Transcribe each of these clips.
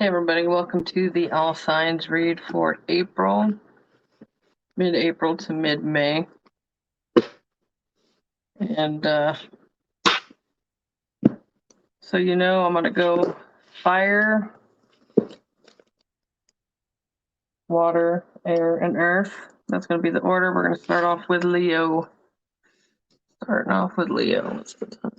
Hey everybody, welcome to the All Signs read for April, mid-April to mid-May. And so you know I'm going to go fire, water, air, and earth. That's going to be the order. We're going to start off with Leo. Starting off with Leo. What's the time?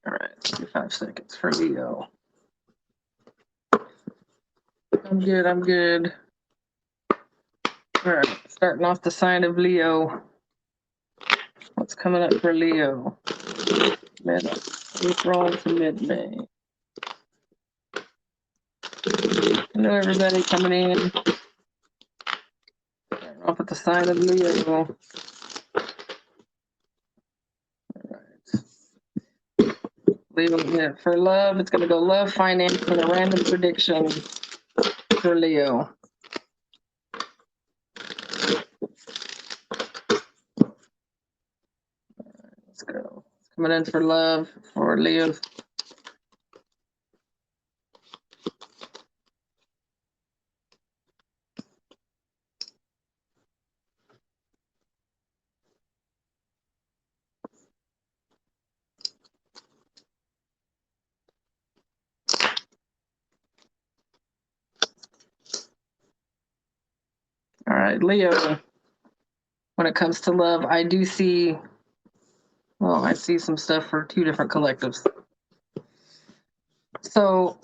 All right, 5 seconds for Leo. I'm good. All right, starting off the sign of Leo. What's coming up for Leo? Mid-April to mid-May. Hello everybody coming in. Starting off with the sign of Leo. Leo, for love, it's going to go love, finance, and a random prediction for Leo. Let's go. Coming in for love for Leo. All right, Leo. When it comes to love, I do see, well, I see some stuff for 2 different collectives. So,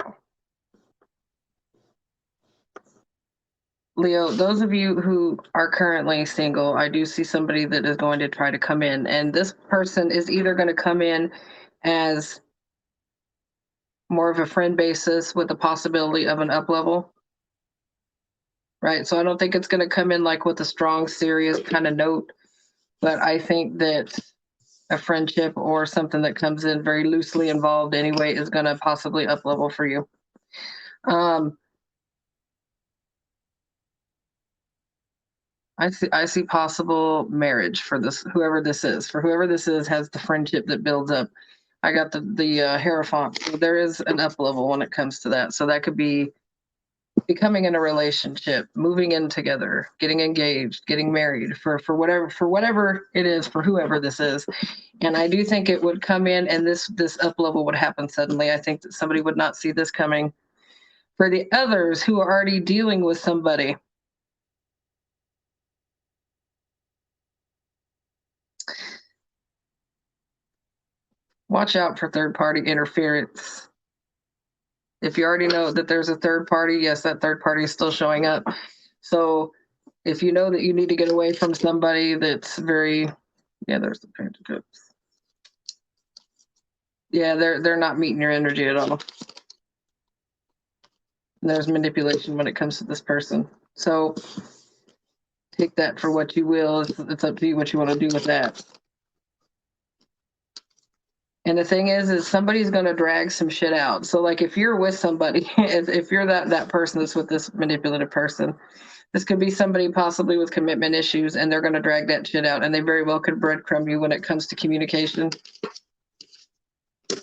Leo, those of you who are currently single, I do see somebody that is going to try to come in. And this person is either going to come in as more of a friend basis with the possibility of an up level. Right. So I don't think it's going to come in like with a strong, serious kind of note. But I think that a friendship or something that comes in very loosely involved anyway is going to possibly up level for you. I see possible marriage for this, whoever this is. For whoever this is has the friendship that builds up. I got the Hierophant. So there is an up level when it comes to that. So that could be becoming in a relationship, moving in together, getting engaged, getting married, for whatever it is, for whoever this is. And I do think it would come in and this up level would happen suddenly. I think that somebody would not see this coming. For the others who are already dealing with somebody, watch out for third party interference. If you already know that there's a third party, yes, that third party is still showing up. So if you know that you need to get away from somebody that's very, yeah, there's the Page of Cups. Yeah, they're not meeting your energy at all. And there's manipulation when it comes to this person. So take that for what you will. It's up to you what you want to do with that. And the thing is somebody's going to drag some shit out. So like if you're with somebody, if you're that person that's with this manipulative person, this could be somebody possibly with commitment issues, and they're going to drag that shit out, and they very well could breadcrumb you when it comes to communication. A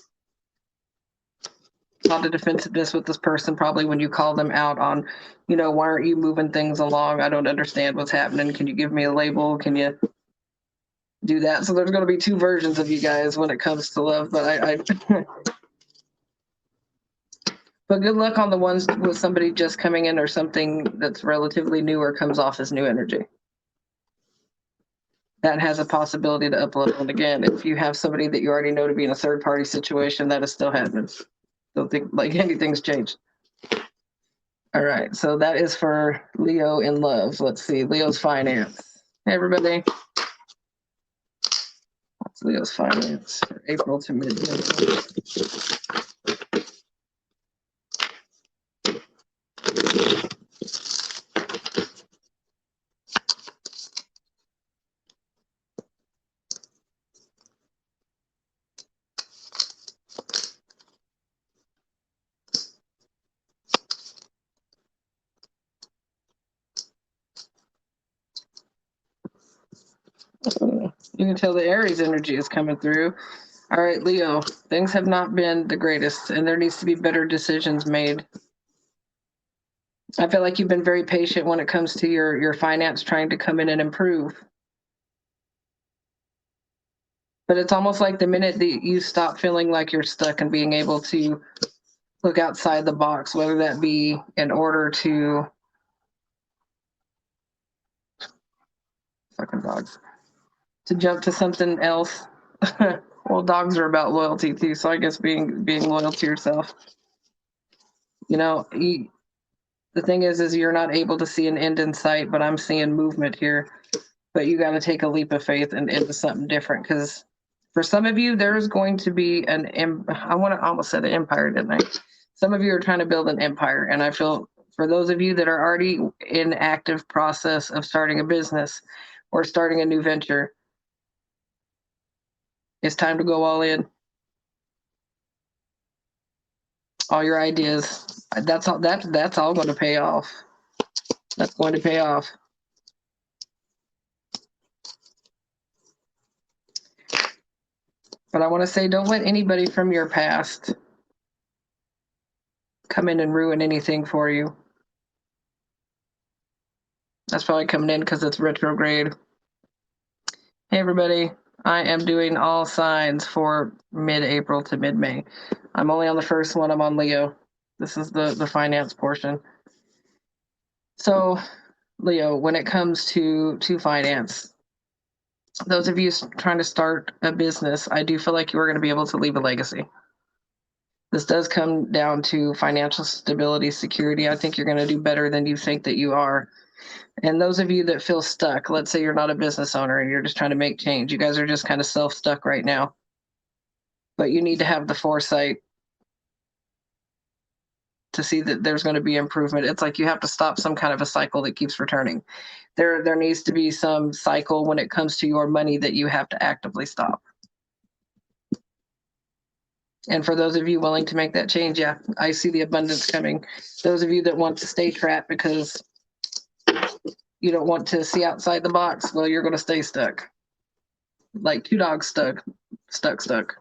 lot of defensiveness with this person probably when you call them out on, why aren't you moving things along? I don't understand what's happening. Can you give me a label? Can you do that? So there's going to be 2 versions of you guys when it comes to love, but I but good luck on the ones with somebody just coming in or something that's relatively new or comes off as new energy. That has a possibility to upload. And again, if you have somebody that you already know to be in a third party situation, that is still happening. Don't think like anything's changed. All right, so that is for Leo in love. Let's see, Leo's finance. Hey, everybody. That's Leo's finance for April to mid-May. You can tell the Aries energy is coming through. All right, Leo, things have not been the greatest, and there needs to be better decisions made. I feel like you've been very patient when it comes to your finance trying to come in and improve. But it's almost like the minute that you stop feeling like you're stuck and being able to look outside the box, whether that be in order to fucking dogs, to jump to something else. Well, dogs are about loyalty too, so I guess being loyal to yourself. You know, the thing is you're not able to see an end in sight, but I'm seeing movement here. But you got to take a leap of faith and into something different, because for some of you, there's going to be I want to almost say the empire, didn't I? Some of you are trying to build an empire, and I feel for those of you that are already in active process of starting a business or starting a new venture, it's time to go all in. All your ideas. That's all. That's all going to pay off. That's going to pay off. But I want to say, don't let anybody from your past come in and ruin anything for you. That's probably coming in because it's retrograde. Hey, everybody. I am doing all signs for mid-April to mid-May. I'm only on the first one. I'm on Leo. This is the finance portion. So, Leo, when it comes to finance, those of you trying to start a business, I do feel like you are going to be able to leave a legacy. This does come down to financial stability, security. I think you're going to do better than you think that you are. And those of you that feel stuck, let's say you're not a business owner and you're just trying to make change. You guys are just kind of self-stuck right now. But you need to have the foresight to see that there's going to be improvement. It's like you have to stop some kind of a cycle that keeps returning. There needs to be some cycle when it comes to your money that you have to actively stop. And for those of you willing to make that change, yeah, I see the abundance coming. Those of you that want to stay trapped because you don't want to see outside the box, well, you're going to stay stuck. Like two dogs stuck.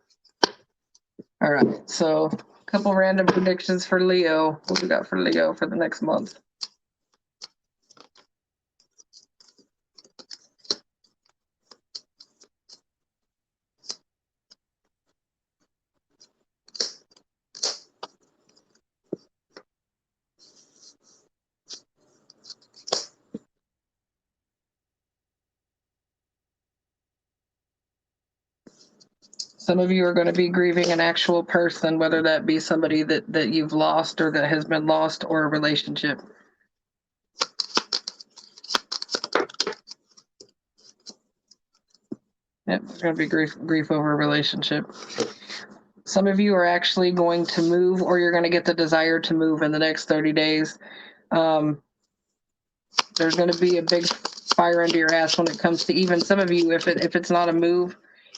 All right, so a couple random predictions for Leo. What we got for Leo for the next month? Some of you are going to be grieving an actual person, whether that be somebody that you've lost or that has been lost, or a relationship. Yep, there's going to be grief over a relationship. Some of you are actually going to move, or you're going to get the desire to move in the next 30 days. There's going to be a big fire under your ass when it comes to even some of you, if it's not a move,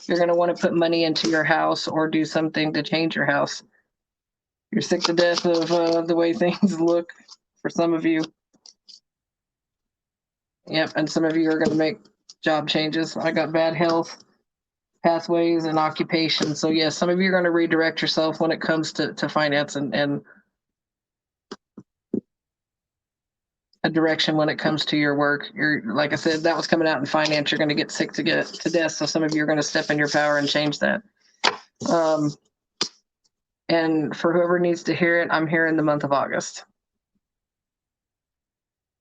you're going to want to put money into your house or do something to change your house. You're sick to death of the way things look for some of you. Yep, and some of you are going to make job changes. I got bad health, pathways, and occupation. So yes, some of you are going to redirect yourself when it comes to finance and a direction when it comes to your work. You're, like I said, that was coming out in finance. You're going to get sick to death. So some of you are going to step in your power and change that. And for whoever needs to hear it, I'm here in the month of August.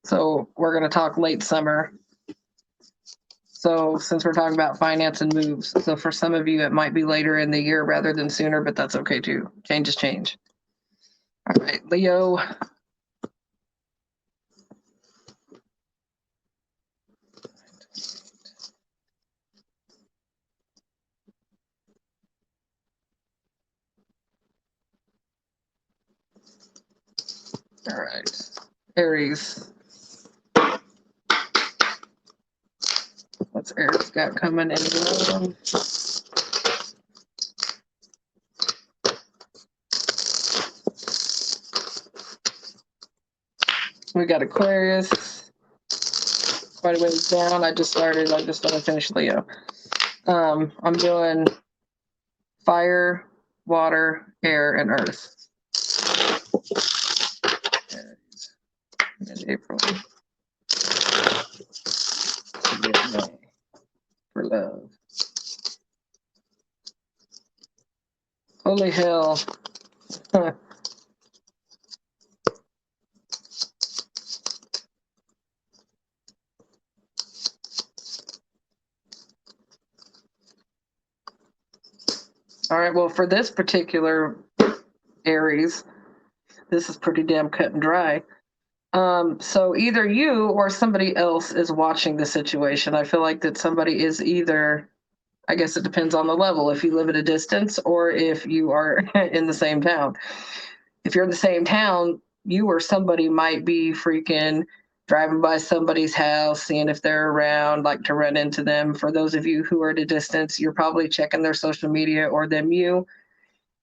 So we're going to talk late summer. So since we're talking about finance and moves, so for some of you, it might be later in the year rather than sooner, but that's okay too. Change is change. All right, Leo. All right, Aries. What's Aries got coming in? We got Aquarius quite a ways down. I just want to finish Leo. I'm doing fire, water, air, and earth. Mid-April. Mid-May for love. Holy hell. All right, well, for this particular Aries, this is pretty damn cut and dry. So either you or somebody else is watching the situation. I feel like that somebody is either, I guess it depends on the level, if you live at a distance or if you are in the same town. If you're in the same town, you or somebody might be freaking driving by somebody's house, seeing if they're around, like to run into them. For those of you who are at a distance, you're probably checking their social media or them you.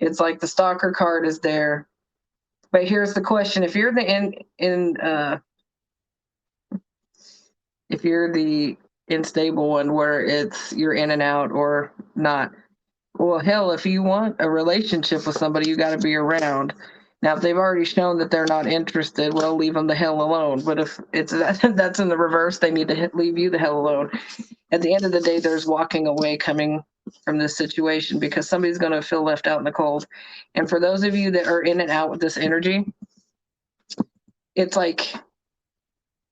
It's like the stalker card is there. But here's the question: if you're if you're the unstable one where it's you're in and out or not, well, hell, if you want a relationship with somebody, you got to be around. Now, if they've already shown that they're not interested, well, leave them the hell alone. But if it's that's in the reverse, they need to leave you the hell alone. At the end of the day, there's walking away coming from this situation because somebody's going to feel left out in the cold. And for those of you that are in and out with this energy, it's like,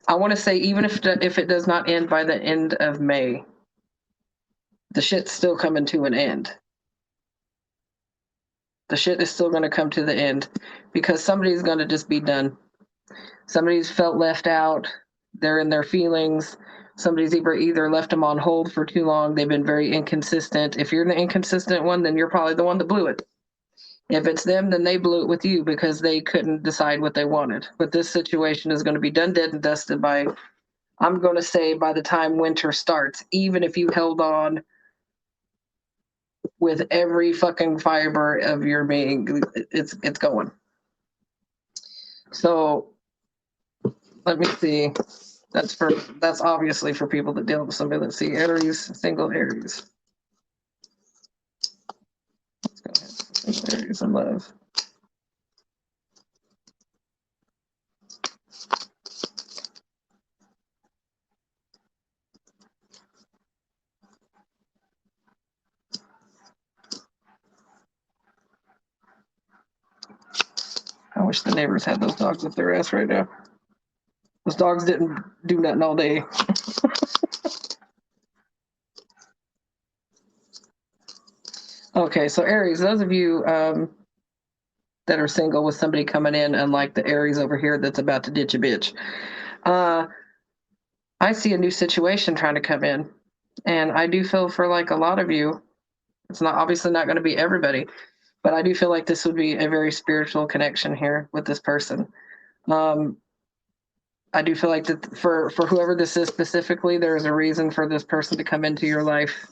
I want to say, even if it does not end by the end of May, the shit's still coming to an end. The shit is still going to come to the end because somebody's going to just be done. Somebody's felt left out. They're in their feelings. Somebody's either left them on hold for too long. They've been very inconsistent. If you're the inconsistent one, then you're probably the one that blew it. If it's them, then they blew it with you because they couldn't decide what they wanted. But this situation is going to be done, dead, and dusted by, I'm going to say, by the time winter starts, even if you held on with every fucking fiber of your being, it's going. So let me see. That's obviously for people that deal with somebody. Let's see, Aries, single Aries. Let's go ahead. Single Aries in love. I wish the neighbors had those dogs up their ass right now. Those dogs didn't do nothing all day. Okay, so Aries, those of you that are single with somebody coming in, unlike the Aries over here that's about to ditch a bitch, I see a new situation trying to come in. And I do feel for like a lot of you, it's not obviously not going to be everybody, but I do feel like this would be a very spiritual connection here with this person. I do feel like that for whoever this is specifically, there is a reason for this person to come into your life.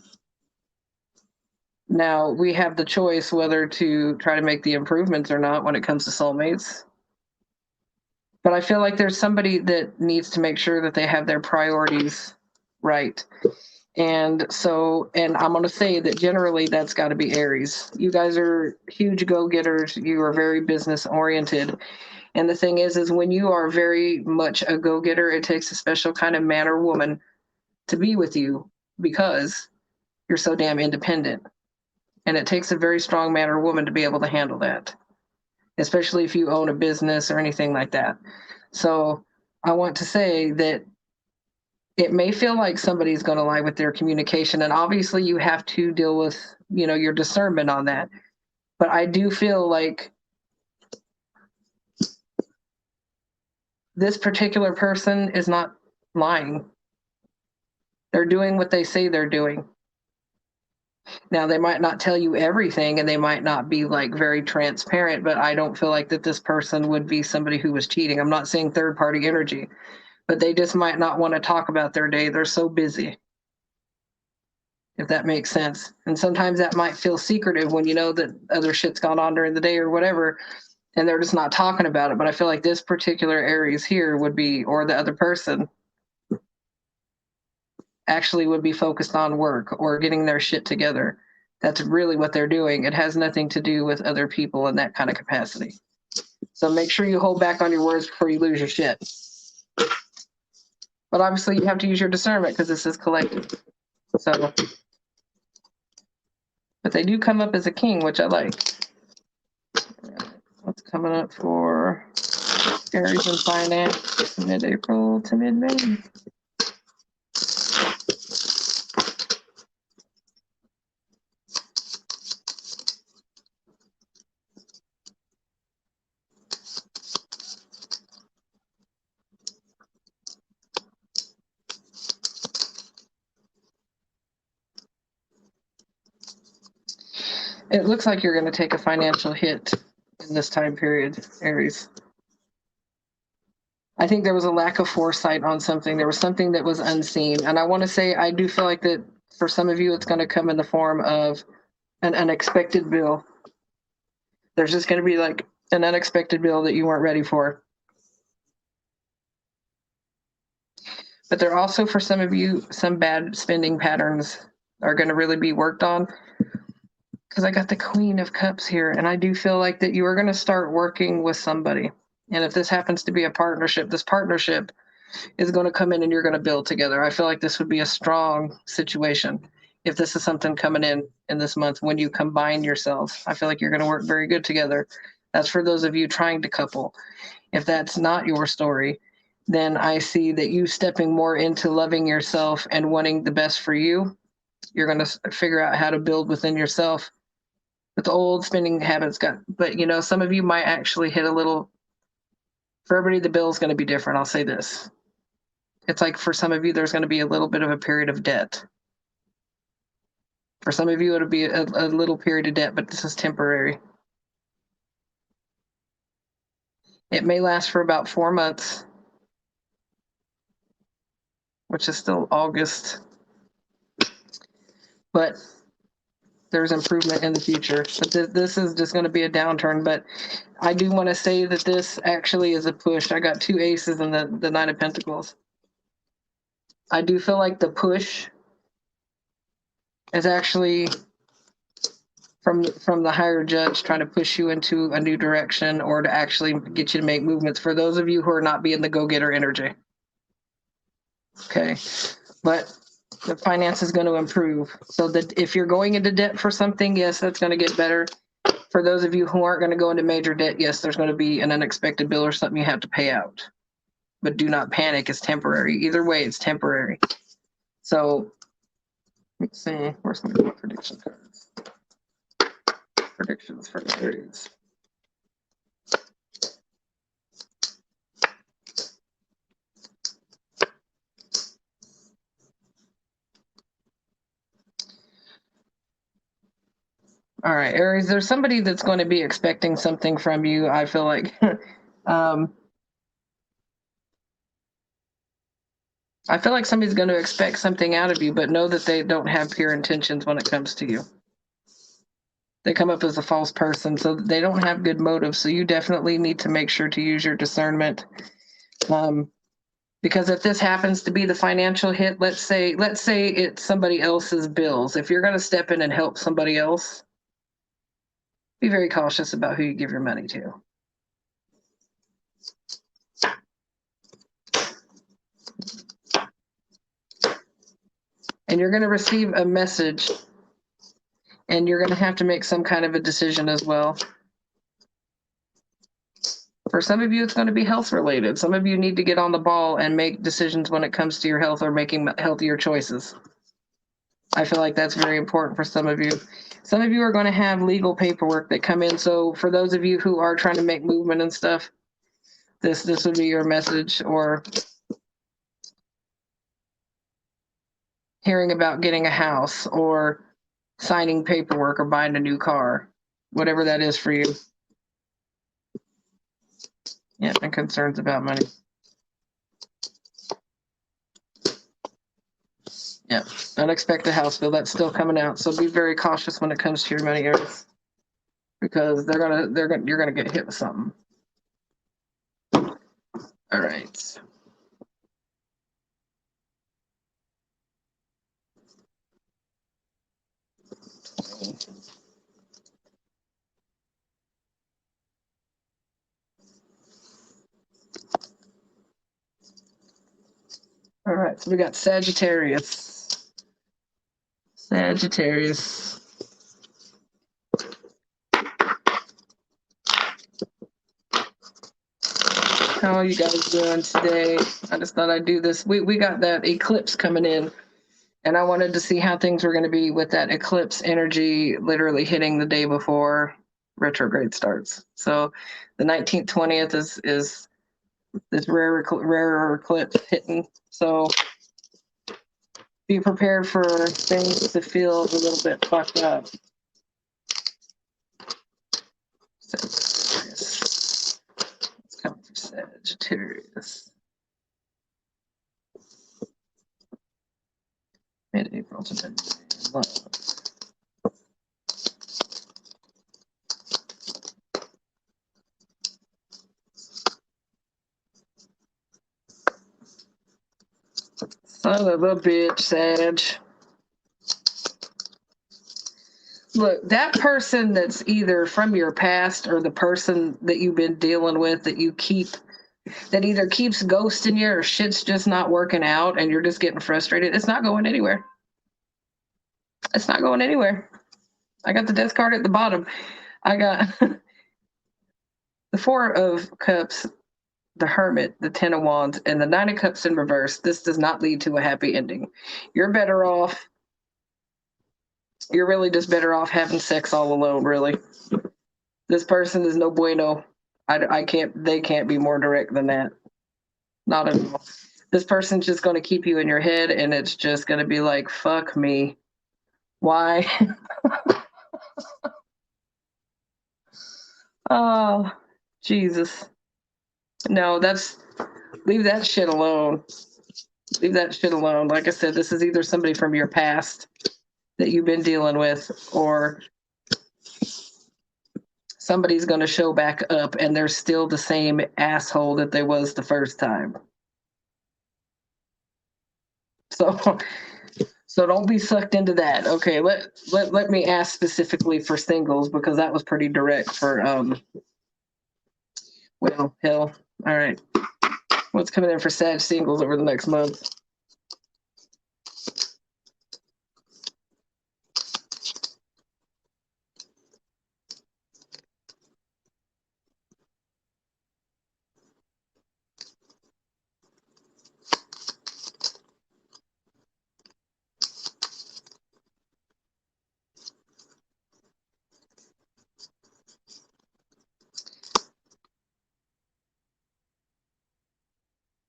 Now, we have the choice whether to try to make the improvements or not when it comes to soulmates. But I feel like there's somebody that needs to make sure that they have their priorities right. And so, and I'm going to say that generally that's got to be Aries. You guys are huge go-getters. You are very business oriented. And the thing is when you are very much a go-getter, it takes a special kind of man or woman to be with you because you're so damn independent. And it takes a very strong man or woman to be able to handle that, especially if you own a business or anything like that. So I want to say that it may feel like somebody's going to lie with their communication. And obviously you have to deal with, your discernment on that. But I do feel like this particular person is not lying. They're doing what they say they're doing. Now, they might not tell you everything and they might not be like very transparent, but I don't feel like that this person would be somebody who was cheating. I'm not saying third party energy, but they just might not want to talk about their day. They're so busy, if that makes sense. And sometimes that might feel secretive when you know that other shit's gone on during the day or whatever, and they're just not talking about it. But I feel like this particular Aries here would be, or the other person, actually would be focused on work or getting their shit together. That's really what they're doing. It has nothing to do with other people in that kind of capacity. So make sure you hold back on your words before you lose your shit. But obviously you have to use your discernment because this is collective. So, but they do come up as a king, which I like. What's coming up for Aries and finance mid-April to mid-May? It looks like you're going to take a financial hit in this time period, Aries. I think there was a lack of foresight on something. There was something that was unseen. And I want to say, I do feel like that for some of you, it's going to come in the form of an unexpected bill. There's just going to be like an unexpected bill that you weren't ready for. But there are also, for some of you, some bad spending patterns are going to really be worked on. Because I got the Queen of Cups here, and I do feel like that you are going to start working with somebody. And if this happens to be a partnership, this partnership is going to come in and you're going to build together. I feel like this would be a strong situation if this is something coming in this month when you combine yourselves. I feel like you're going to work very good together. That's for those of you trying to couple. If that's not your story, then I see that you stepping more into loving yourself and wanting the best for you. You're going to figure out how to build within yourself. But the old spending habits but you know, some of you might actually hit a little, for everybody, the bill is going to be different. I'll say this. It's like for some of you, there's going to be a little bit of a period of debt. For some of you, it'll be a little period of debt, but this is temporary. It may last for about 4 months, which is still August. But there's improvement in the future. But this is just going to be a downturn. But I do want to say that this actually is a push. I got 2 aces and the Nine of Pentacles. I do feel like the push is actually from the higher judge trying to push you into a new direction or to actually get you to make movements for those of you who are not being the go-getter energy. Okay. But the finance is going to improve. So that if you're going into debt for something, yes, that's going to get better. For those of you who aren't going to go into major debt, yes, there's going to be an unexpected bill or something you have to pay out. But do not panic, it's temporary. Either way, it's temporary. So let's see, where's my prediction cards? Predictions for Aries. All right, Aries, there's somebody that's going to be expecting something from you. I feel like I feel like somebody's going to expect something out of you, but know that they don't have pure intentions when it comes to you. They come up as a false person, so they don't have good motives. So you definitely need to make sure to use your discernment. Because if this happens to be the financial hit, let's say it's somebody else's bills. If you're going to step in and help somebody else, be very cautious about who you give your money to. And you're going to receive a message, and you're going to have to make some kind of a decision as well. For some of you, it's going to be health related. Some of you need to get on the ball and make decisions when it comes to your health or making healthier choices. I feel like that's very important for some of you. Some of you are going to have legal paperwork that come in. So for those of you who are trying to make movement and stuff, this would be your message. Or hearing about getting a house or signing paperwork or buying a new car, whatever that is for you. Yeah, and concerns about money. Yeah, unexpected house bill, that's still coming out. So be very cautious when it comes to your money, Aries, because you're gonna get hit with something. All right. All right, so we got Sagittarius. Sagittarius. How are you guys doing today? I just thought I'd do this. We got that eclipse coming in, and I wanted to see how things were going to be with that eclipse energy literally hitting the day before retrograde starts. So the 19th, 20th is this rarer eclipse hitting. So be prepared for things to feel a little bit fucked up. Sagittarius. Let's come for Sagittarius. Mid-April to mid-May. Son of a bitch, Sag. Look, that person that's either from your past or the person that you've been dealing with that you keep, that either keeps ghosting you or shit's just not working out and you're just getting frustrated, it's not going anywhere. It's not going anywhere. I got the death card at the bottom. I got the Four of Cups, the Hermit, the Ten of Wands, and the Nine of Cups in reverse. This does not lead to a happy ending. You're better off. You're really just better off having sex all alone, really. This person is no bueno. I can't, they can't be more direct than that. Not at all. This person's just going to keep you in your head and it's just going to be like, fuck me. Why? Oh, Jesus. No, leave that shit alone. Leave that shit alone. Like I said, this is either somebody from your past that you've been dealing with, or somebody's going to show back up and they're still the same asshole that they was the first time. So don't be sucked into that. Okay, let me ask specifically for singles because that was pretty direct for well, hell. All right. What's coming in for Sag singles over the next month?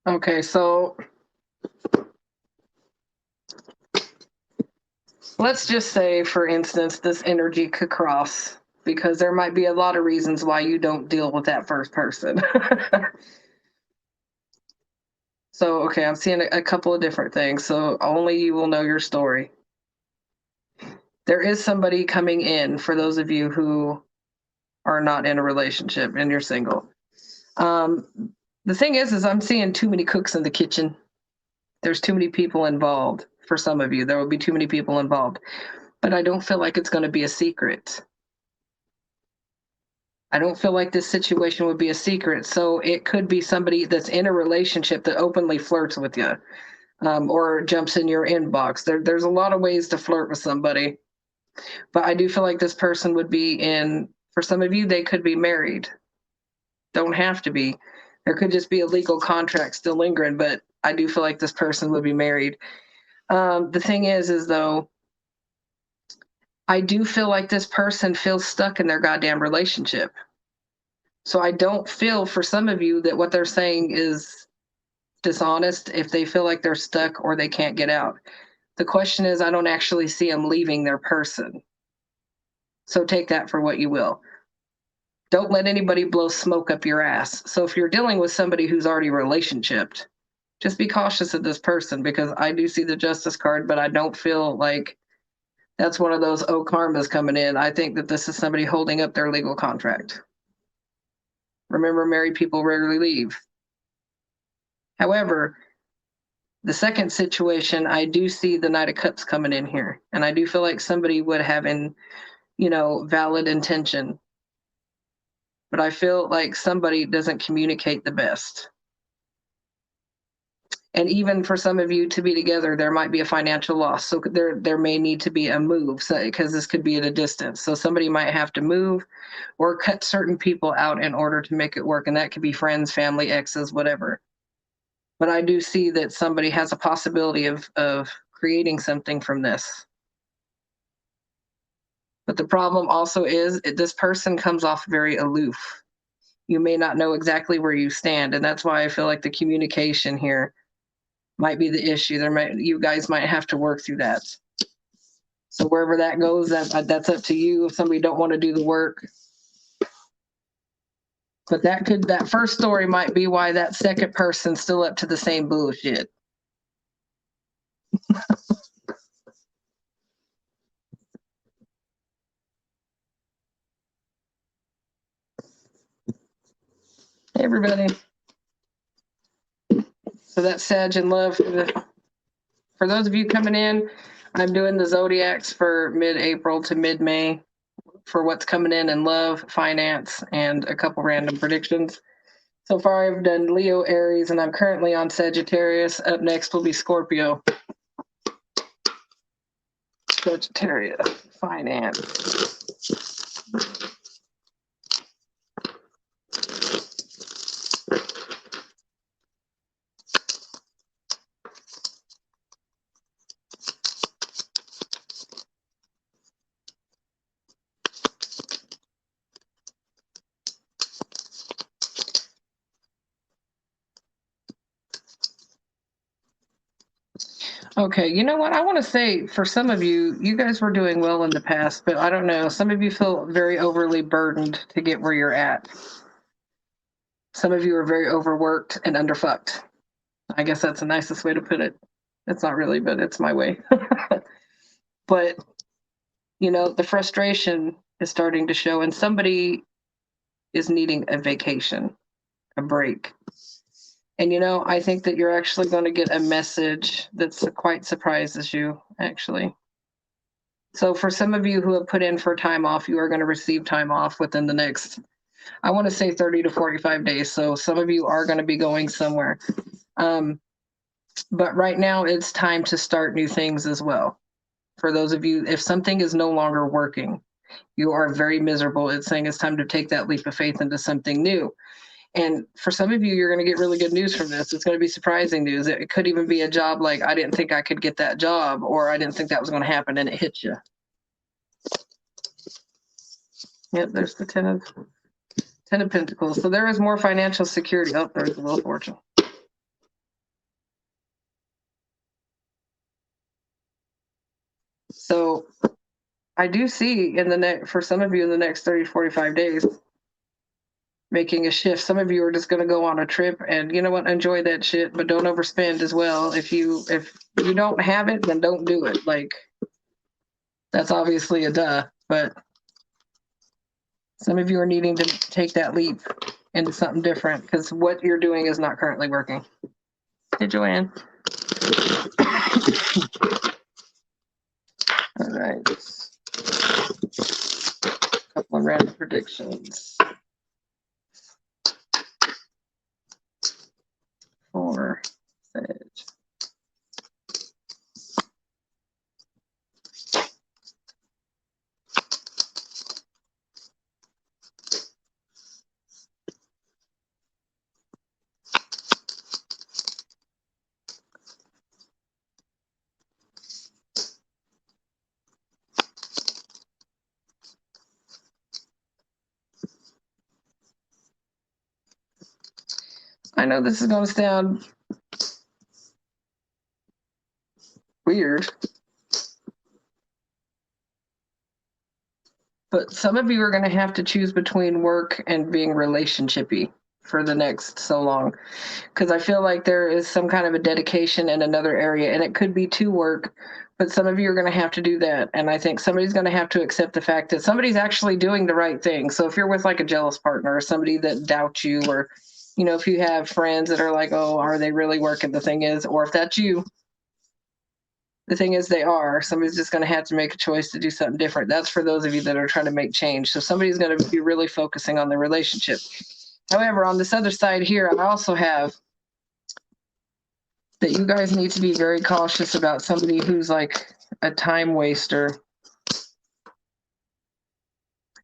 Okay, so let's just say, for instance, this energy could cross because there might be a lot of reasons why you don't deal with that first person. So, okay, I'm seeing a couple of different things. So only you will know your story. There is somebody coming in for those of you who are not in a relationship and you're single. The thing is I'm seeing too many cooks in the kitchen. There's too many people involved. For some of you, there will be too many people involved. But I don't feel like it's going to be a secret. I don't feel like this situation would be a secret. So it could be somebody that's in a relationship that openly flirts with you, or jumps in your inbox. There's a lot of ways to flirt with somebody. But I do feel like this person would be for some of you, they could be married. Don't have to be. There could just be a legal contract still lingering, but I do feel like this person would be married. The thing is though, I do feel like this person feels stuck in their goddamn relationship. So I don't feel for some of you that what they're saying is dishonest if they feel like they're stuck or they can't get out. The question is, I don't actually see them leaving their person. So take that for what you will. Don't let anybody blow smoke up your ass. So if you're dealing with somebody who's already relationshiped, just be cautious of this person because I do see the Justice card, but I don't feel like that's one of those karmas coming in. I think that this is somebody holding up their legal contract. Remember, married people rarely leave. However, The second situation, I do see the Knight of Cups coming in here, and I do feel like somebody would have valid intention. But I feel like somebody doesn't communicate the best. And even for some of you to be together, there might be a financial loss. So there may need to be a move, because this could be at a distance. So somebody might have to move or cut certain people out in order to make it work. And that could be friends, family, exes, whatever. But I do see that somebody has a possibility of creating something from this. But the problem also is this person comes off very aloof. You may not know exactly where you stand. And that's why I feel like the communication here might be the issue. You guys might have to work through that. So wherever that goes, that's up to you. If somebody don't want to do the work. But that first story might be why that second person's still up to the same bullshit. Hey, everybody. So that's Sag in love. For those of you coming in, I'm doing the zodiacs for mid-April to mid-May for what's coming in love, finance, and a couple random predictions. So far, I've done Leo, Aries, and I'm currently on Sagittarius. Up next will be Scorpio. Sagittarius, finance. Okay, you know what? I want to say for some of you, you guys were doing well in the past, but I don't know. Some of you feel very overly burdened to get where you're at. Some of you are very overworked and underfucked. I guess that's the nicest way to put it. It's not really, but it's my way. But, the frustration is starting to show, and somebody is needing a vacation, a break. And, I think that you're actually going to get a message that's quite surprises you, actually. So for some of you who have put in for time off, you are going to receive time off within the next, I want to say 30 to 45 days. So some of you are going to be going somewhere. But right now it's time to start new things as well. For those of you, if something is no longer working, you are very miserable. It's saying it's time to take that leap of faith into something new. And for some of you, you're going to get really good news from this. It's going to be surprising news. It could even be a job like, I didn't think I could get that job, or I didn't think that was going to happen, and it hits you. Yep, there's the Ten of Pentacles. So there is more financial security. Oh, there's the Wheel of Fortune. So I do see for some of you in the next 30 to 45 days, making a shift. Some of you are just going to go on a trip, and you know what? Enjoy that shit, but don't overspend as well. If you don't have it, then don't do it. Like, that's obviously a duh, but some of you are needing to take that leap into something different because what you're doing is not currently working. Hey, Joanne. All right. A couple of random predictions. For Sage. I know this is going to sound weird, but some of you are going to have to choose between work and being relationshipy for the next so long, because I feel like there is some kind of a dedication in another area, and it could be to work, but some of you are going to have to do that. And I think somebody's going to have to accept the fact that somebody's actually doing the right thing. So if you're with like a jealous partner or somebody that doubts you or You know, if you have friends that are like, oh, are they really working? The thing is, or if that's you, the thing is they are. Somebody's just going to have to make a choice to do something different. That's for those of you that are trying to make change. So somebody's going to be really focusing on the relationship. However, on this other side here, I also have that you guys need to be very cautious about somebody who's like a time waster.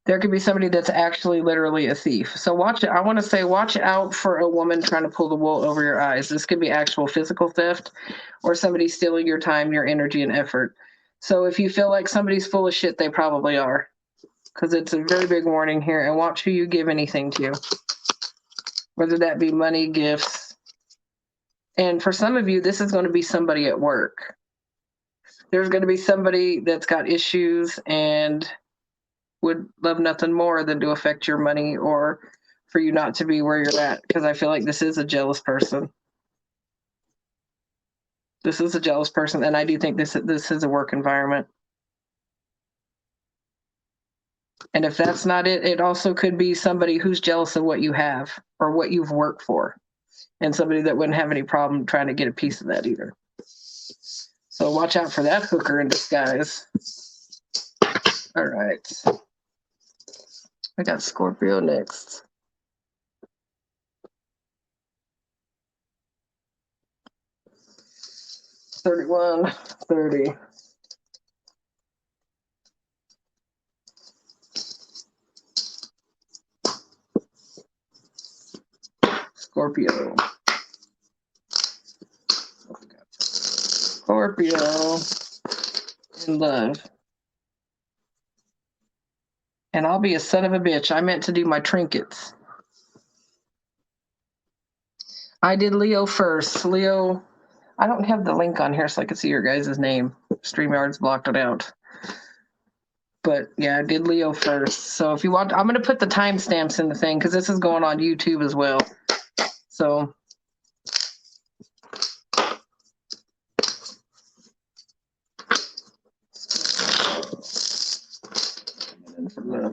There could be somebody that's actually literally a thief. So watch it. I want to say, watch out for a woman trying to pull the wool over your eyes. This could be actual physical theft or somebody stealing your time, your energy, and effort. So if you feel like somebody's full of shit, they probably are, because it's a very big warning here. And watch who you give anything to, whether that be money, gifts. And for some of you, this is going to be somebody at work. There's going to be somebody that's got issues and would love nothing more than to affect your money or for you not to be where you're at, because I feel like this is a jealous person. This is a jealous person, and I do think this is a work environment. And if that's not it, it also could be somebody who's jealous of what you have or what you've worked for, and somebody that wouldn't have any problem trying to get a piece of that either. So watch out for that hooker in disguise. All right. I got Scorpio next. $31, $30. Scorpio. Scorpio in love. And I'll be a son of a bitch. I meant to do my trinkets. I did Leo first. Leo, I don't have the link on here so I can see your guys' name. StreamYard's blocked it out. But yeah, I did Leo first. So if you want, I'm going to put the timestamps in the thing because this is going on YouTube as well. So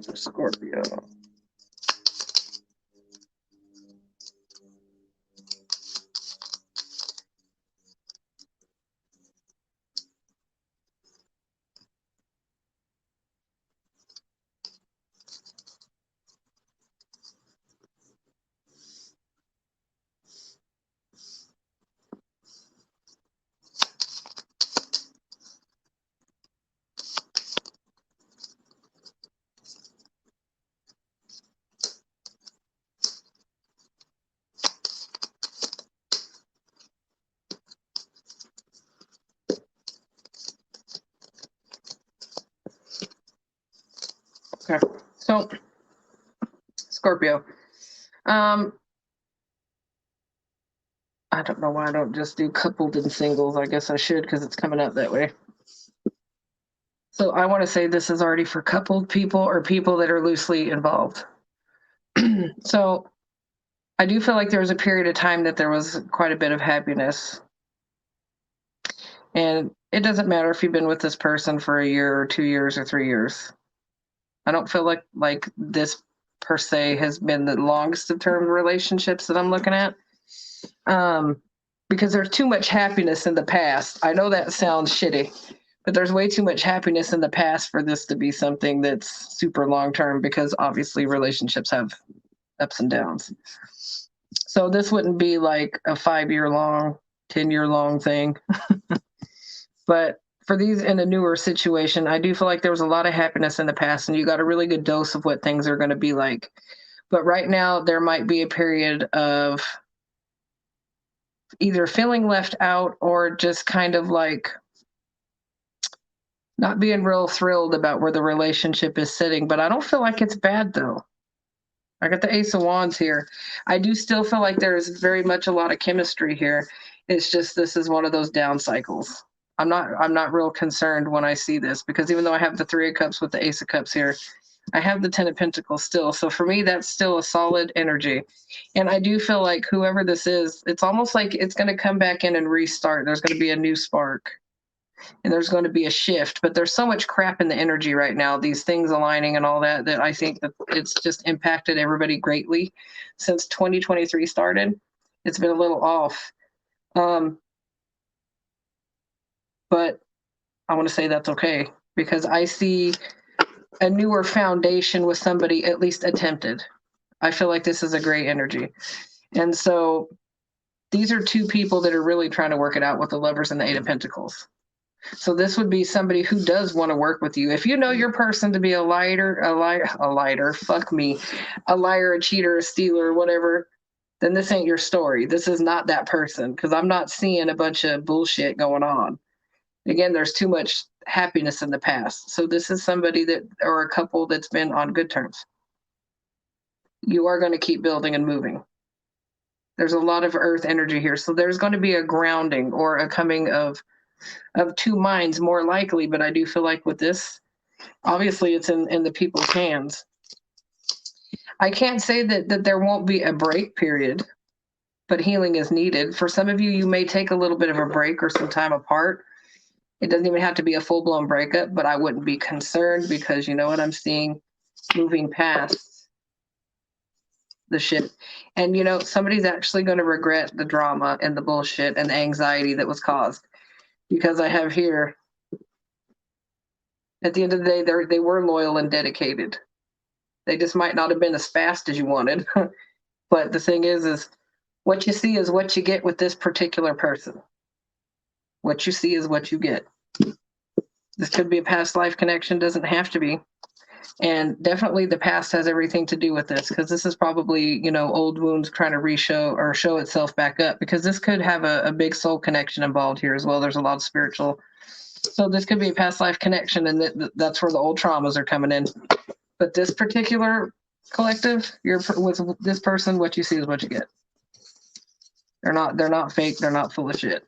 for Scorpio. Okay, so Scorpio. I don't know why I don't just do coupled and singles. I guess I should because it's coming out that way. So I want to say this is already for coupled people or people that are loosely involved. So I do feel like there was a period of time that there was quite a bit of happiness. And it doesn't matter if you've been with this person for a year or 2 years or 3 years. I don't feel like this per se has been the longest of term relationships that I'm looking at. Because there's too much happiness in the past. I know that sounds shitty, but there's way too much happiness in the past for this to be something that's super long term, because obviously relationships have ups and downs. So this wouldn't be like a 5-year long, 10-year long thing. But for these in a newer situation, I do feel like there was a lot of happiness in the past, and you got a really good dose of what things are going to be like. But right now, there might be a period of either feeling left out or just kind of like not being real thrilled about where the relationship is sitting. But I don't feel like it's bad, though. I got the Ace of Wands here. I do still feel like there's very much a lot of chemistry here. It's just this is one of those down cycles. I'm not real concerned when I see this, because even though I have the 3 of Cups with the Ace of Cups here, I have the 10 of Pentacles still. So for me, that's still a solid energy. And I do feel like whoever this is, it's almost like it's going to come back in and restart. There's going to be a new spark. and there's going to be a shift. But there's so much crap in the energy right now, these things aligning and all that, that I think that it's just impacted everybody greatly since 2023 started. It's been a little off. But I want to say that's okay, because I see a newer foundation with somebody at least attempted. I feel like this is a great energy. And so these are two people that are really trying to work it out with the Lovers and the Eight of Pentacles. So this would be somebody who does want to work with you. If you know your person to be a liar, fuck me, a liar, a cheater, a stealer, whatever, then this ain't your story. This is not that person, because I'm not seeing a bunch of bullshit going on. Again, there's too much happiness in the past. So this is somebody that, or a couple that's been on good terms. You are going to keep building and moving. There's a lot of earth energy here. So there's going to be a grounding or a coming of two minds more likely. But I do feel like with this, obviously it's in the people's hands. I can't say that there won't be a break period, but healing is needed. For some of you, you may take a little bit of a break or some time apart. It doesn't even have to be a full-blown breakup, but I wouldn't be concerned, because you know what I'm seeing, moving past the shit. And you know, somebody's actually going to regret the drama and the bullshit and the anxiety that was caused, because I have here, at the end of the day, they were loyal and dedicated. They just might not have been as fast as you wanted. But the thing is what you see is what you get with this particular person. What you see is what you get. This could be a past life connection, doesn't have to be. And definitely the past has everything to do with this, because this is probably, you know, old wounds trying to show itself back up, because this could have a big soul connection involved here as well. There's a lot of spiritual. So this could be a past life connection, and that's where the old traumas are coming in. But this particular collective, with this person, what you see is what you get. They're not fake. They're not full of shit.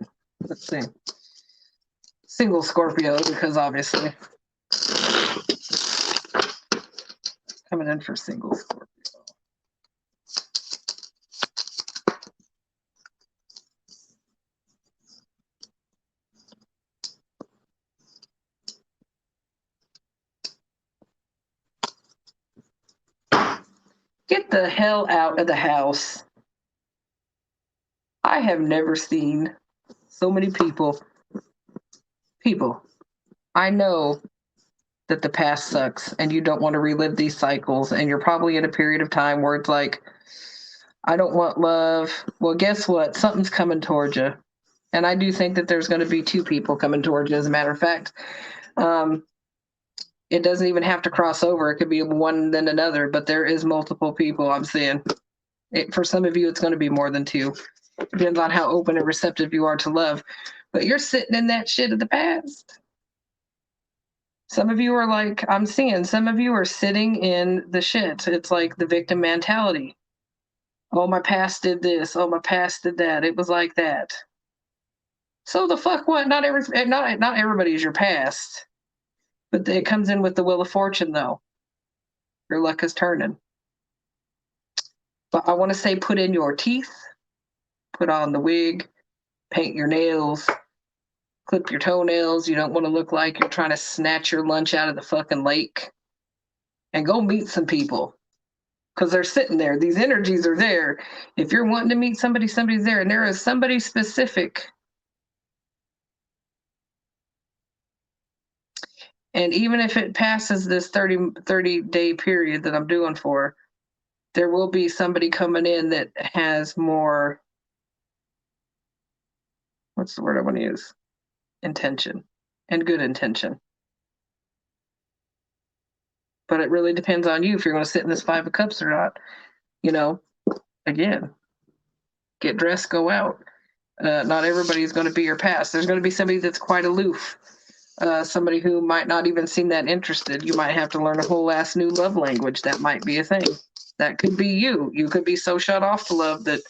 Let's see. Single Scorpio, because obviously coming in for single Scorpio. Get the hell out of the house. I have never seen so many people. I know that the past sucks and you don't want to relive these cycles, and you're probably in a period of time where it's like, I don't want love. Well, guess what? Something's coming towards you. And I do think that there's going to be two people coming towards you, as a matter of fact. It doesn't even have to cross over. It could be one then another, but there is multiple people I'm seeing. For some of you, it's going to be more than two. Depends on how open and receptive you are to love. But you're sitting in that shit of the past. Some of you are like, I'm seeing, some of you are sitting in the shit. It's like the victim mentality. Oh, my past did this. Oh, my past did that. It was like that. So the fuck what? Not everybody is your past. But it comes in with the Wheel of Fortune, though. Your luck is turning. But I want to say, put in your teeth, put on the wig, paint your nails, clip your toenails. You don't want to look like you're trying to snatch your lunch out of the fucking lake. And go meet some people. Because they're sitting there. These energies are there. If you're wanting to meet somebody, somebody's there. And there is somebody specific. And even if it passes this 30-day period that I'm doing for, there will be somebody coming in that has more, what's the word I want to use? Intention, and good intention. But it really depends on you if you're going to sit in this Five of Cups or not. You know, again, get dressed, go out. Not everybody's going to be your past. There's going to be somebody that's quite aloof. Somebody who might not even seem that interested. You might have to learn a whole ass new love language. That might be a thing. That could be you. You could be so shut off to love that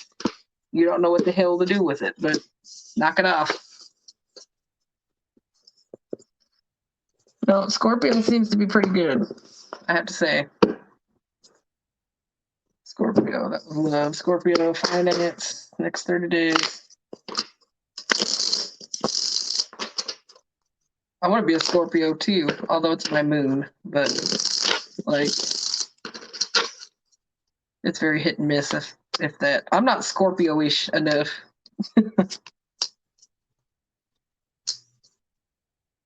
you don't know what the hell to do with it, but knock it off. No, Scorpio seems to be pretty good, I have to say. Scorpio, that was love. Scorpio, finance, next 30 days. I want to be a Scorpio too, although it's my moon, but like it's very hit and miss if that. I'm not Scorpio-ish enough.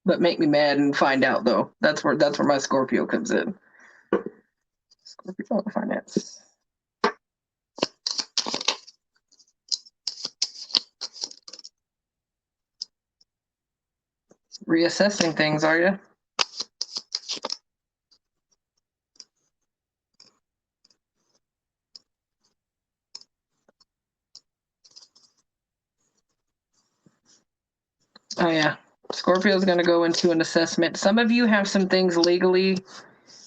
But make me mad and find out though. That's where my Scorpio comes in. Scorpio finance. Reassessing things, are you? Oh yeah. Scorpio's going to go into an assessment. Some of you have some things legally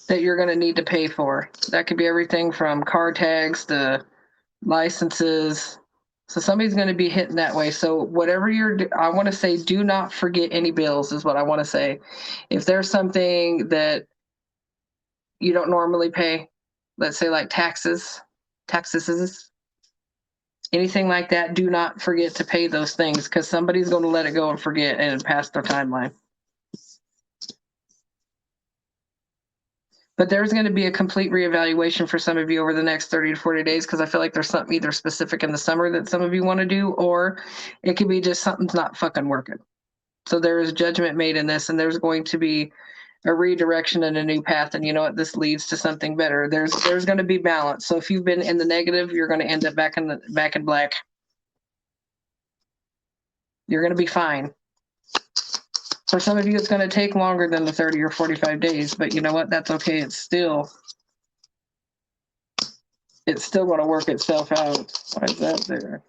that you're going to need to pay for. That could be everything from car tags to licenses. So somebody's going to be hitting that way. So whatever I want to say, do not forget any bills is what I want to say. If there's something that you don't normally pay, let's say like taxes, anything like that, do not forget to pay those things because somebody's going to let it go and forget and pass their timeline. But there's going to be a complete reevaluation for some of you over the next 30 to 40 days because I feel like there's something either specific in the summer that some of you want to do, or it could be just something's not fucking working. So there is judgment made in this, and there's going to be a redirection and a new path. And you know what? This leads to something better. There's going to be balance. So if you've been in the negative, you're going to end up back in black. You're going to be fine. For some of you, it's going to take longer than the 30 or 45 days, but you know what? That's okay. It's still going to work itself out. Why is that there?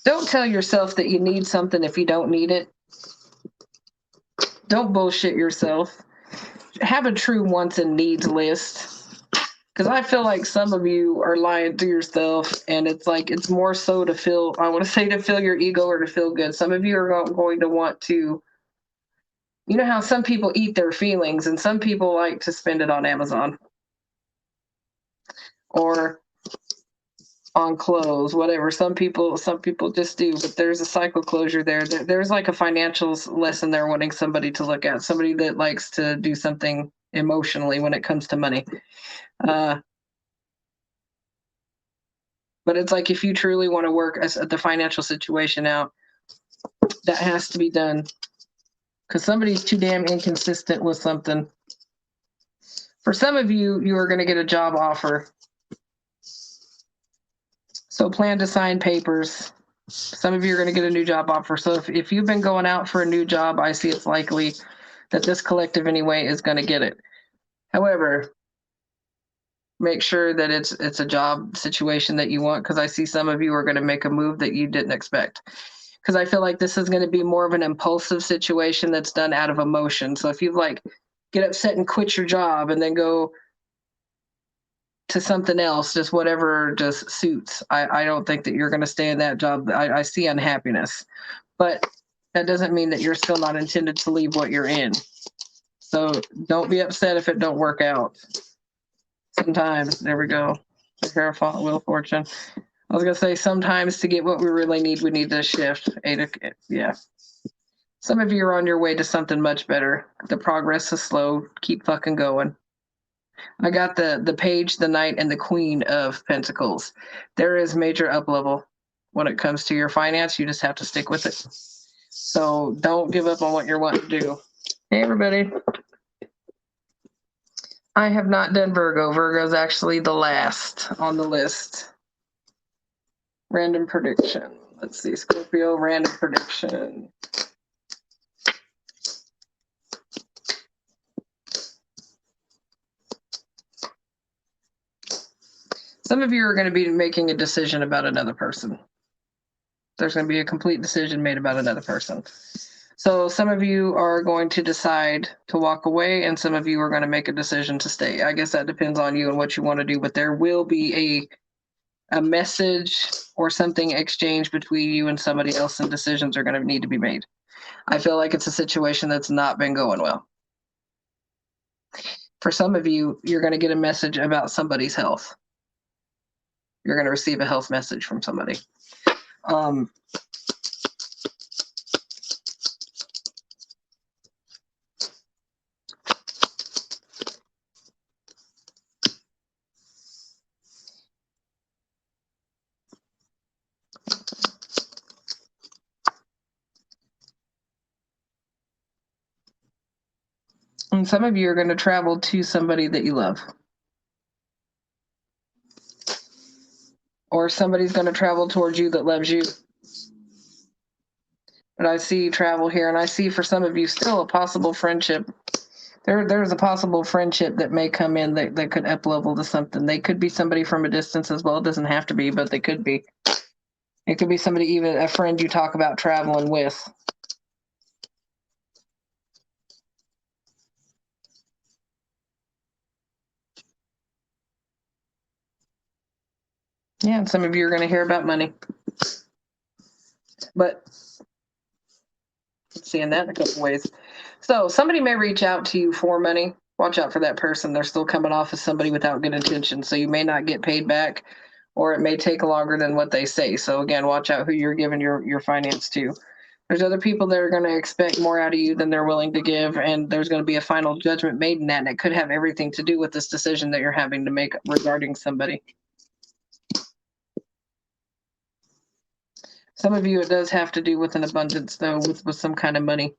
Don't tell yourself that you need something if you don't need it. Don't bullshit yourself. Have a true wants and needs list. Because I feel like some of you are lying to yourself, and it's like it's more so to feel, I want to say to feel your ego or to feel good. Some of you are going to want to, you know how some people eat their feelings, and some people like to spend it on Amazon or on clothes, whatever. Some people just do, but there's a cycle closure there. There's like a financial lesson there wanting somebody to look at, somebody that likes to do something emotionally when it comes to money. But it's like if you truly want to work the financial situation out, that has to be done because somebody's too damn inconsistent with something. For some of you, you are going to get a job offer. So plan to sign papers. Some of you are going to get a new job offer. So if you've been going out for a new job, I see it's likely that this collective anyway is going to get it. However, make sure that it's a job situation that you want, because I see some of you are going to make a move that you didn't expect. Because I feel like this is going to be more of an impulsive situation that's done out of emotion. So if you like get upset and quit your job and then go to something else, just whatever just suits, I don't think that you're going to stay in that job. I see unhappiness, but that doesn't mean that you're still not intended to leave what you're in. So don't be upset if it don't work out. Sometimes, there we go. The Hierophant, Wheel of Fortune. I was going to say sometimes to get what we really need, we need to shift. Yeah. Some of you are on your way to something much better. The progress is slow. Keep fucking going. I got the Page, the Knight, and the Queen of Pentacles. There is major up level when it comes to your finance. You just have to stick with it. So don't give up on what you're wanting to do. Hey, everybody. I have not done Virgo. Virgo is actually the last on the list. Random prediction. Let's see. Scorpio, random prediction. Some of you are going to be making a decision about another person. There's going to be a complete decision made about another person. So some of you are going to decide to walk away, and some of you are going to make a decision to stay. I guess that depends on you and what you want to do, but there will be a message or something exchanged between you and somebody else, and decisions are going to need to be made. I feel like it's a situation that's not been going well. For some of you, you're going to get a message about somebody's health. You're going to receive a health message from somebody. And some of you are going to travel to somebody that you love. Or somebody's going to travel towards you that loves you. But I see travel here, and I see for some of you still a possible friendship. There's a possible friendship that may come in that could up level to something. They could be somebody from a distance as well. It doesn't have to be, but they could be. It could be somebody, even a friend you talk about traveling with. Yeah, and some of you are going to hear about money. But seeing that in a couple ways. So somebody may reach out to you for money. Watch out for that person. They're still coming off as somebody without good intention. So you may not get paid back, or it may take longer than what they say. So again, watch out who you're giving your finance to. There's other people that are going to expect more out of you than they're willing to give, and there's going to be a final judgment made in that, and it could have everything to do with this decision that you're having to make regarding somebody. Some of you, it does have to do with an abundance, though, with some kind of money.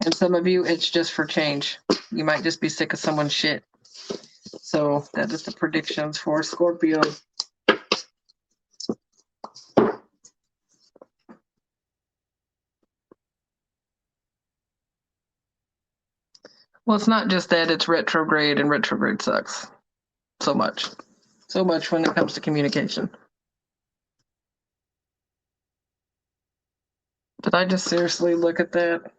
And some of you, it's just for change. You might just be sick of someone's shit. So that is the predictions for Scorpio. Well, it's not just that, it's retrograde, and retrograde sucks so much. So much when it comes to communication. Did I just seriously look at that?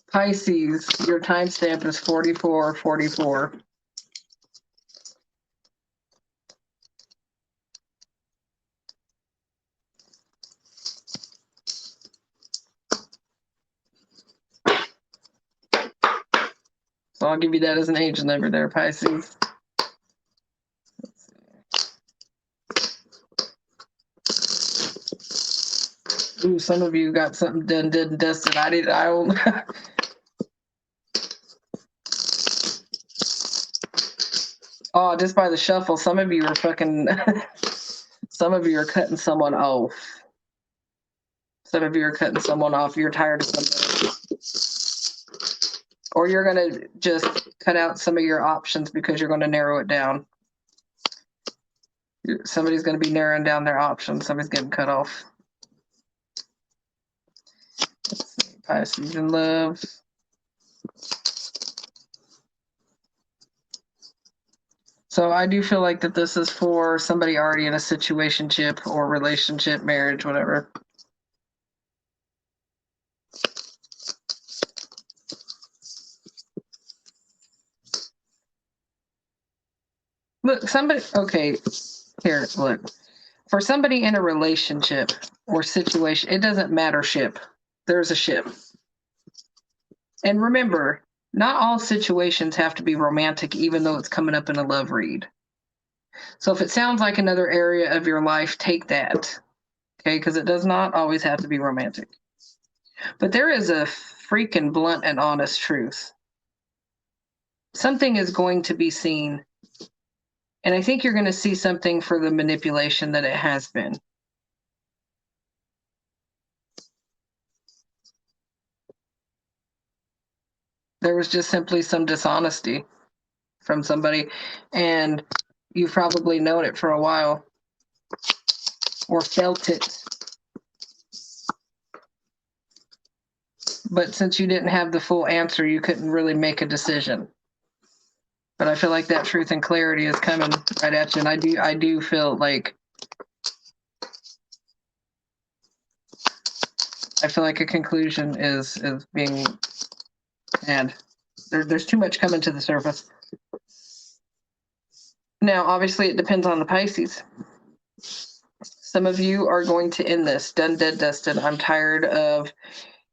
Pisces, your timestamp is 4444. So I'll give you that as an age number there, Pisces. Ooh, some of you got something done, dead, and dusted. I don't. Oh, just by the shuffle, some of you are fucking. Some of you are cutting someone off. Some of you are cutting someone off. You're tired of somebody. Or you're going to just cut out some of your options because you're going to narrow it down. Somebody's going to be narrowing down their options. Somebody's getting cut off. Let's see. Pisces in love. So I do feel like that this is for somebody already in a situationship or relationship, marriage, whatever. Look, somebody, okay, here, look. For somebody in a relationship or situation, it doesn't matter ship. There's a ship. And remember, not all situations have to be romantic, even though it's coming up in a love read. So if it sounds like another area of your life, take that, okay? Because it does not always have to be romantic. But there is a freaking blunt and honest truth. Something is going to be seen. And I think you're going to see something for the manipulation that it has been. There was just simply some dishonesty from somebody, and you've probably known it for a while or felt it. But since you didn't have the full answer, you couldn't really make a decision. But I feel like that truth and clarity is coming right at you, and I do feel like a conclusion is being had. There's too much coming to the surface. Now, obviously, it depends on the Pisces. Some of you are going to end this. Done, dead, dusted. I'm tired of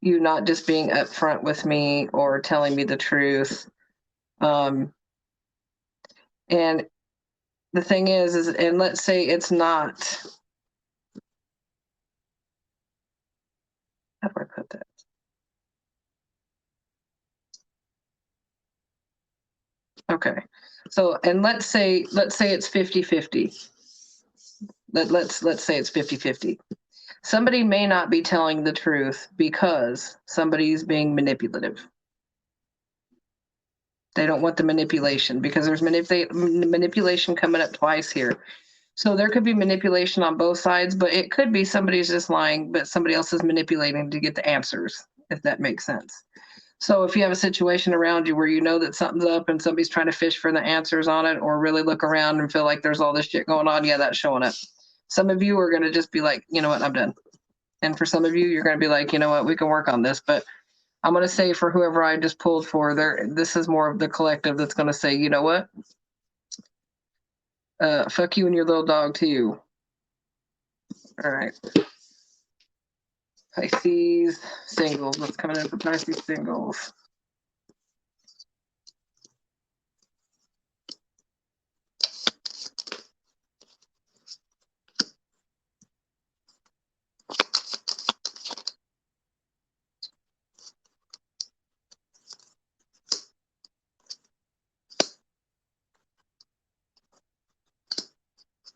you not just being upfront with me or telling me the truth. And the thing is, and let's say it's not. How do I put that? Okay. So, and let's say it's 50-50. Let's say it's 50-50. Somebody may not be telling the truth because somebody's being manipulative. They don't want the manipulation because there's manipulation coming up twice here. So there could be manipulation on both sides, but it could be somebody's just lying, but somebody else is manipulating to get the answers, if that makes sense. So if you have a situation around you where you know that something's up and somebody's trying to fish for the answers on it, or really look around and feel like there's all this shit going on, yeah, that's showing up. Some of you are going to just be like, you know what, I'm done. And for some of you, you're going to be like, you know what, we can work on this. But I'm going to say for whoever I just pulled for, this is more of the collective that's going to say, you know what, fuck you and your little dog too. All right. Pisces singles. What's coming in for Pisces singles?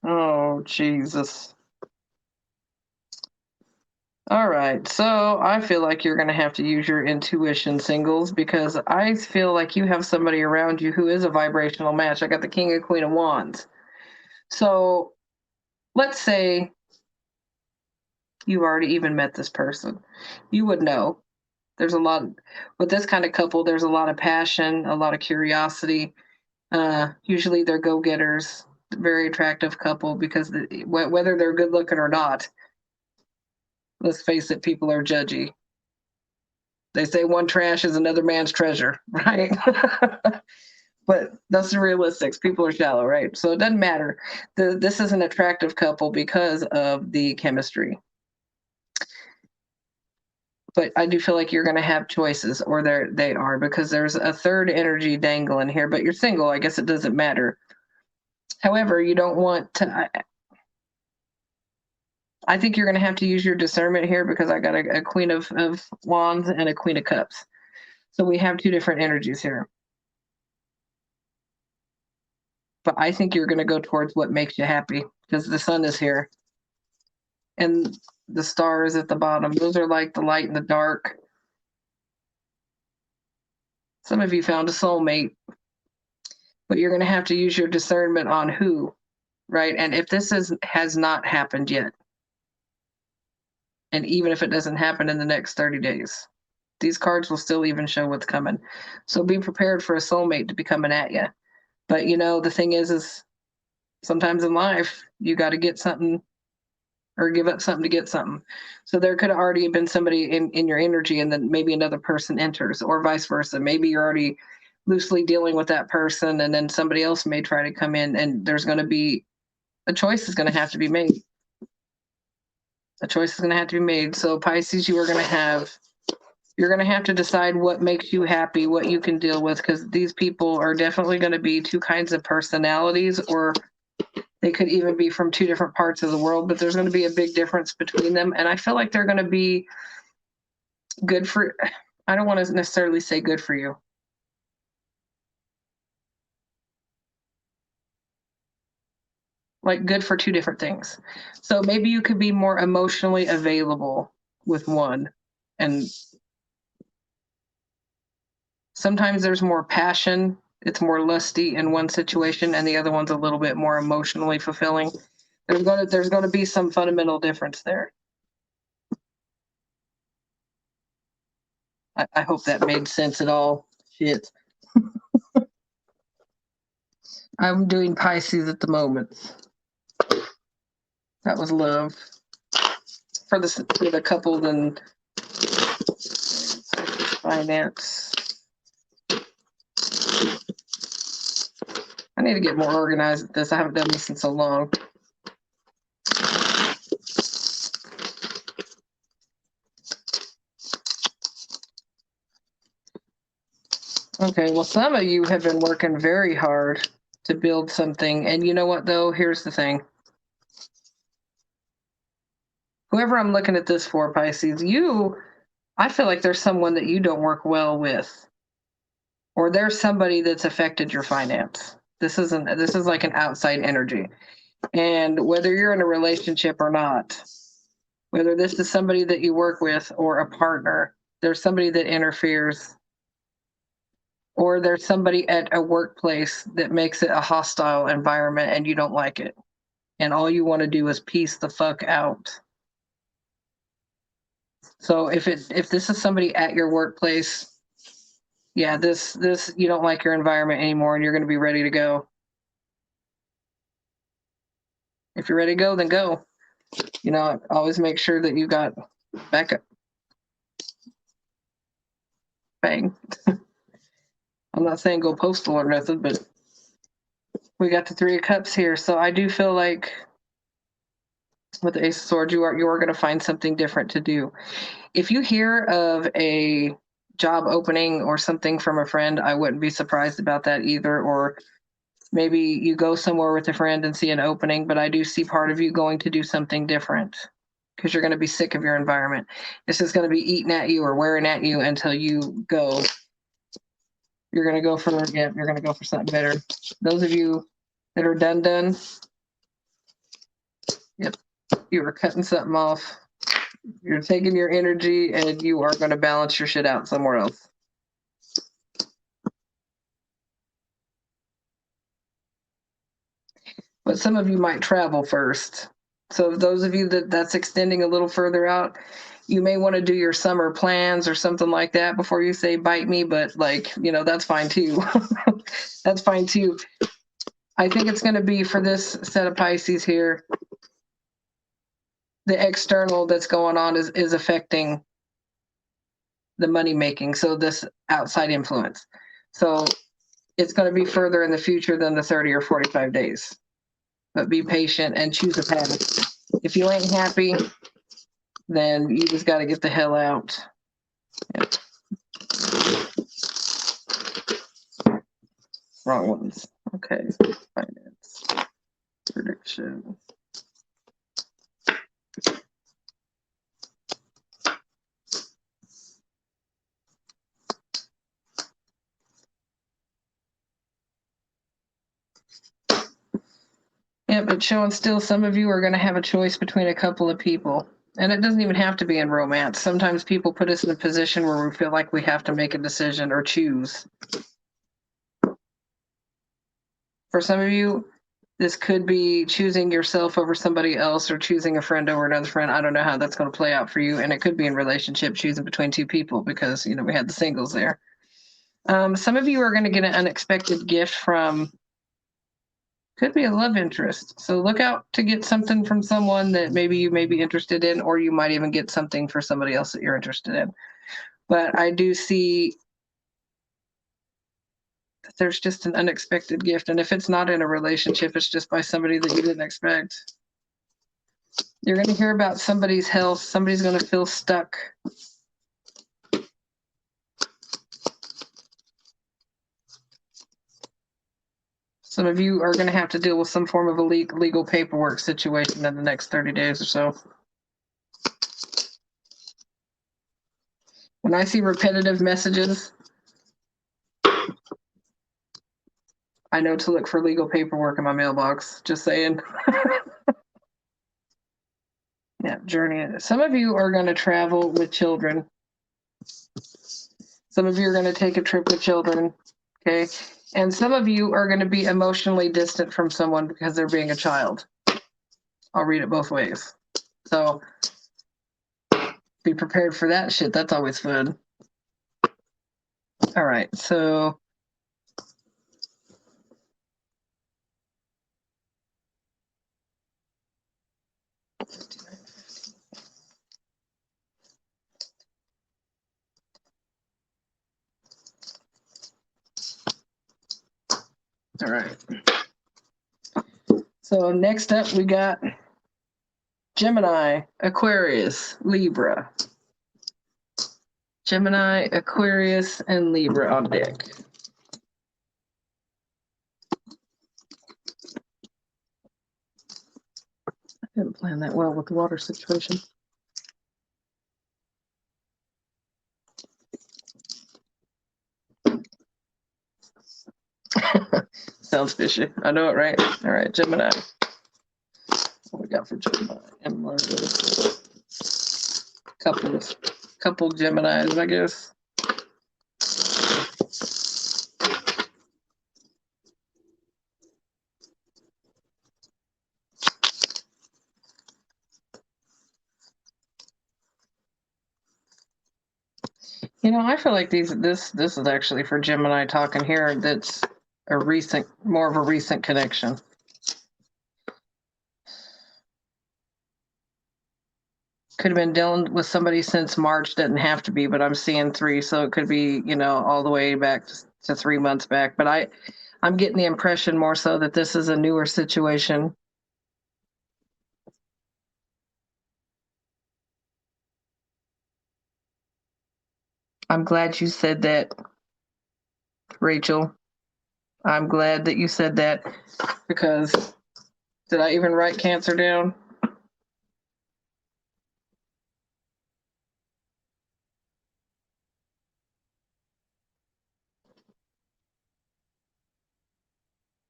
Oh, Jesus. All right. So I feel like you're going to have to use your intuition, singles, because I feel like you have somebody around you who is a vibrational match. I got the King and Queen of Wands. So let's say you've already even met this person. You would know. There's a lot with this kind of couple, there's a lot of passion, a lot of curiosity. Usually they're go-getters, very attractive couple because whether they're good looking or not, let's face it, people are judgy. They say one trash is another man's treasure, right? But that's the realistics. People are shallow, right? So it doesn't matter. This is an attractive couple because of the chemistry. But I do feel like you're going to have choices, or they are, because there's a third energy dangling here. But you're single. I guess it doesn't matter. However, you don't want to. I think you're going to have to use your discernment here because I got a Queen of Wands and a Queen of Cups. So we have two different energies here. But I think you're going to go towards what makes you happy because the sun is here and the stars at the bottom. Those are like the light and the dark. Some of you found a soulmate, but you're going to have to use your discernment on who, right? And if this has not happened yet, and even if it doesn't happen in the next 30 days, these cards will still even show what's coming. So be prepared for a soulmate to be coming at you. But you know, the thing is sometimes in life, you got to get something or give up something to get something. So there could have already been somebody in your energy and then maybe another person enters, or vice versa. Maybe you're already loosely dealing with that person and then somebody else may try to come in, and there's going to be a choice is going to have to be made. A choice is going to have to be made. So Pisces, you're going to have to decide what makes you happy, what you can deal with, because these people are definitely going to be two kinds of personalities, or they could even be from two different parts of the world, but there's going to be a big difference between them. And I feel like they're going to be good for, I don't want to necessarily say good for you. Like good for two different things. So maybe you could be more emotionally available with one. And sometimes there's more passion. It's more lusty in one situation, and the other one's a little bit more emotionally fulfilling. There's going to be some fundamental difference there. I hope that made sense at all. Shit. I'm doing Pisces at the moment. That was love for the couple, then finance. I need to get more organized at this. I haven't done this in so long. Okay, well, some of you have been working very hard to build something. And you know what, though? Here's the thing. Whoever I'm looking at this for, Pisces, I feel like there's someone that you don't work well with, or there's somebody that's affected your finance. This is like an outside energy. And whether you're in a relationship or not, whether this is somebody that you work with or a partner, there's somebody that interferes, or there's somebody at a workplace that makes it a hostile environment and you don't like it. And all you want to do is piece the fuck out. So if this is somebody at your workplace, yeah, this you don't like your environment anymore and you're going to be ready to go. If you're ready to go, then go. You know, always make sure that you got backup. Bang. I'm not saying go postal or nothing, but we got the 3 of Cups here. So I do feel like with the Ace of Swords, you are going to find something different to do. If you hear of a job opening or something from a friend, I wouldn't be surprised about that either. Or maybe you go somewhere with a friend and see an opening, but I do see part of you going to do something different because you're going to be sick of your environment. This is going to be eating at you or wearing at you until you go. You're going to go for something better. Those of you that are done. Yep. You are cutting something off. You're taking your energy and you are going to balance your shit out somewhere else. But some of you might travel first. So those of you that's extending a little further out, you may want to do your summer plans or something like that before you say bite me, but like, you know, that's fine too. That's fine too. I think it's going to be for this set of Pisces here. The external that's going on is affecting the money making. So this outside influence. So it's going to be further in the future than the 30 or 45 days. But be patient and choose a path. If you ain't happy, then you just got to get the hell out. Yep. Wrong ones. Okay. Finance. Prediction. Yep, it's showing still some of you are going to have a choice between a couple of people. And it doesn't even have to be in romance. Sometimes people put us in a position where we feel like we have to make a decision or choose. For some of you, this could be choosing yourself over somebody else or choosing a friend over another friend. I don't know how that's going to play out for you. And it could be in relationship, choosing between 2 people because, you know, we had the singles there. Some of you are going to get an unexpected gift from, could be a love interest. So look out to get something from someone that maybe you may be interested in, or you might even get something for somebody else that you're interested in. But I do see that there's just an unexpected gift. And if it's not in a relationship, it's just by somebody that you didn't expect. You're going to hear about somebody's health. Somebody's going to feel stuck. Some of you are going to have to deal with some form of a legal paperwork situation in the next 30 days or so. When I see repetitive messages, I know to look for legal paperwork in my mailbox. Just saying. Yeah, journey. Some of you are going to travel with children. Some of you are going to take a trip with children. Okay. And some of you are going to be emotionally distant from someone because they're being a child. I'll read it both ways. So be prepared for that shit. That's always fun. All right. So all right. So next up we got Gemini, Aquarius, Libra. Gemini, Aquarius, and Libra on deck. Didn't plan that well with the water situation. Sounds fishy. I know it, right? All right, Gemini. What we got for Gemini? Couple Geminis, I guess. You know, I feel like this is actually for Gemini talking here. That's more of a recent connection. Could have been dealing with somebody since March, doesn't have to be, but I'm seeing 3, so it could be, you know, all the way back to 3 months back. But I'm getting the impression more so that this is a newer situation. I'm glad you said that, Rachel. I'm glad that you said that, because did I even write Cancer down?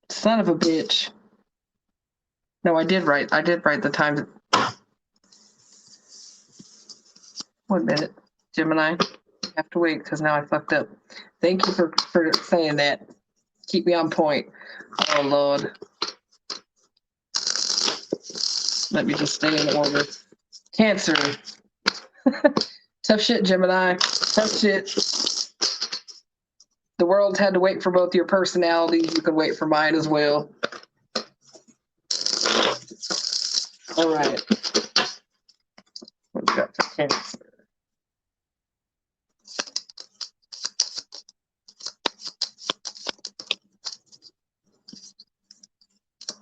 Son of a bitch. No, I did write the time. 1 minute, Gemini. I have to wait because now I fucked up. Thank you for saying that. Keep me on point. Oh, Lord. Let me just stay in order. Cancer. Tough shit, Gemini. Tough shit. The world had to wait for both your personalities. You can wait for mine as well. All right. What we got for Cancer?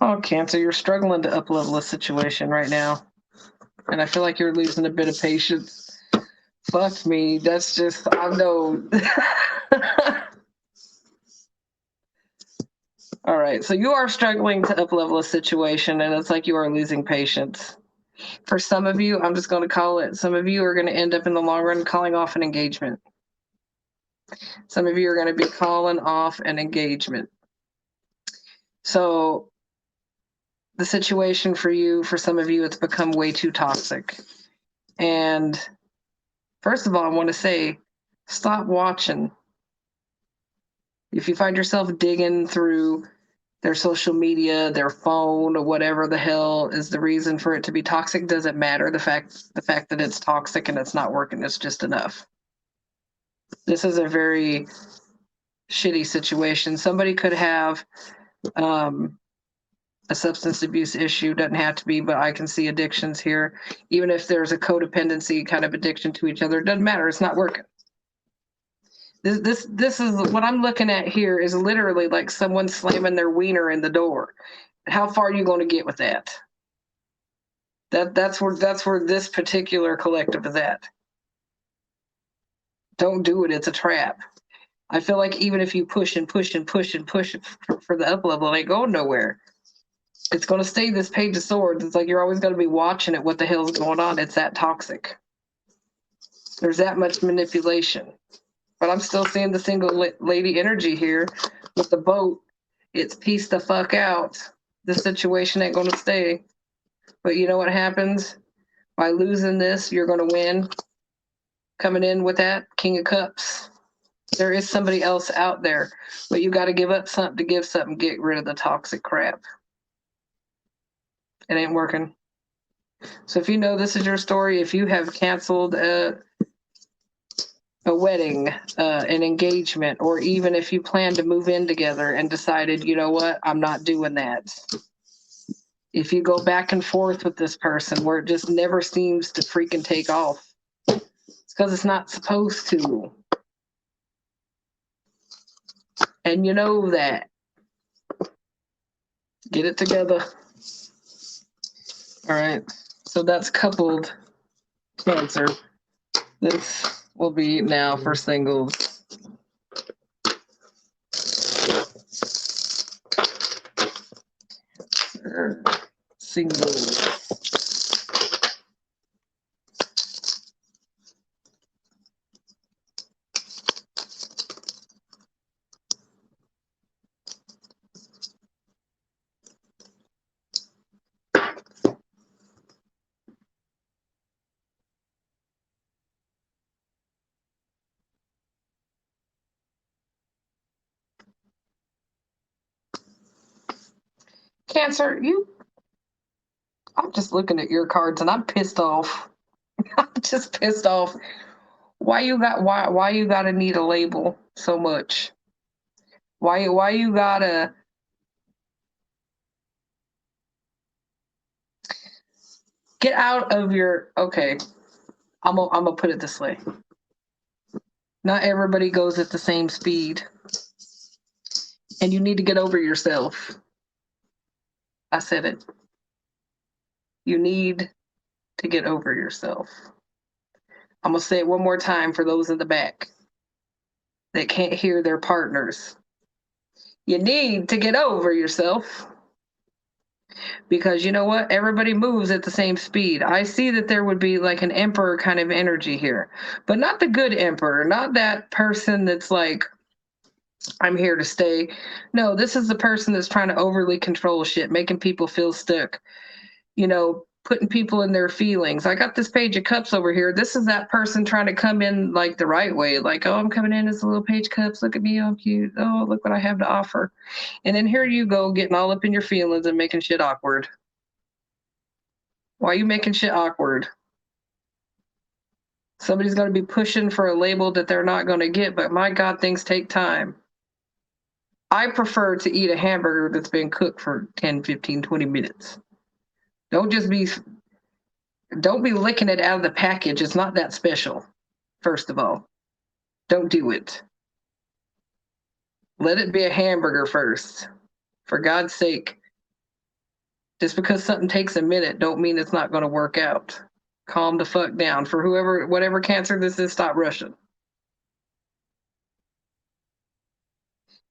Oh, Cancer, you're struggling to up-level a situation right now. And I feel like you're losing a bit of patience. Fuck me. That's just, I know. All right. So you are struggling to up-level a situation, and it's like you are losing patience. For some of you, I'm just going to call it, some of you are going to end up in the long run calling off an engagement. Some of you are going to be calling off an engagement. So the situation for you, for some of you, it's become way too toxic. And first of all, I want to say, stop watching. If you find yourself digging through their social media, their phone, or whatever the hell is the reason for it to be toxic, doesn't matter. The fact that it's toxic and it's not working is just enough. This is a very shitty situation. Somebody could have a substance abuse issue, doesn't have to be, but I can see addictions here. Even if there's a codependency kind of addiction to each other, it doesn't matter, it's not working. This is what I'm looking at here is literally like someone slamming their wiener in the door. How far are you going to get with that? That's where this particular collective is at. Don't do it, it's a trap. I feel like even if you push and push and push and push for the up level, it ain't going nowhere. It's going to stay this Page of Swords. It's like you're always going to be watching it. What the hell's going on? It's that toxic. There's that much manipulation. But I'm still seeing the single lady energy here with the boat. It's peace the fuck out. This situation ain't going to stay. But you know what happens? By losing this, you're going to win. Coming in with that King of Cups. There is somebody else out there. But you got to give up something to give something. Get rid of the toxic crap. It ain't working. So if you know this is your story, if you have canceled a wedding, an engagement, or even if you plan to move in together and decided, you know what, I'm not doing that. If you go back and forth with this person where it just never seems to freaking take off, it's because it's not supposed to. And you know that. Get it together. All right. So that's coupled Cancer. This will be now for singles. Singles. Cancer, I'm just looking at your cards and I'm pissed off. I'm just pissed off. Why you gotta need a label so much? Why you gotta get out of your, okay, I'm gonna put it this way. Not everybody goes at the same speed. And you need to get over yourself. I said it. You need to get over yourself. I'm gonna say it one more time for those in the back that can't hear their partners. You need to get over yourself. Because you know what? Everybody moves at the same speed. I see that there would be like an emperor kind of energy here, but not the good emperor, not that person that's like, I'm here to stay. No, this is the person that's trying to overly control shit, making people feel stuck, you know, putting people in their feelings. I got this Page of Cups over here. This is that person trying to come in like the right way. Like, oh, I'm coming in as a little Page of Cups. Look at me, I'm cute. Oh, look what I have to offer. And then here you go, getting all up in your feelings and making shit awkward. Why are you making shit awkward? Somebody's going to be pushing for a label that they're not going to get, but my God, things take time. I prefer to eat a hamburger that's been cooked for 10, 15, 20 minutes. Don't be licking it out of the package. It's not that special, first of all. Don't do it. Let it be a hamburger first. For God's sake. Just because something takes a minute don't mean it's not going to work out. Calm the fuck down. For whatever cancer this is, stop rushing.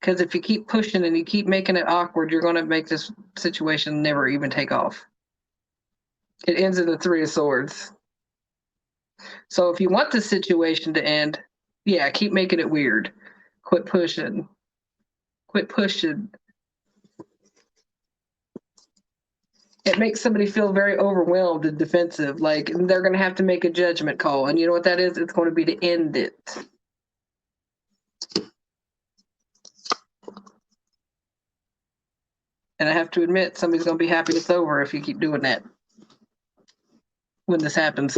Because if you keep pushing and you keep making it awkward, you're going to make this situation never even take off. It ends in the Three of Swords. So if you want the situation to end, yeah, keep making it weird. Quit pushing. Quit pushing. It makes somebody feel very overwhelmed and defensive. Like they're going to have to make a judgment call. And you know what that is? It's going to be to end it. And I have to admit, somebody's going to be happy it's over if you keep doing that when this happens.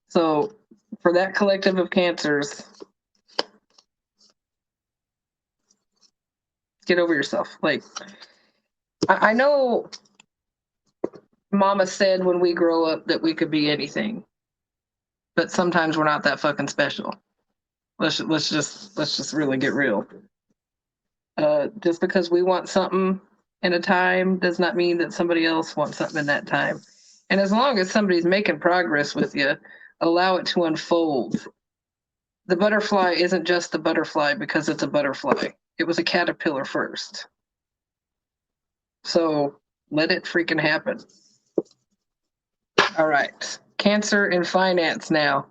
So for that collective of cancers, get over yourself. Like, I know Mama said when we grow up that we could be anything, but sometimes we're not that fucking special. Let's just really get real. Just because we want something in a time does not mean that somebody else wants something in that time. And as long as somebody's making progress with you, allow it to unfold. The butterfly isn't just the butterfly because it's a butterfly. It was a caterpillar first. So let it freaking happen. All right. Cancer and finance now.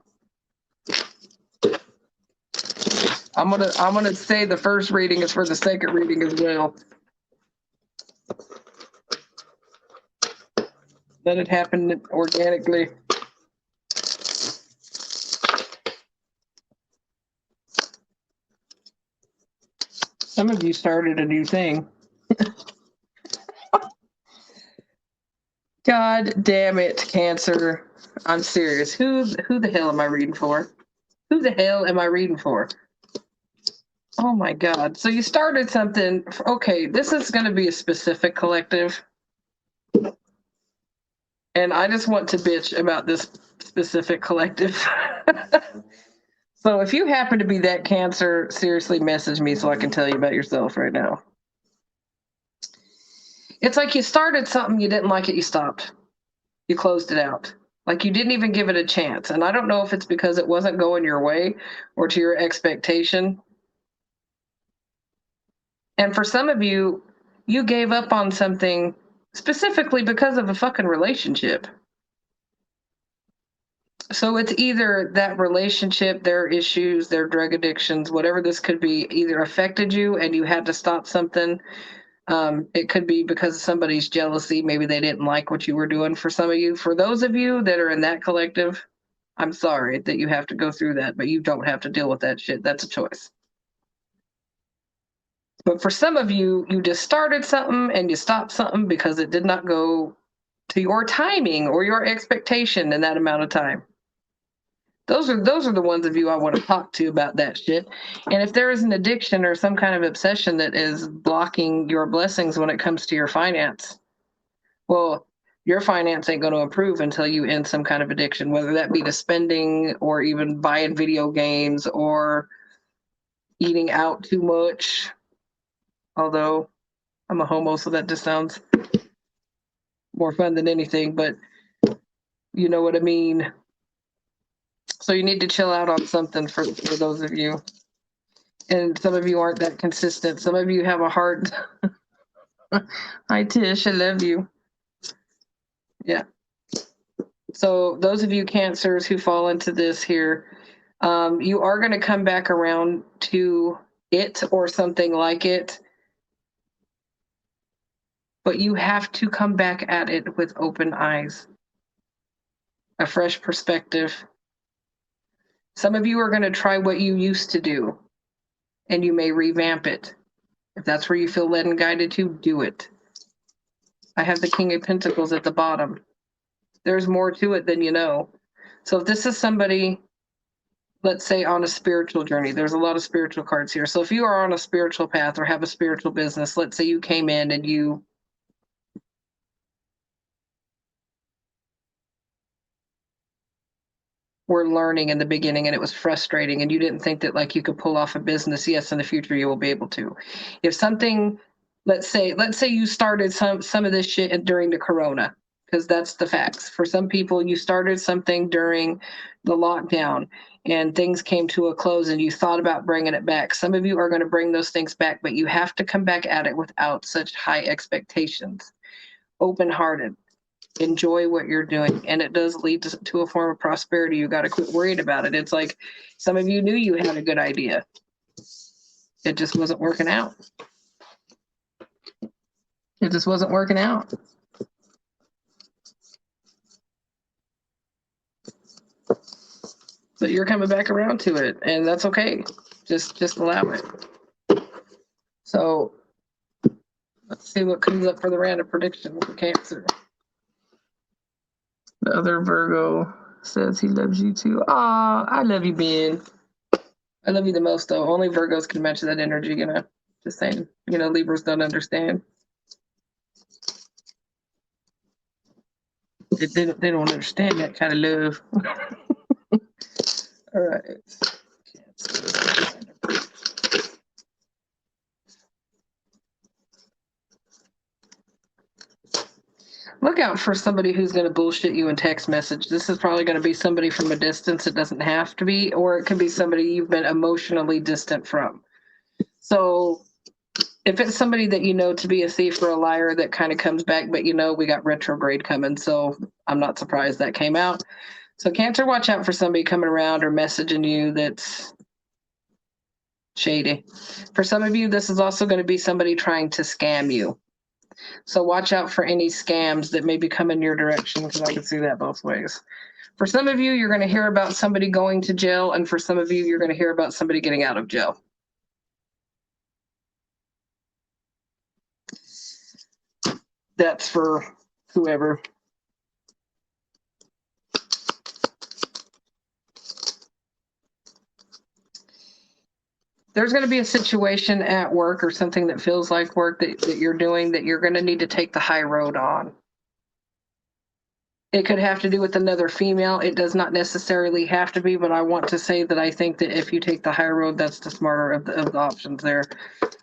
I'm gonna say the first reading is for the second reading as well. Let it happen organically. Some of you started a new thing. God damn it, Cancer. I'm serious. Who the hell am I reading for? Who the hell am I reading for? Oh my God. So you started something. Okay, this is going to be a specific collective. And I just want to bitch about this specific collective. So if you happen to be that Cancer, seriously message me so I can tell you about yourself right now. It's like you started something, you didn't like it, you stopped. You closed it out. Like you didn't even give it a chance. And I don't know if it's because it wasn't going your way or to your expectation. And for some of you, you gave up on something specifically because of a fucking relationship. So it's either that relationship, their issues, their drug addictions, whatever this could be, either affected you and you had to stop something. It could be because of somebody's jealousy. Maybe they didn't like what you were doing. For some of you, for those of you that are in that collective, I'm sorry that you have to go through that, but you don't have to deal with that shit. That's a choice. But for some of you, you just started something and you stopped something because it did not go to your timing or your expectation in that amount of time. Those are the ones of you I want to talk to about that shit. And if there is an addiction or some kind of obsession that is blocking your blessings when it comes to your finance, well, your finance ain't going to improve until you end some kind of addiction, whether that be to spending or even buying video games or eating out too much. Although I'm a homo, so that just sounds more fun than anything, but you know what I mean. So you need to chill out on something for those of you. And some of you aren't that consistent. Some of you have a hard. Hi, Tish. I love you. Yeah. So those of you Cancers who fall into this here, you are going to come back around to it or something like it. But you have to come back at it with open eyes, a fresh perspective. Some of you are going to try what you used to do, and you may revamp it. If that's where you feel led and guided to, do it. I have the King of Pentacles at the bottom. There's more to it than you know. So if this is somebody, let's say, on a spiritual journey, there's a lot of spiritual cards here. So if you are on a spiritual path or have a spiritual business, let's say you came in and you were learning in the beginning and it was frustrating and you didn't think that like you could pull off a business, yes, in the future you will be able to. If something, let's say you started some of this shit during the corona, because that's the facts. For some people, you started something during the lockdown and things came to a close and you thought about bringing it back. Some of you are going to bring those things back, but you have to come back at it without such high expectations. Open-hearted. Enjoy what you're doing, and it does lead to a form of prosperity. You got to quit worried about it. It's like some of you knew you had a good idea, it just wasn't working out. It just wasn't working out. But you're coming back around to it, and that's okay. Just allow it. So let's see what comes up for the random prediction for Cancer. The other Virgo says he loves you too. Aw, I love you, Ben. I love you the most, though. Only Virgos can match that energy, you know. Just saying, you know, Libras don't understand. They don't understand that kind of love. All right. Look out for somebody who's going to bullshit you in text message. This is probably going to be somebody from a distance. It doesn't have to be, or it could be somebody you've been emotionally distant from. So if it's somebody that you know to be a thief or a liar that kind of comes back, but you know, we got retrograde coming, so I'm not surprised that came out. So Cancer, watch out for somebody coming around or messaging you that's shady. For some of you, this is also going to be somebody trying to scam you. So watch out for any scams that may be coming your direction, because I can see that both ways. For some of you, you're going to hear about somebody going to jail, and for some of you, you're going to hear about somebody getting out of jail. That's for whoever. There's going to be a situation at work or something that feels like work that you're doing that you're going to need to take the high road on. It could have to do with another female. It does not necessarily have to be, but I want to say that I think that if you take the high road, that's the smarter of the options there.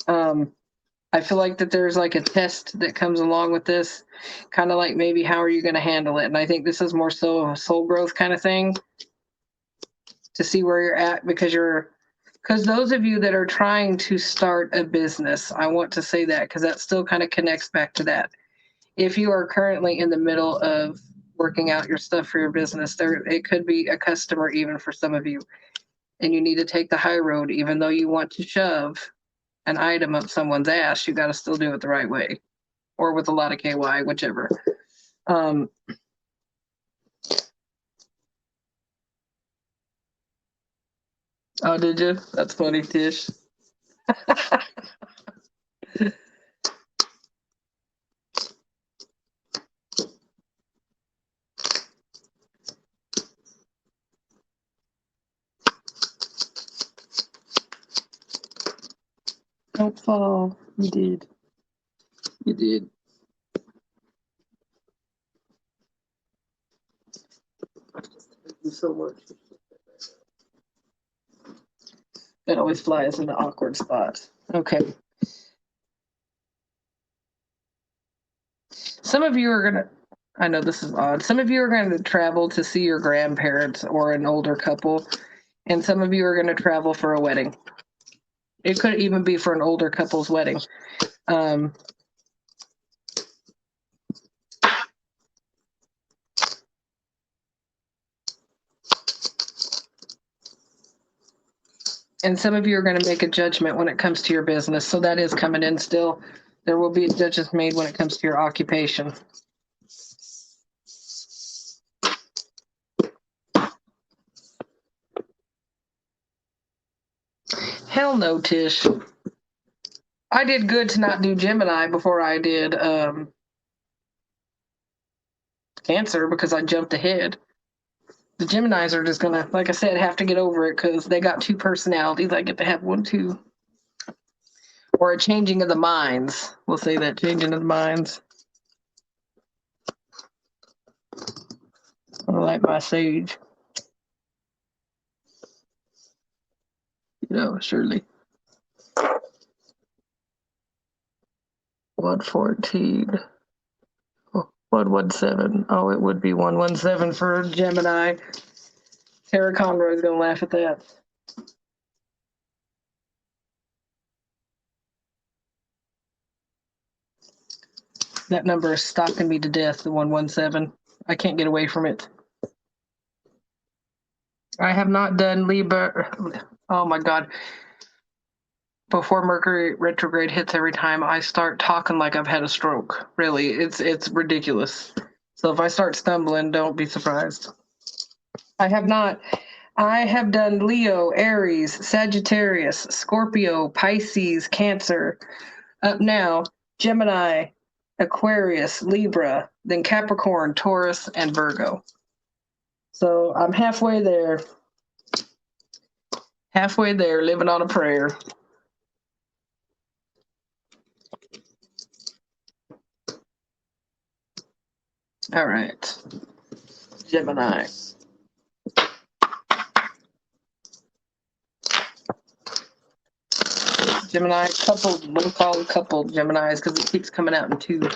I feel like that there's like a test that comes along with this, kind of like maybe how are you going to handle it? And I think this is more so a soul growth kind of thing to see where you're at, because you're Because those of you that are trying to start a business, I want to say that because that still kind of connects back to that. If you are currently in the middle of working out your stuff for your business, it could be a customer even for some of you, and you need to take the high road. Even though you want to shove an item up someone's ass, you got to still do it the right way, or with a lot of KY, whichever. Oh, did you? That's funny, Tish. Don't fall. You did. You did. Thank you so much. It always flies into awkward spots. Okay. Some of you are going to, I know this is odd. Some of you are going to travel to see your grandparents or an older couple, and some of you are going to travel for a wedding. It could even be for an older couple's wedding. And some of you are going to make a judgment when it comes to your business. So that is coming in still. There will be judgments made when it comes to your occupation. Hell no, Tish. I did good to not do Gemini before I did Cancer because I jumped ahead. The Geminis are just going to, like I said, have to get over it because they got two personalities. I get to have one, too. Or a changing of the minds. We'll say that, changing of the minds. I like my sage. You know, surely. 114. Oh, 117. Oh, it would be 117 for Gemini. Tara Conroy's going to laugh at that. That number is stalking me to death, the 117. I can't get away from it. I have not done Libra. Oh my God. Before Mercury retrograde hits every time, I start talking like I've had a stroke. Really, it's ridiculous. So if I start stumbling, don't be surprised. I have not. I have done Leo, Aries, Sagittarius, Scorpio, Pisces, Cancer. Up now, Gemini, Aquarius, Libra, then Capricorn, Taurus, and Virgo. So I'm halfway there. Halfway there, living on a prayer. All right. Gemini. Gemini coupled, we'll call it coupled Geminis because it keeps coming out in two.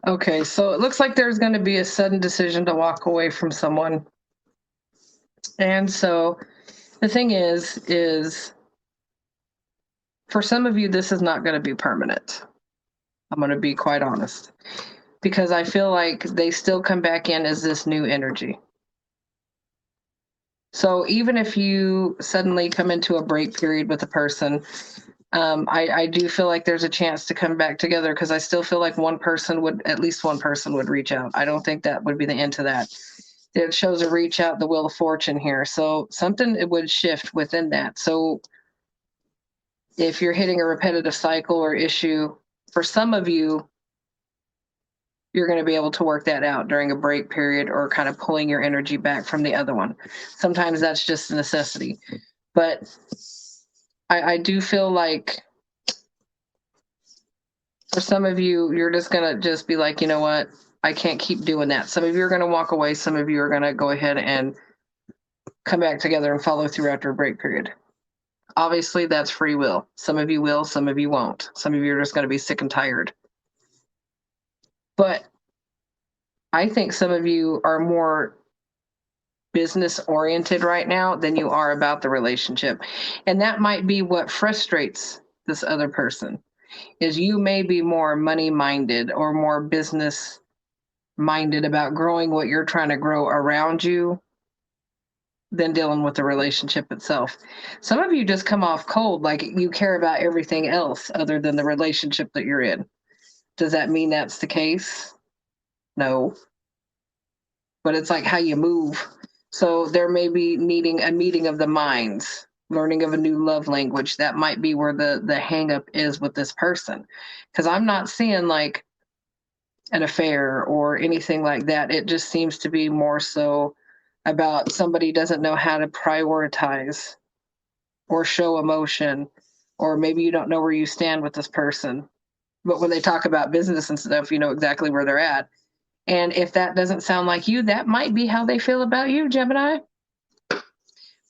Okay, so it looks like there's going to be a sudden decision to walk away from someone. And so the thing is for some of you, this is not going to be permanent. I'm going to be quite honest, because I feel like they still come back in as this new energy. So even if you suddenly come into a break period with a person, I do feel like there's a chance to come back together because I still feel like at least one person would reach out. I don't think that would be the end to that. It shows a reach out, the Wheel of Fortune here. So something it would shift within that. So if you're hitting a repetitive cycle or issue, for some of you, you're going to be able to work that out during a break period or kind of pulling your energy back from the other one. Sometimes that's just a necessity. But I do feel like for some of you, you're just going to just be like, you know what? I can't keep doing that. Some of you are going to walk away. Some of you are going to go ahead and come back together and follow through after a break period. Obviously, that's free will. Some of you will, some of you won't. Some of you are just going to be sick and tired. But I think some of you are more business oriented right now than you are about the relationship. And that might be what frustrates this other person, is you may be more money minded or more business minded about growing what you're trying to grow around you than dealing with the relationship itself. Some of you just come off cold, like you care about everything else other than the relationship that you're in. Does that mean that's the case? No. But it's like how you move. So there may be needing a meeting of the minds, learning of a new love language. That might be where the hang up is with this person. Because I'm not seeing like an affair or anything like that. It just seems to be more so about somebody doesn't know how to prioritize or show emotion, or maybe you don't know where you stand with this person. But when they talk about business and stuff, you know exactly where they're at. And if that doesn't sound like you, that might be how they feel about you, Gemini,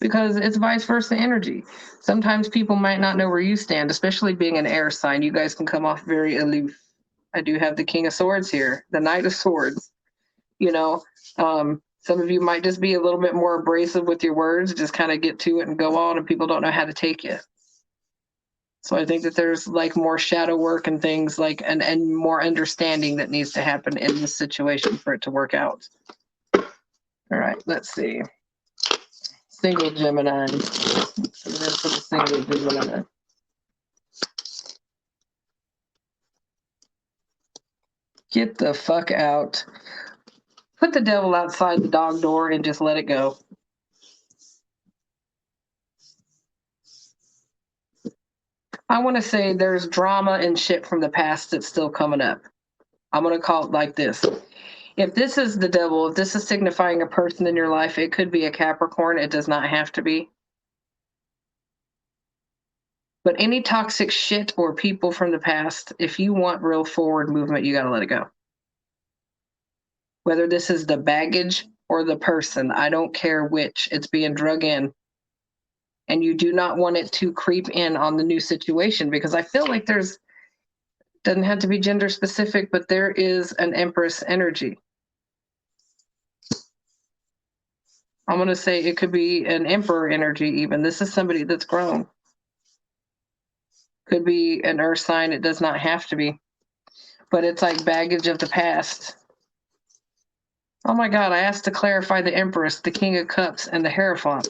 because it's vice versa energy. Sometimes people might not know where you stand, especially being an air sign. You guys can come off very aloof. I do have the King of Swords here, the Knight of Swords. You know, some of you might just be a little bit more abrasive with your words, just kind of get to it and go on, and people don't know how to take you. So I think that there's like more shadow work and things like, and more understanding that needs to happen in this situation for it to work out. All right, let's see. Single Gemini. Single Gemini. Get the fuck out. Put the devil outside the dog door and just let it go. I want to say there's drama and shit from the past that's still coming up. I'm going to call it like this. If this is the devil, if this is signifying a person in your life, it could be a Capricorn. It does not have to be. But any toxic shit or people from the past, if you want real forward movement, you got to let it go. Whether this is the baggage or the person, I don't care which, it's being drug in. And you do not want it to creep in on the new situation, because I feel like doesn't have to be gender specific, but there is an Empress energy. I'm going to say it could be an Emperor energy even. This is somebody that's grown. Could be an earth sign. It does not have to be. But it's like baggage of the past. Oh my God, I asked to clarify the Empress, the King of Cups, and the Hierophant.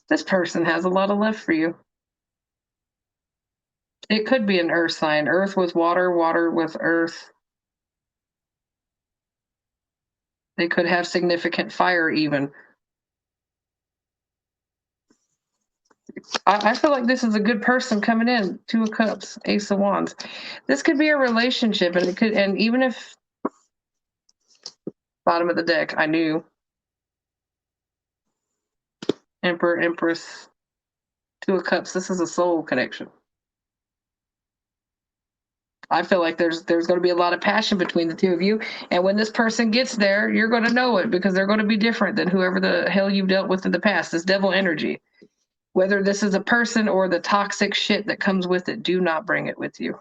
This person has a lot of love for you. It could be an earth sign. Earth with water, water with earth. They could have significant fire even. I feel like this is a good person coming in. Two of Cups, Ace of Wands. This could be a relationship, and it could, and even if bottom of the deck, I knew. Emperor, Empress, Two of Cups. This is a soul connection. I feel like there's going to be a lot of passion between the two of you, and when this person gets there, you're going to know it, because they're going to be different than whoever the hell you've dealt with in the past. This devil energy. Whether this is a person or the toxic shit that comes with it, do not bring it with you.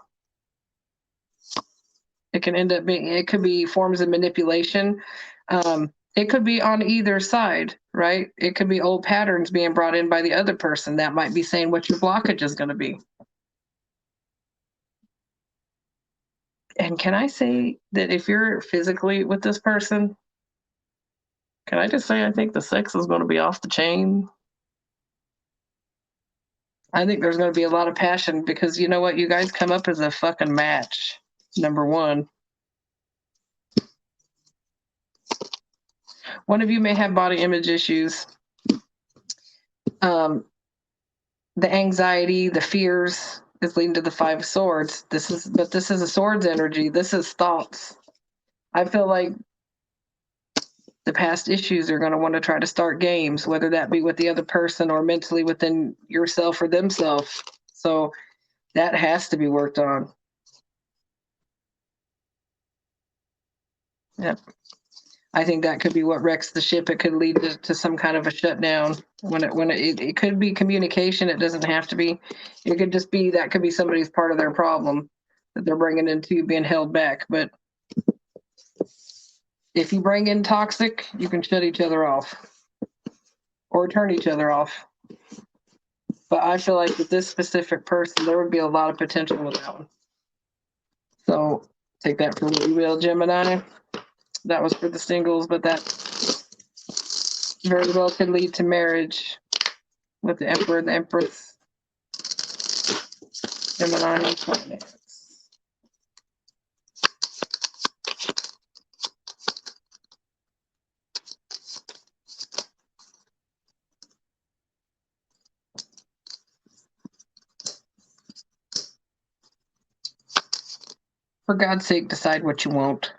It can end up being, it could be forms of manipulation. It could be on either side, right? It could be old patterns being brought in by the other person. That might be saying what your blockage is going to be. And can I say that if you're physically with this person, can I just say I think the sex is going to be off the chain? I think there's going to be a lot of passion, because you know what? You guys come up as a fucking match, number one. One of you may have body image issues. The the anxiety, the fears is leading to the Five of Swords. This is a swords energy. This is thoughts. I feel like the past issues are going to want to try to start games, whether that be with the other person or mentally within yourself or themselves. So that has to be worked on. Yep. I think that could be what wrecks the ship. It could lead to some kind of a shutdown. It could be communication. It doesn't have to be. It could just be that could be somebody's part of their problem that they're bringing into being held back. But if you bring in toxic, you can shut each other off or turn each other off. But I feel like with this specific person, there would be a lot of potential with that one. So take that for what you will, Gemini. That was for the singles, but that very well could lead to marriage with the Emperor and the Empress. Gemini finance. For God's sake, decide what you want.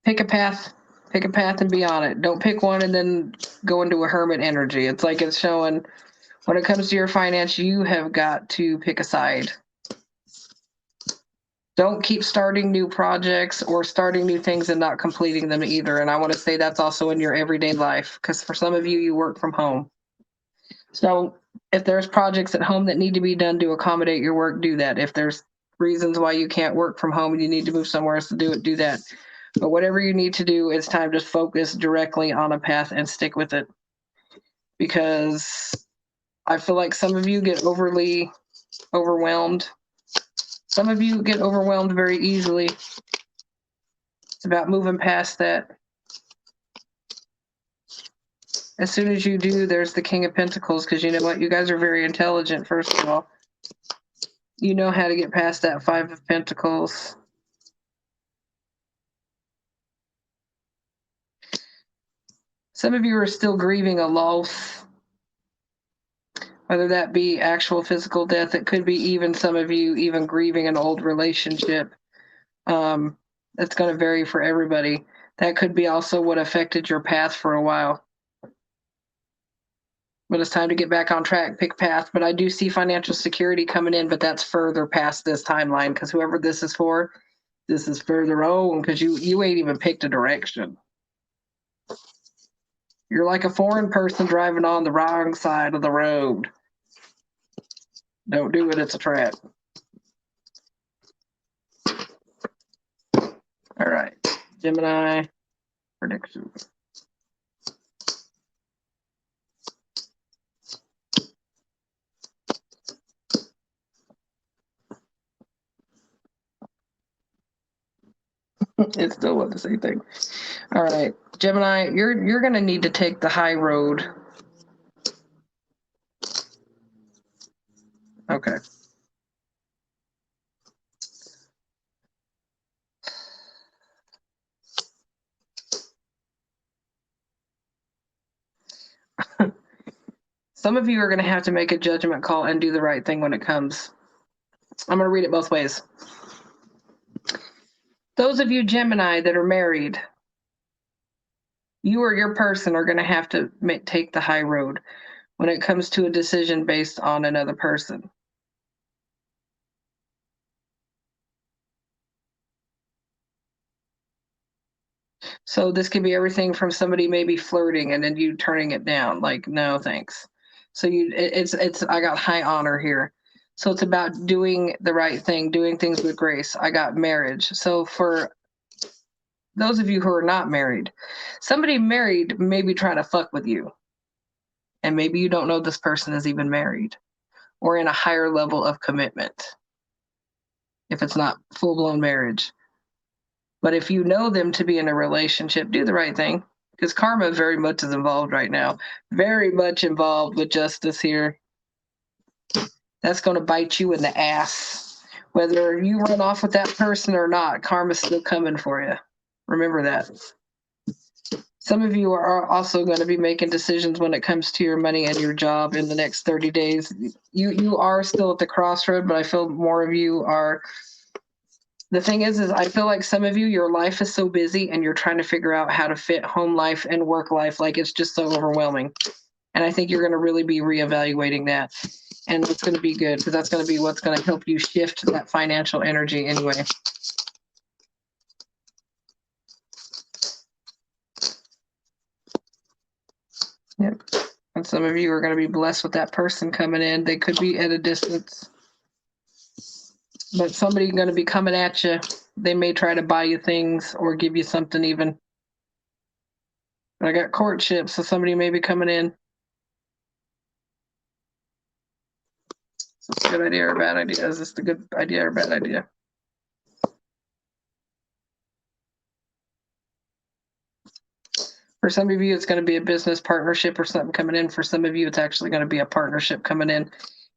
Pick a path and be on it. Don't pick one and then go into a hermit energy. It's like it's showing when it comes to your finance, you have got to pick a side. Don't keep starting new projects or starting new things and not completing them either. And I want to say that's also in your everyday life, because for some of you, you work from home. So if there's projects at home that need to be done to accommodate your work, do that. If there's reasons why you can't work from home and you need to move somewhere else to do it, do that. But whatever you need to do, it's time to focus directly on a path and stick with it. Because I feel like some of you get overly overwhelmed. Some of you get overwhelmed very easily. It's about moving past that. As soon as you do, there's the King of Pentacles, because you know what? You guys are very intelligent, first of all. You know how to get past that Five of Pentacles. Some of you are still grieving a loss, whether that be actual physical death. It could be even some of you even grieving an old relationship. It's going to vary for everybody. That could be also what affected your path for a while. But it's time to get back on track, pick path. But I do see financial security coming in, but that's further past this timeline, because whoever this is for, this is further on, because you ain't even picked a direction. You're like a foreign person driving on the wrong side of the road. Don't do it, it's a trap. All right, Gemini prediction. It's still what the same thing. All right, Gemini, you're gonna need to take the high road. Okay. Some of you are going to have to make a judgment call and do the right thing when it comes. I'm going to read it both ways. Those of you Gemini that are married, you or your person are going to have to take the high road when it comes to a decision based on another person. So this could be everything from somebody maybe flirting and then you turning it down, like, no, thanks. So I got high honor here. So it's about doing the right thing, doing things with grace. I got marriage. So for those of you who are not married, somebody married may be trying to fuck with you. And maybe you don't know this person is even married or in a higher level of commitment, if it's not full-blown marriage. But if you know them to be in a relationship, do the right thing, because karma very much is involved right now. Very much involved with justice here. That's going to bite you in the ass. Whether you run off with that person or not, karma's still coming for you. Remember that. Some of you are also going to be making decisions when it comes to your money and your job in the next 30 days. You are still at the crossroad, but I feel more of you are. The thing is I feel like some of you, your life is so busy and you're trying to figure out how to fit home life and work life. Like it's just so overwhelming. And I think you're going to really be reevaluating that. And it's going to be good because that's going to be what's going to help you shift that financial energy anyway. Yep. And some of you are going to be blessed with that person coming in. They could be at a distance, but somebody's going to be coming at you. They may try to buy you things or give you something even. I got courtship, so somebody may be coming in. Is this a good idea or a bad idea? Is this a good idea or a bad idea? For some of you, it's going to be a business partnership or something coming in. For some of you, it's actually going to be a partnership coming in.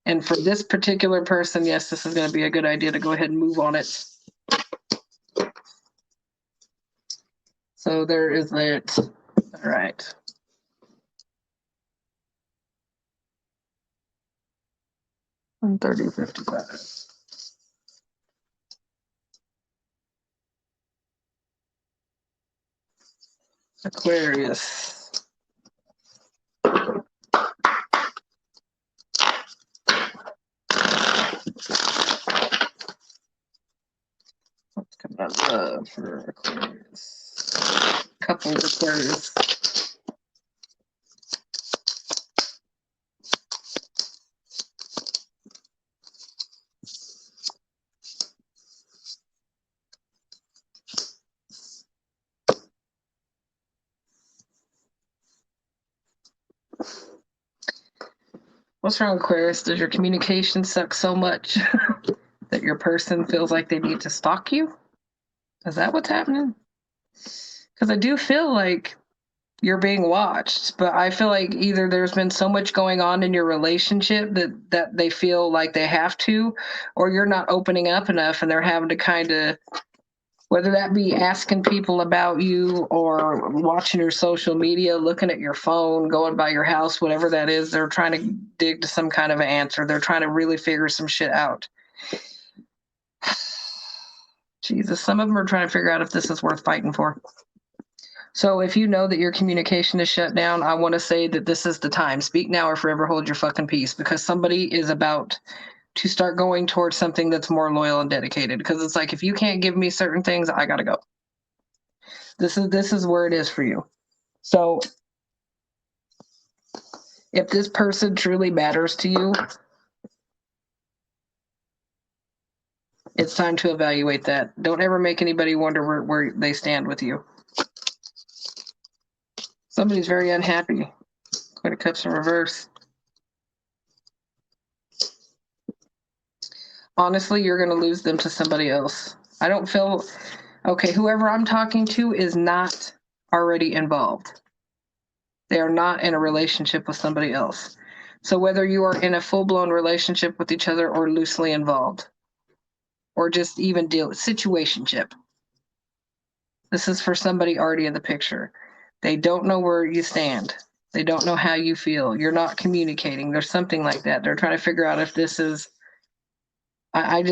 And for this particular person, yes, this is going to be a good idea to go ahead and move on it. So there is that. All right. $130, $55. Aquarius. What's coming up for Aquarius? Couple of Aquarius. What's wrong, Aquarius? Does your communication suck so much that your person feels like they need to stalk you? Is that what's happening? Because I do feel like you're being watched, but I feel like either there's been so much going on in your relationship that they feel like they have to, or you're not opening up enough and they're having to kind of, whether that be asking people about you or watching your social media, looking at your phone, going by your house, whatever that is, they're trying to dig to some kind of an answer. They're trying to really figure some shit out. Jesus, some of them are trying to figure out if this is worth fighting for. So if you know that your communication is shut down, I want to say that this is the time. Speak now or forever hold your fucking peace, because somebody is about to start going towards something that's more loyal and dedicated. Because it's like, if you can't give me certain things, I gotta go. This is where it is for you. So if this person truly matters to you, it's time to evaluate that. Don't ever make anybody wonder where they stand with you. Somebody's very unhappy. Quite a cups in reverse. Honestly, you're going to lose them to somebody else. I don't feel, okay, whoever I'm talking to is not already involved. They are not in a relationship with somebody else. So whether you are in a full-blown relationship with each other or loosely involved, or just even situationship, this is for somebody already in the picture. They don't know where you stand. They don't know how you feel. You're not communicating. There's something like that. They're trying to figure out if this is, I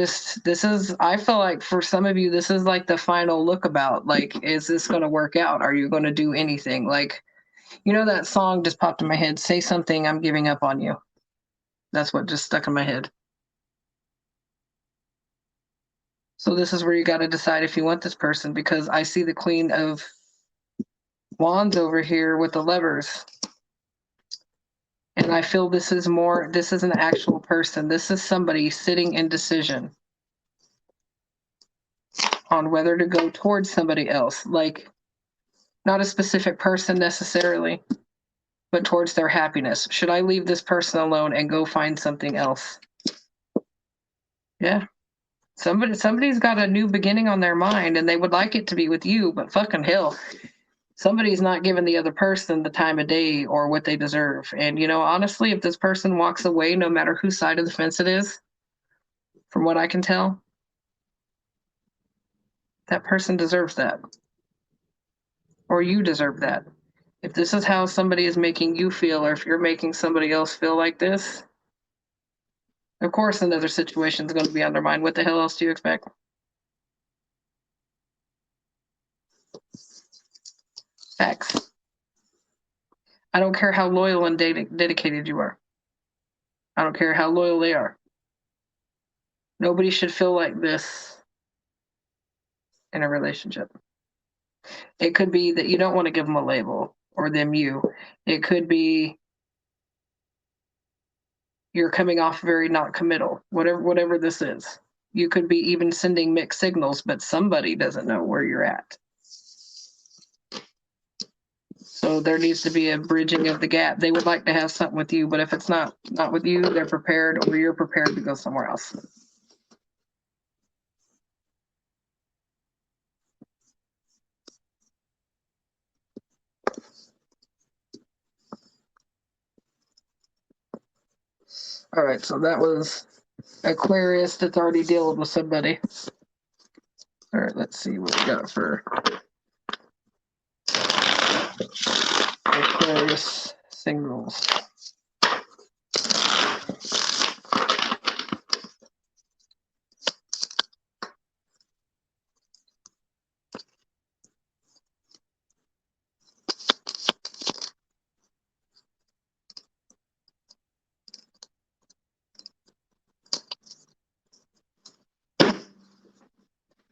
feel like for some of you, this is like the final look about, like, is this going to work out? Are you going to do anything? Like, you know, that song just popped in my head, Say Something, I'm Giving Up on You. That's what just stuck in my head. So this is where you got to decide if you want this person, because I see the Queen of Wands over here with the Lovers. And I feel this is an actual person. This is somebody sitting in decision on whether to go towards somebody else. Like, not a specific person necessarily, but towards their happiness. Should I leave this person alone and go find something else? Yeah. Somebody's got a new beginning on their mind and they would like it to be with you, but fucking hell, somebody's not giving the other person the time of day or what they deserve. And, you know, honestly, if this person walks away, no matter whose side of the fence it is, from what I can tell, that person deserves that. Or you deserve that. If this is how somebody is making you feel, or if you're making somebody else feel like this, of course another situation is going to be undermined. What the hell else do you expect? Facts. I don't care how loyal and dedicated you are. I don't care how loyal they are. Nobody should feel like this in a relationship. It could be that you don't want to give them a label, or them you. It could be you're coming off very not committal. Whatever this is. You could be even sending mixed signals, but somebody doesn't know where you're at. So there needs to be a bridging of the gap. They would like to have something with you, but if it's not with you, they're prepared, or you're prepared to go somewhere else. All right, so that was Aquarius that's already dealing with somebody. All right, let's see what we got for Aquarius singles.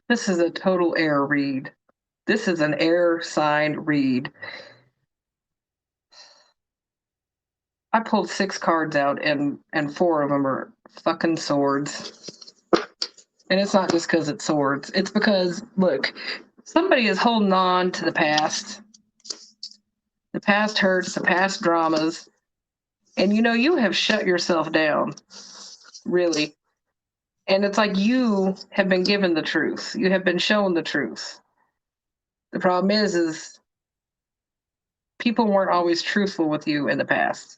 This is a total air read. This is an air sign read. I pulled 6 cards out, and 4 of them are fucking swords. And it's not just because it's swords. It's because, look, somebody is holding on to the past. The past hurts, the past dramas. And you have shut yourself down, really. And it's like you have been given the truth. You have been shown the truth. The problem is people weren't always truthful with you in the past.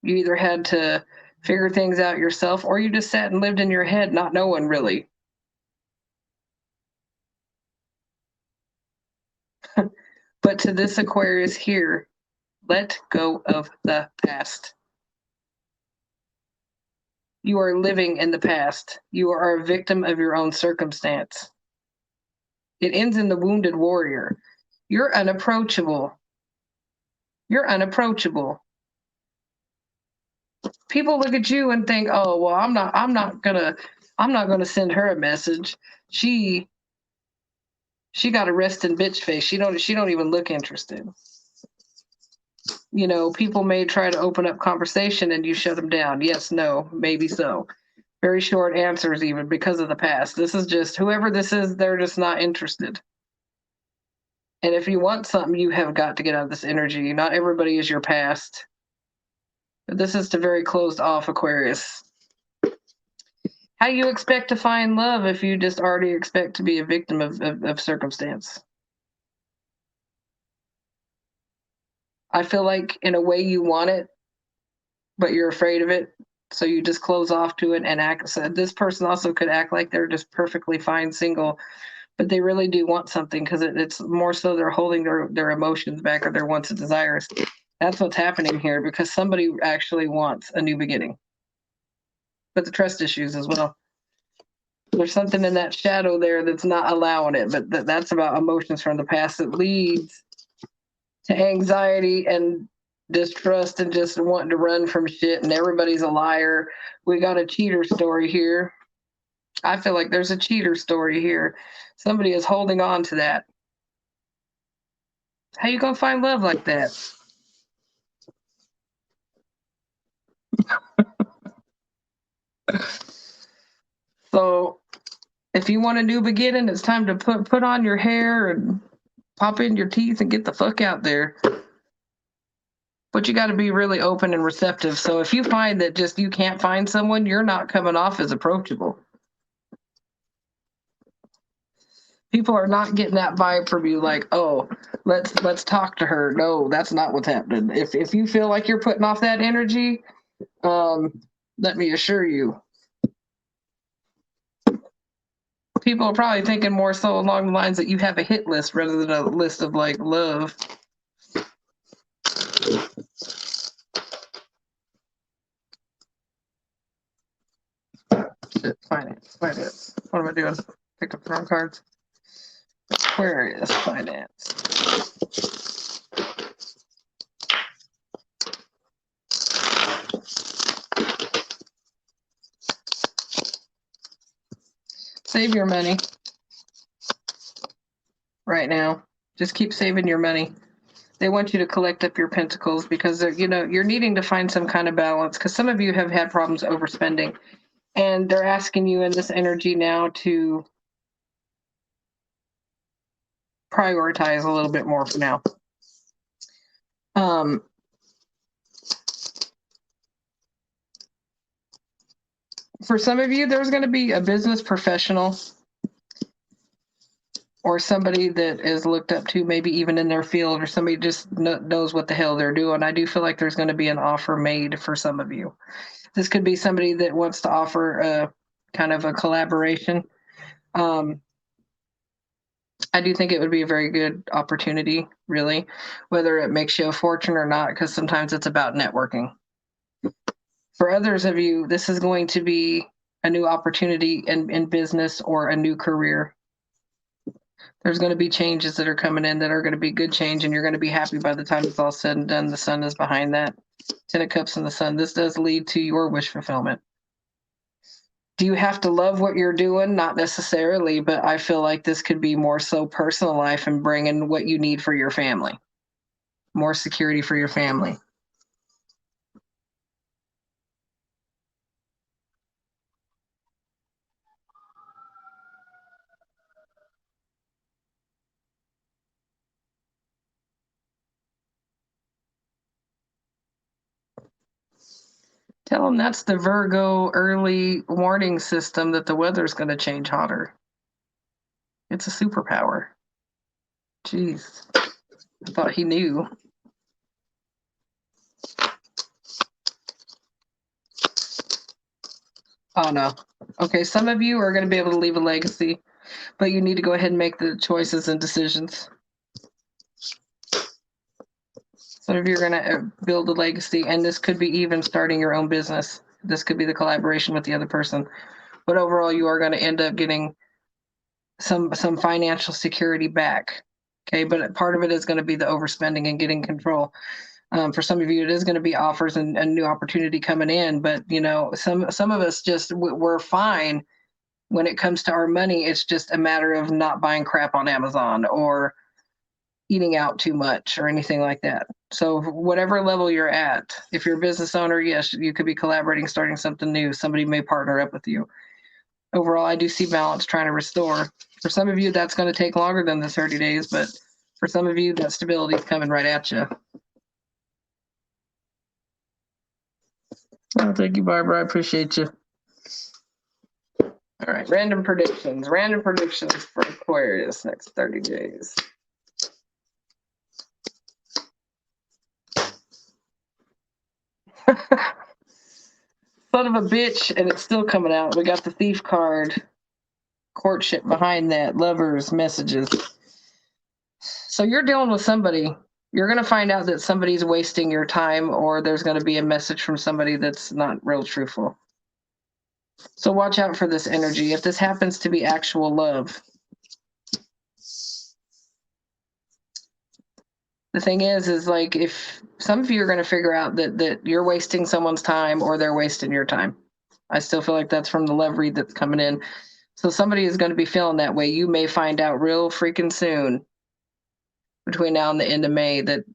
You either had to figure things out yourself, or you just sat and lived in your head not knowing really. But to this Aquarius here, let go of the past. You are living in the past. You are a victim of your own circumstance. It ends in the wounded warrior. You're unapproachable. You're unapproachable. People look at you and think, "Oh, well, I'm not gonna send her a message. She got a resting bitch face. She don't even look interested." People may try to open up conversation and you shut them down. Yes, no, maybe so. Very short answers, even because of the past. This is just whoever this is, they're just not interested. And if you want something, you have got to get out of this energy. Not everybody is your past. But this is to very closed off Aquarius. How you expect to find love if you just already expect to be a victim of circumstance? I feel like in a way you want it, but you're afraid of it. So you just close off to it and act. So this person also could act like they're just perfectly fine single, but they really do want something, because it's more so they're holding their emotions back, or their wants and desires. That's what's happening here, because somebody actually wants a new beginning. But the trust issues as well. There's something in that shadow there that's not allowing it, but that's about emotions from the past that leads to anxiety and distrust and just wanting to run from shit, and everybody's a liar. We got a cheater story here. I feel like there's a cheater story here. Somebody is holding on to that. How you gonna find love like that? So if you want a new beginning, it's time to put on your hair and pop in your teeth and get the fuck out there. But you got to be really open and receptive. So if you find that just you can't find someone, you're not coming off as approachable. People are not getting that vibe from you, like, oh, let's talk to her. No, that's not what's happening. If you feel like you're putting off that energy, let me assure you, people are probably thinking more so along the lines that you have a hit list rather than a list of like love. Shit, finance. What am I doing? Pick up the wrong cards. Aquarius, finance. Save your money right now. Just keep saving your money. They want you to collect up your pentacles because you're needing to find some kind of balance, because some of you have had problems overspending, and they're asking you in this energy now to prioritize a little bit more for now. For some of you, there's going to be a business professional or somebody that is looked up to, maybe even in their field, or somebody just knows what the hell they're doing. I do feel like there's going to be an offer made for some of you. This could be somebody that wants to offer a kind of a collaboration. I do think it would be a very good opportunity, really, whether it makes you a fortune or not, because sometimes it's about networking. For others of you, this is going to be a new opportunity in business or a new career. There's going to be changes that are coming in that are going to be good change, and you're going to be happy by the time it's all said and done. The sun is behind that. 10 of Cups and the sun. This does lead to your wish fulfillment. Do you have to love what you're doing? Not necessarily, but I feel like this could be more so personal life and bringing what you need for your family. More security for your family. Tell them that's the Virgo early warning system that the weather's going to change hotter. It's a superpower. Jeez. I thought he knew. Oh, no. Okay, some of you are going to be able to leave a legacy, but you need to go ahead and make the choices and decisions. Some of you are going to build a legacy, and this could be even starting your own business. This could be the collaboration with the other person. But overall, you are going to end up getting some financial security back. Okay, but part of it is going to be the overspending and getting control. For some of you, it is going to be offers and new opportunity coming in. But some of us just we're fine when it comes to our money. It's just a matter of not buying crap on Amazon or eating out too much or anything like that. So whatever level you're at, if you're a business owner, yes, you could be collaborating, starting something new. Somebody may partner up with you. Overall, I do see balance trying to restore. For some of you, that's going to take longer than the 30 days, but for some of you, that stability is coming right at you. Oh, thank you, Barbara. I appreciate you. All right, random predictions. Random predictions for Aquarius next 30 days. Son of a bitch, and it's still coming out. We got the Thief card. Courtship behind that. Lovers, messages. So you're dealing with somebody. You're going to find out that somebody's wasting your time, or there's going to be a message from somebody that's not real truthful. So watch out for this energy. If this happens to be actual love. The thing is like, if some of you are going to figure out that you're wasting someone's time or they're wasting your time. I still feel like that's from the love read that's coming in. So somebody is going to be feeling that way. You may find out real freaking soon, between now and the end of May, that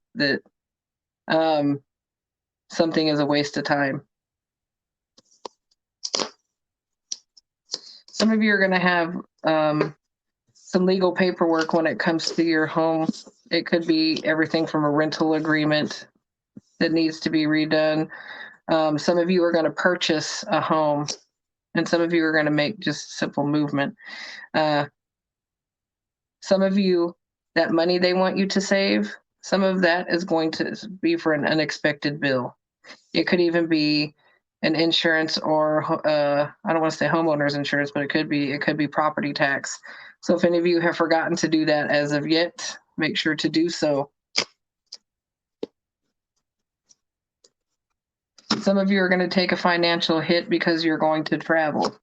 something is a waste of time. Some of you are going to have some legal paperwork when it comes to your home. It could be everything from a rental agreement that needs to be redone. Some of you are going to purchase a home, and some of you are going to make just simple movement. Some of you, that money they want you to save, some of that is going to be for an unexpected bill. It could even be an insurance, or I don't want to say homeowners insurance, but it could be property tax. So if any of you have forgotten to do that as of yet, make sure to do so. Some of you are going to take a financial hit because you're going to travel.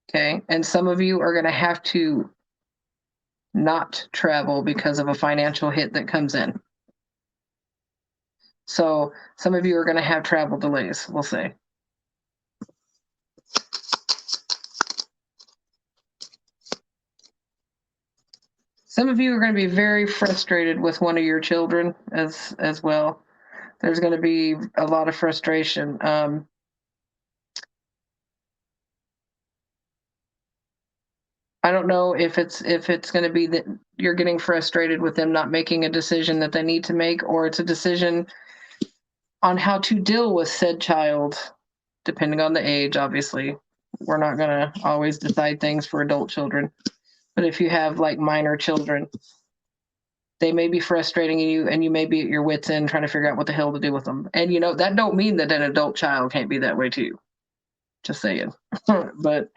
Okay. And some of you are going to have to not travel because of a financial hit that comes in. So some of you are going to have travel delays, we'll say. Some of you are going to be very frustrated with one of your children as well. There's going to be a lot of frustration. I don't know if it's going to be that you're getting frustrated with them not making a decision that they need to make, or it's a decision on how to deal with said child, depending on the age. Obviously, we're not going to always decide things for adult children, but if you have like minor children, they may be frustrating you, and you may be at your wit's end trying to figure out what the hell to do with them. And you know, that don't mean that an adult child can't be that way too. Just saying. But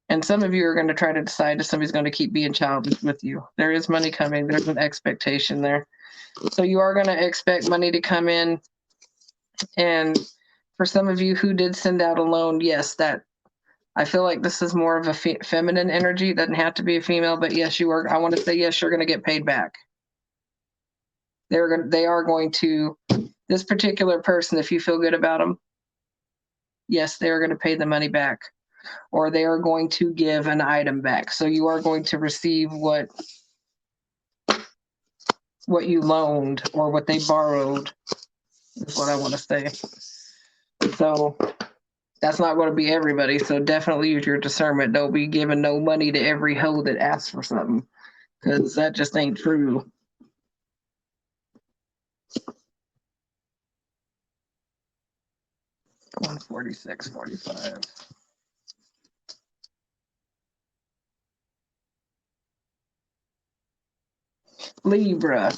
and some of you are going to try to decide if somebody's going to keep being childish with you. There is money coming. There's an expectation there. So you are going to expect money to come in. And for some of you who did send out a loan, yes, that I feel like this is more of a feminine energy. It doesn't have to be a female, but yes, you are. I want to say yes, you're going to get paid back. They are going to, this particular person, if you feel good about them, yes, they are going to pay the money back, or they are going to give an item back. So you are going to receive what you loaned or what they borrowed, is what I want to say. So that's not going to be everybody. So definitely use your discernment. Don't be giving no money to every hoe that asks for something, because that just ain't true. $146.45. Libra.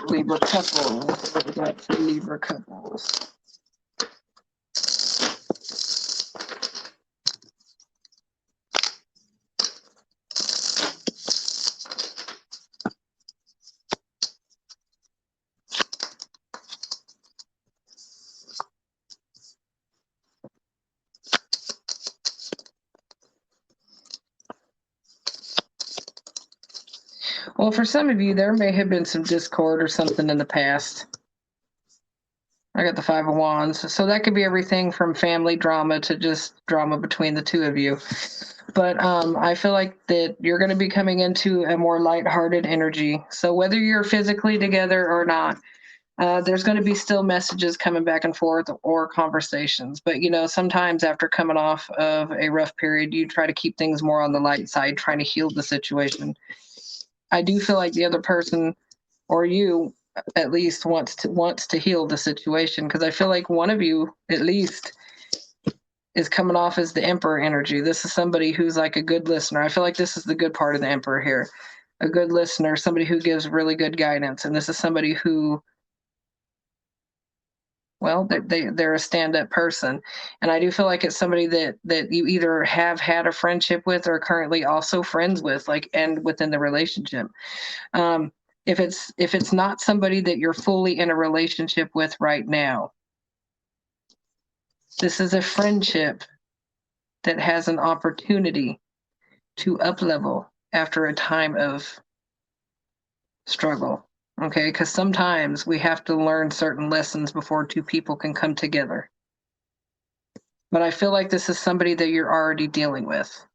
Libra couples. What we got for Libra couples? Well, for some of you, there may have been some discord or something in the past. I got the Five of Wands. So that could be everything from family drama to just drama between the two of you. But I feel like that you're going to be coming into a more lighthearted energy. So whether you're physically together or not, there's going to be still messages coming back and forth or conversations. But, you know, sometimes after coming off of a rough period, you try to keep things more on the light side, trying to heal the situation. I do feel like the other person, or you at least, wants to heal the situation, because I feel like one of you at least is coming off as the Emperor energy. This is somebody who's like a good listener. I feel like this is the good part of the Emperor here. A good listener, somebody who gives really good guidance. And this is somebody who, well, they're a stand-up person. And I do feel like it's somebody that you either have had a friendship with or currently also friends with, like, and within the relationship. If it's not somebody that you're fully in a relationship with right now, this is a friendship that has an opportunity to up-level after a time of struggle. Okay, because sometimes we have to learn certain lessons before two people can come together. But I feel like this is somebody that you're already dealing with.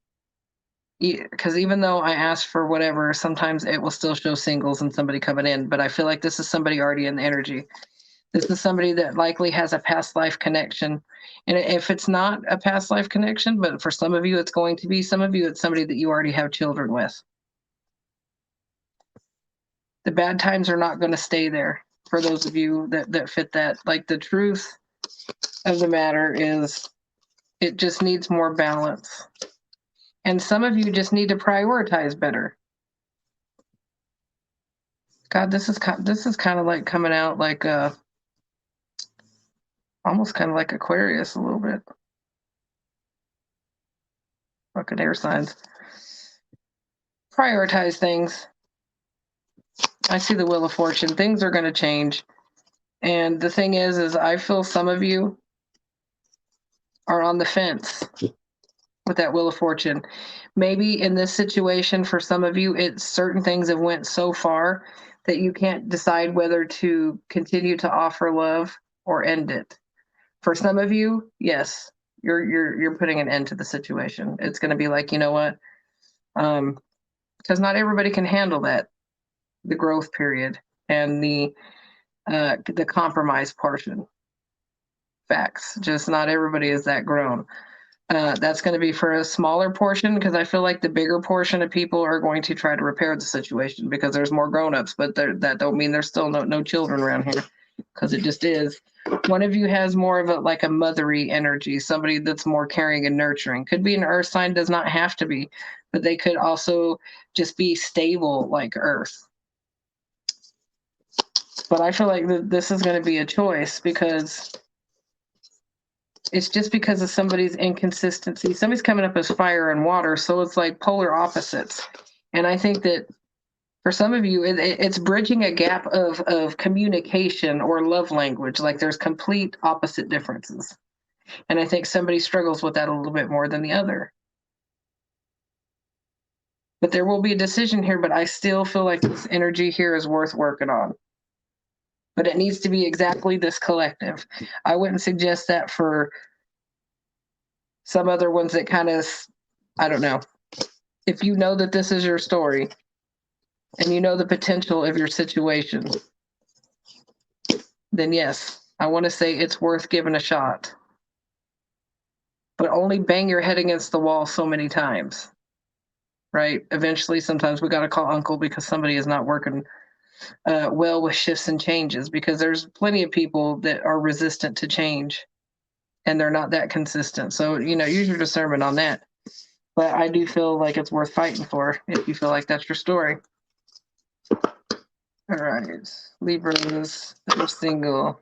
Because even though I asked for whatever, sometimes it will still show singles and somebody coming in. But I feel like this is somebody already in the energy. This is somebody that likely has a past life connection. And if it's not a past life connection, but for some of you, it's going to be, some of you, it's somebody that you already have children with. The bad times are not going to stay there for those of you that fit that. Like, the truth of the matter is, It just needs more balance. And some of you just need to prioritize better. God, this is kind of like coming out like almost kind of like Aquarius a little bit. Fucking air signs. Prioritize things. I see the Wheel of Fortune. Things are going to change. And the thing is I feel some of you are on the fence with that Wheel of Fortune. Maybe in this situation, for some of you, it's certain things have went so far that you can't decide whether to continue to offer love or end it. For some of you, yes, you're putting an end to the situation. It's going to be like, you know what? Because not everybody can handle that, the growth period and the compromise portion. Facts. Just not everybody is that grown. That's going to be for a smaller portion, because I feel like the bigger portion of people are going to try to repair the situation because there's more grown-ups, but that don't mean there's still no children around here, because it just is. One of you has more of a like a mothery energy, somebody that's more caring and nurturing. Could be an earth sign, does not have to be, but they could also just be stable like earth. But I feel like this is going to be a choice, because it's just because of somebody's inconsistency. Somebody's coming up as fire and water, so it's like polar opposites. And I think that for some of you, it's bridging a gap of communication or love language. Like there's complete opposite differences. And I think somebody struggles with that a little bit more than the other. But there will be a decision here, but I still feel like this energy here is worth working on. But it needs to be exactly this collective. I wouldn't suggest that for some other ones that kind of, I don't know. If you know that this is your story and you know the potential of your situation, then yes, I want to say it's worth giving a shot. But only bang your head against the wall so many times, right? Eventually, sometimes we got to call uncle because somebody is not working well with shifts and changes, because there's plenty of people that are resistant to change and they're not that consistent. So, use your discernment on that. But I do feel like it's worth fighting for if you feel like that's your story. All right, Libras that are single.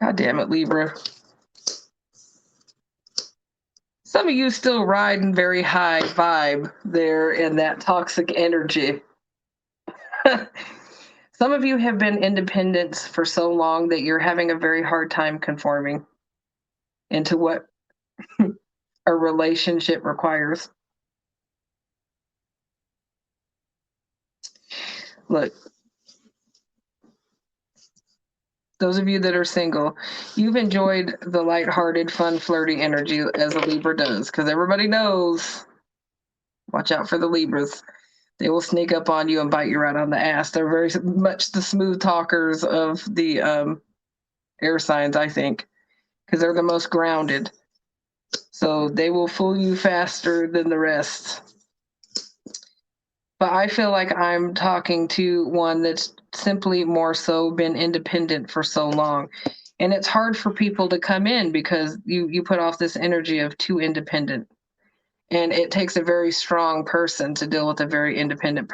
God damn it, Libra. Some of you still riding very high vibe there in that toxic energy. Some of you have been independent for so long that you're having a very hard time conforming into what a relationship requires. Look, those of you that are single, you've enjoyed the lighthearted, fun, flirty energy as a Libra does, because everybody knows, watch out for the Libras. They will sneak up on you and bite you right on the ass. They're very much the smooth talkers of the air signs, I think, because they're the most grounded. So they will fool you faster than the rest. But I feel like I'm talking to one that's simply more so been independent for so long. And it's hard for people to come in because you put off this energy of too independent. And it takes a very strong person to deal with a very independent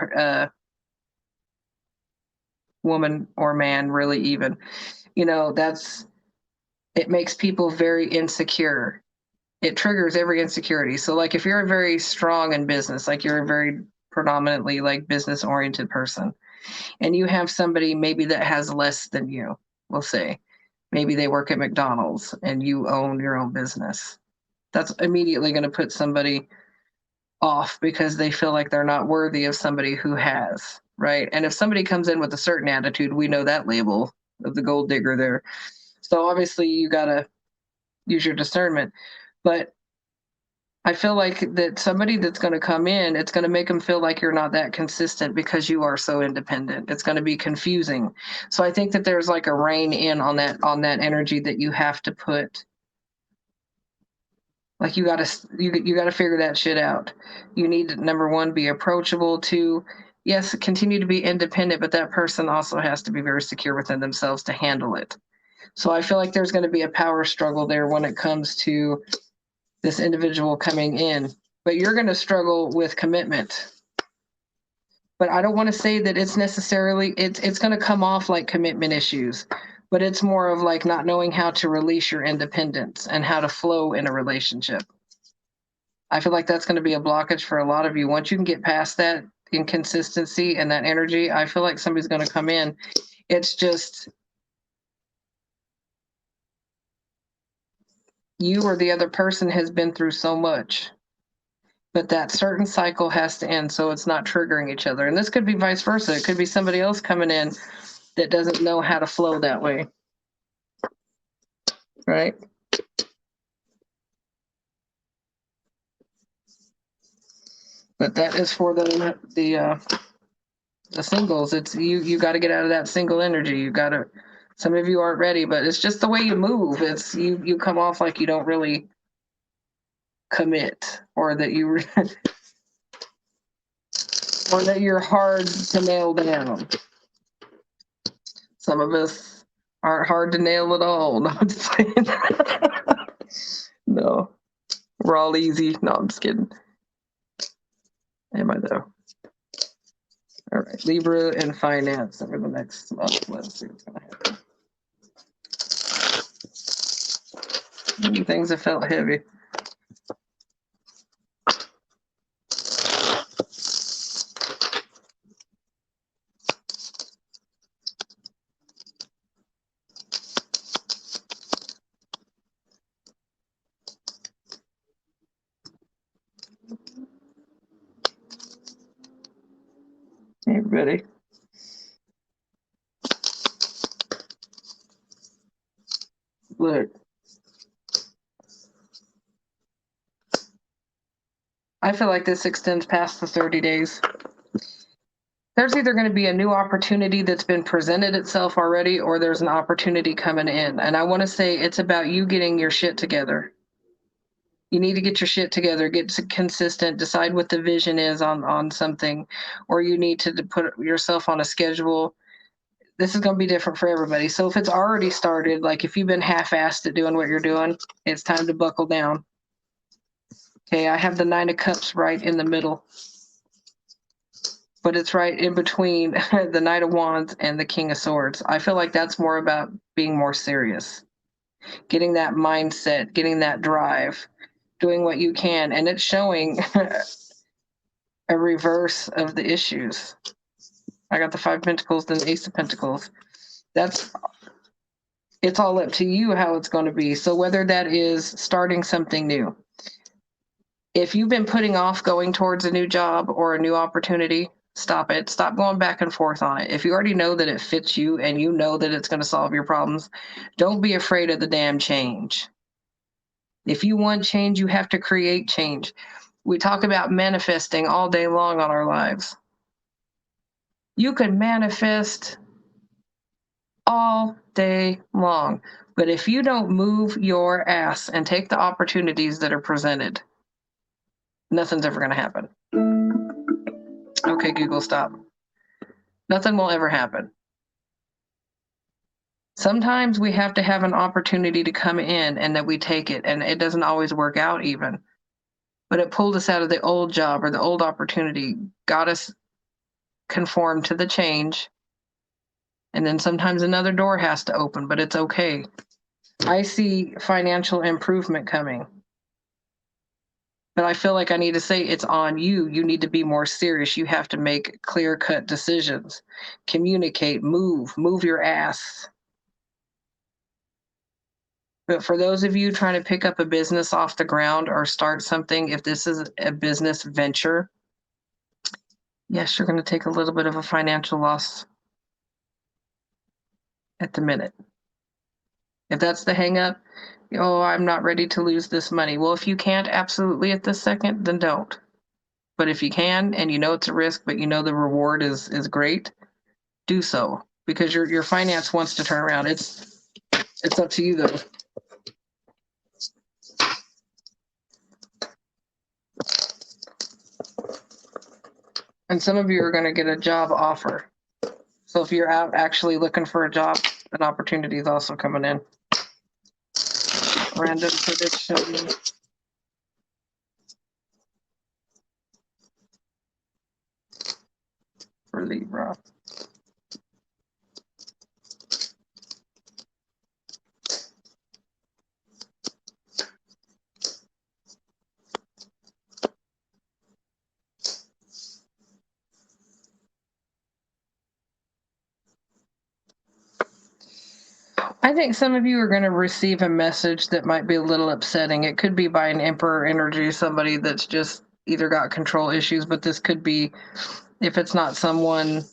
woman or man, really, even. It makes people very insecure. It triggers every insecurity. So like if you're very strong in business, like you're a very predominantly like business oriented person, and you have somebody maybe that has less than you, we'll say, maybe they work at McDonald's and you own your own business. That's immediately going to put somebody off because they feel like they're not worthy of somebody who has, right? And if somebody comes in with a certain attitude, we know that label of the gold digger there. So obviously you got to use your discernment. But I feel like that somebody that's going to come in, it's going to make them feel like you're not that consistent because you are so independent. It's going to be confusing. So I think that there's like a rein in on that energy that you have to put. Like you got to figure that shit out. You need to, number one, be approachable. Two, yes, continue to be independent, but that person also has to be very secure within themselves to handle it. So I feel like there's going to be a power struggle there when it comes to this individual coming in, but you're going to struggle with commitment. But I don't want to say that it's necessarily, it's going to come off like commitment issues, but it's more of like not knowing how to release your independence and how to flow in a relationship. I feel like that's going to be a blockage for a lot of you. Once you can get past that inconsistency and that energy, I feel like somebody's going to come in. It's just you or the other person has been through so much, but that certain cycle has to end so it's not triggering each other. And this could be vice versa. It could be somebody else coming in that doesn't know how to flow that way. Right? But that is for the singles. It's you got to get out of that single energy. You got to. Some of you aren't ready, but it's just the way you move. It's you come off like you don't really commit, or that you or that you're hard to nail down. Some of us aren't hard to nail at all. No, I'm just kidding. No, we're all easy. No, I'm just kidding. Am I though? All right, Libra and finance over the next month. Let's see what's going to happen. Many things have felt heavy. Hey, everybody. Look. I feel like this extends past the 30 days. There's either going to be a new opportunity that's been presented itself already, or there's an opportunity coming in. And I want to say it's about you getting your shit together. You need to get your shit together, get consistent, decide what the vision is on something, or you need to put yourself on a schedule. This is going to be different for everybody. So if it's already started, like if you've been half-assed at doing what you're doing, it's time to buckle down. Okay, I have the 9 of Cups right in the middle, but it's right in between the Knight of Wands and the King of Swords. I feel like that's more about being more serious, getting that mindset, getting that drive, doing what you can. And it's showing a reverse of the issues. I got the 5 of Pentacles, then the Ace of Pentacles. It's all up to you how it's going to be. So whether that is starting something new, if you've been putting off going towards a new job or a new opportunity, stop it. Stop going back and forth on it. If you already know that it fits you and you know that it's going to solve your problems, don't be afraid of the damn change. If you want change, you have to create change. We talk about manifesting all day long on our lives. You can manifest all day long, but if you don't move your ass and take the opportunities that are presented, nothing's ever going to happen. Okay, Google, stop. Nothing will ever happen. Sometimes we have to have an opportunity to come in and that we take it, and it doesn't always work out even. But it pulled us out of the old job or the old opportunity, got us conformed to the change, and then sometimes another door has to open, but it's okay. I see financial improvement coming. But I feel like I need to say it's on you. You need to be more serious. You have to make clear-cut decisions. Communicate, move your ass. But for those of you trying to pick up a business off the ground or start something, if this is a business venture, yes, you're going to take a little bit of a financial loss at the minute. If that's the hang up, oh, I'm not ready to lose this money. Well, if you can't absolutely at this second, then don't. But if you can, and you know it's a risk, but you know the reward is great, do so, because your finance wants to turn around. It's up to you though. And some of you are going to get a job offer. So if you're out actually looking for a job, an opportunity is also coming in. Random prediction. For Libra. I think some of you are going to receive a message that might be a little upsetting. It could be by an Emperor energy, somebody that's just either got control issues, but this could be, if it's not someone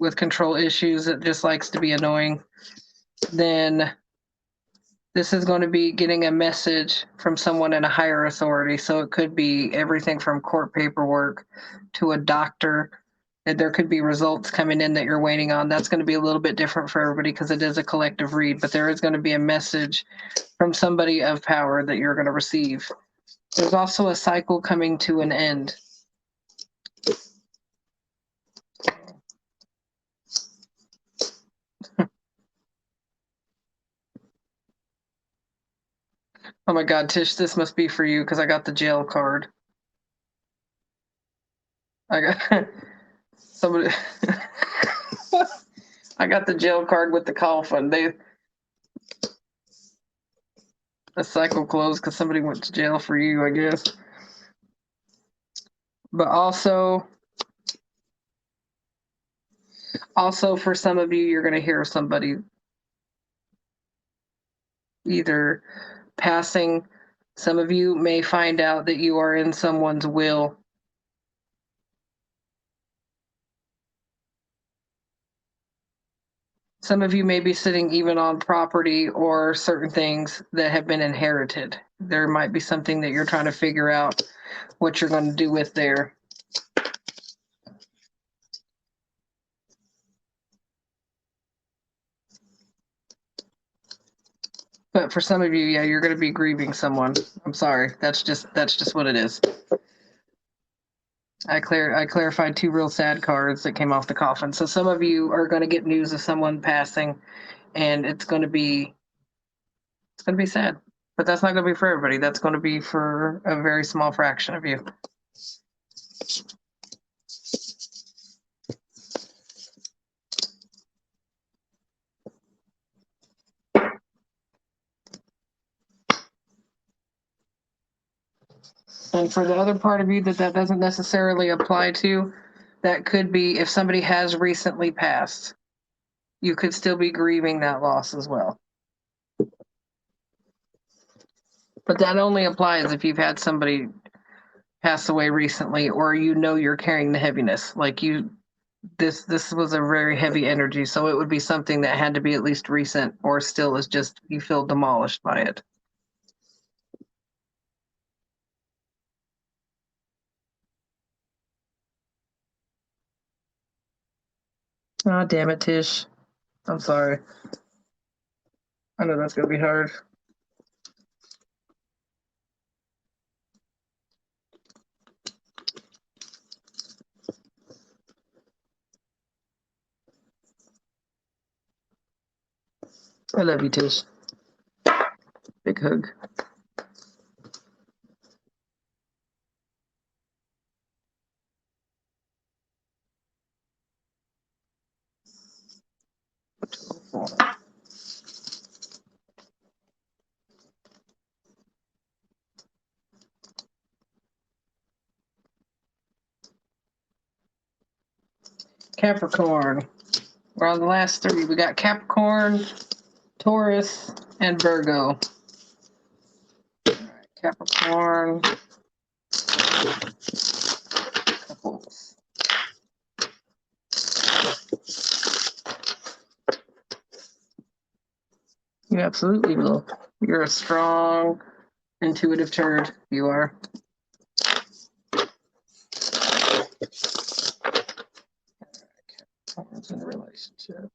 with control issues that just likes to be annoying, then this is going to be getting a message from someone in a higher authority. So it could be everything from court paperwork to a doctor. There could be results coming in that you're waiting on. That's going to be a little bit different for everybody because it is a collective read, but there is going to be a message from somebody of power that you're going to receive. There's also a cycle coming to an end. Oh my God, Tish, this must be for you because I got the jail card. I got somebody. I got the jail card with the coffin. The cycle closed because somebody went to jail for you, I guess. But also for some of you, you're going to hear somebody either passing. Some of you may find out that you are in someone's will. Some of you may be sitting even on property or certain things that have been inherited. There might be something that you're trying to figure out what you're going to do with there. But for some of you, yeah, you're going to be grieving someone. I'm sorry. That's just what it is. I clarified 2 real sad cards that came off the coffin. So some of you are going to get news of someone passing, and it's going to be sad. But that's not going to be for everybody. That's going to be for a very small fraction of you. And for the other part of you that doesn't necessarily apply to, that could be if somebody has recently passed, you could still be grieving that loss as well. But that only applies if you've had somebody pass away recently, or you know you're carrying the heaviness. Like this was a very heavy energy, so it would be something that had to be at least recent, or still is just you feel demolished by it. Oh, damn it, Tish. I'm sorry. I know that's gonna be hard. I love you, Tish. Big hug. Capricorn. We're on the last 3. We got Capricorn, Taurus, and Virgo. All right, Capricorn. Couples. You absolutely will. You're a strong, intuitive turd. You are. Capricorn's in a relationship.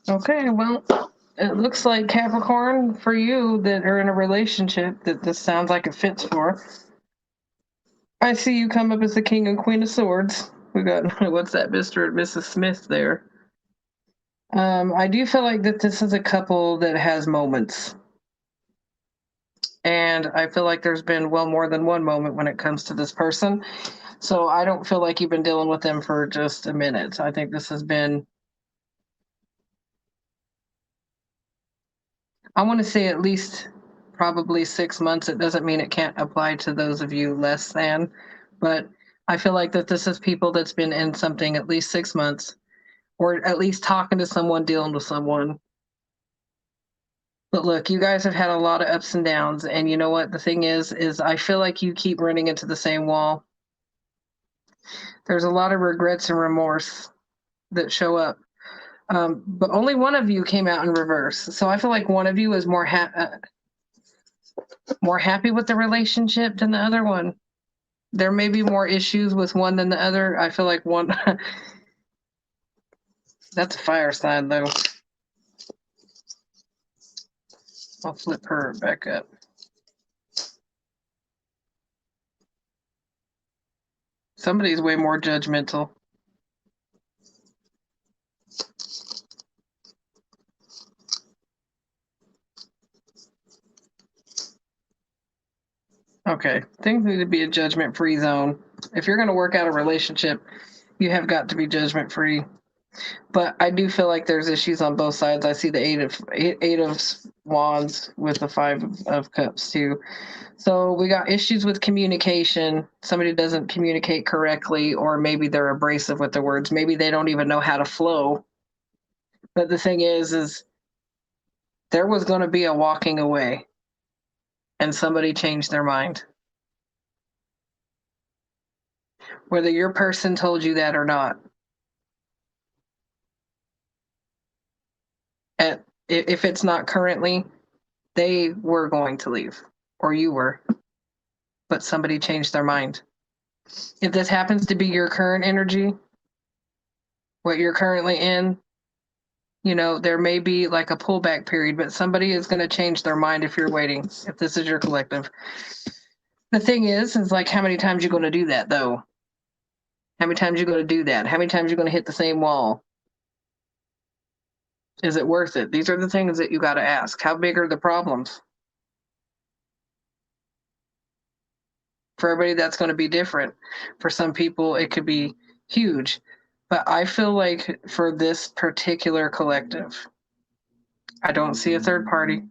Okay, well, it looks like Capricorn for you that are in a relationship that this sounds like it fits for. I see you come up as the King and Queen of Swords. We got what's that, Mr. and Mrs. Smith there. I do feel like that this is a couple that has moments. And I feel like there's been well more than one moment when it comes to this person. So I don't feel like you've been dealing with them for just a minute. I think this has been, I want to say at least probably 6 months. It doesn't mean it can't apply to those of you less than, but I feel like that this is people that's been in something at least 6 months, or at least talking to someone, dealing with someone. But look, you guys have had a lot of ups and downs, and you know what the thing is I feel like you keep running into the same wall. There's a lot of regrets and remorse that show up. But only one of you came out in reverse. So I feel like one of you is more happy with the relationship than the other one. There may be more issues with one than the other. I feel like one, that's a fire sign though. I'll flip her back up. Somebody's way more judgmental. Okay, things need to be a judgment-free zone. If you're going to work out a relationship, you have got to be judgment-free. But I do feel like there's issues on both sides. I see the eight of wands with the 5 of cups too. So we got issues with communication. Somebody doesn't communicate correctly, or maybe they're abrasive with their words. Maybe they don't even know how to flow. But the thing is there was going to be a walking away, and somebody changed their mind. Whether your person told you that or not. If it's not currently, they were going to leave, or you were, but somebody changed their mind. If this happens to be your current energy, what you're currently in, you know, there may be like a pullback period, but somebody is going to change their mind if you're waiting, if this is your collective. The thing is like, how many times you going to do that though? How many times you going to do that? How many times you going to hit the same wall? Is it worth it? These are the things that you got to ask. How big are the problems? For everybody, that's going to be different. For some people, it could be huge. But I feel like for this particular collective, I don't see a third party.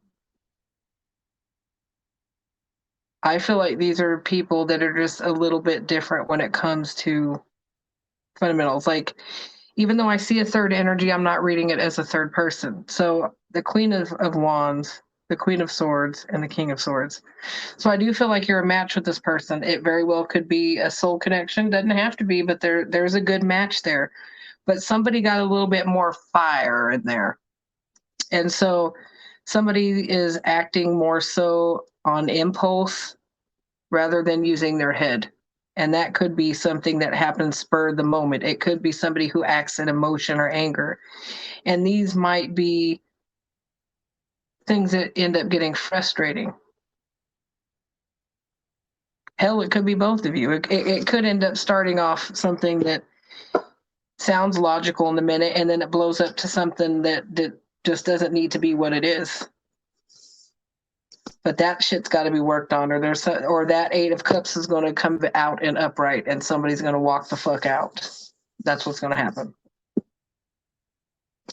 I feel like these are people that are just a little bit different when it comes to fundamentals. Like, even though I see a third energy, I'm not reading it as a third person. So the Queen of Wands, the Queen of Swords, and the King of Swords. So I do feel like you're a match with this person. It very well could be a soul connection. Doesn't have to be, but there's a good match there. But somebody got a little bit more fire in there. And so somebody is acting more so on impulse rather than using their head. And that could be something that happens spur of the moment. It could be somebody who acts in emotion or anger. And these might be things that end up getting frustrating. Hell, it could be both of you. It could end up starting off something that sounds logical in the minute, and then it blows up to something that just doesn't need to be what it is. But that shit's got to be worked on, or that 8 of Cups is going to come out and upright, and somebody's going to walk the fuck out. That's what's going to happen.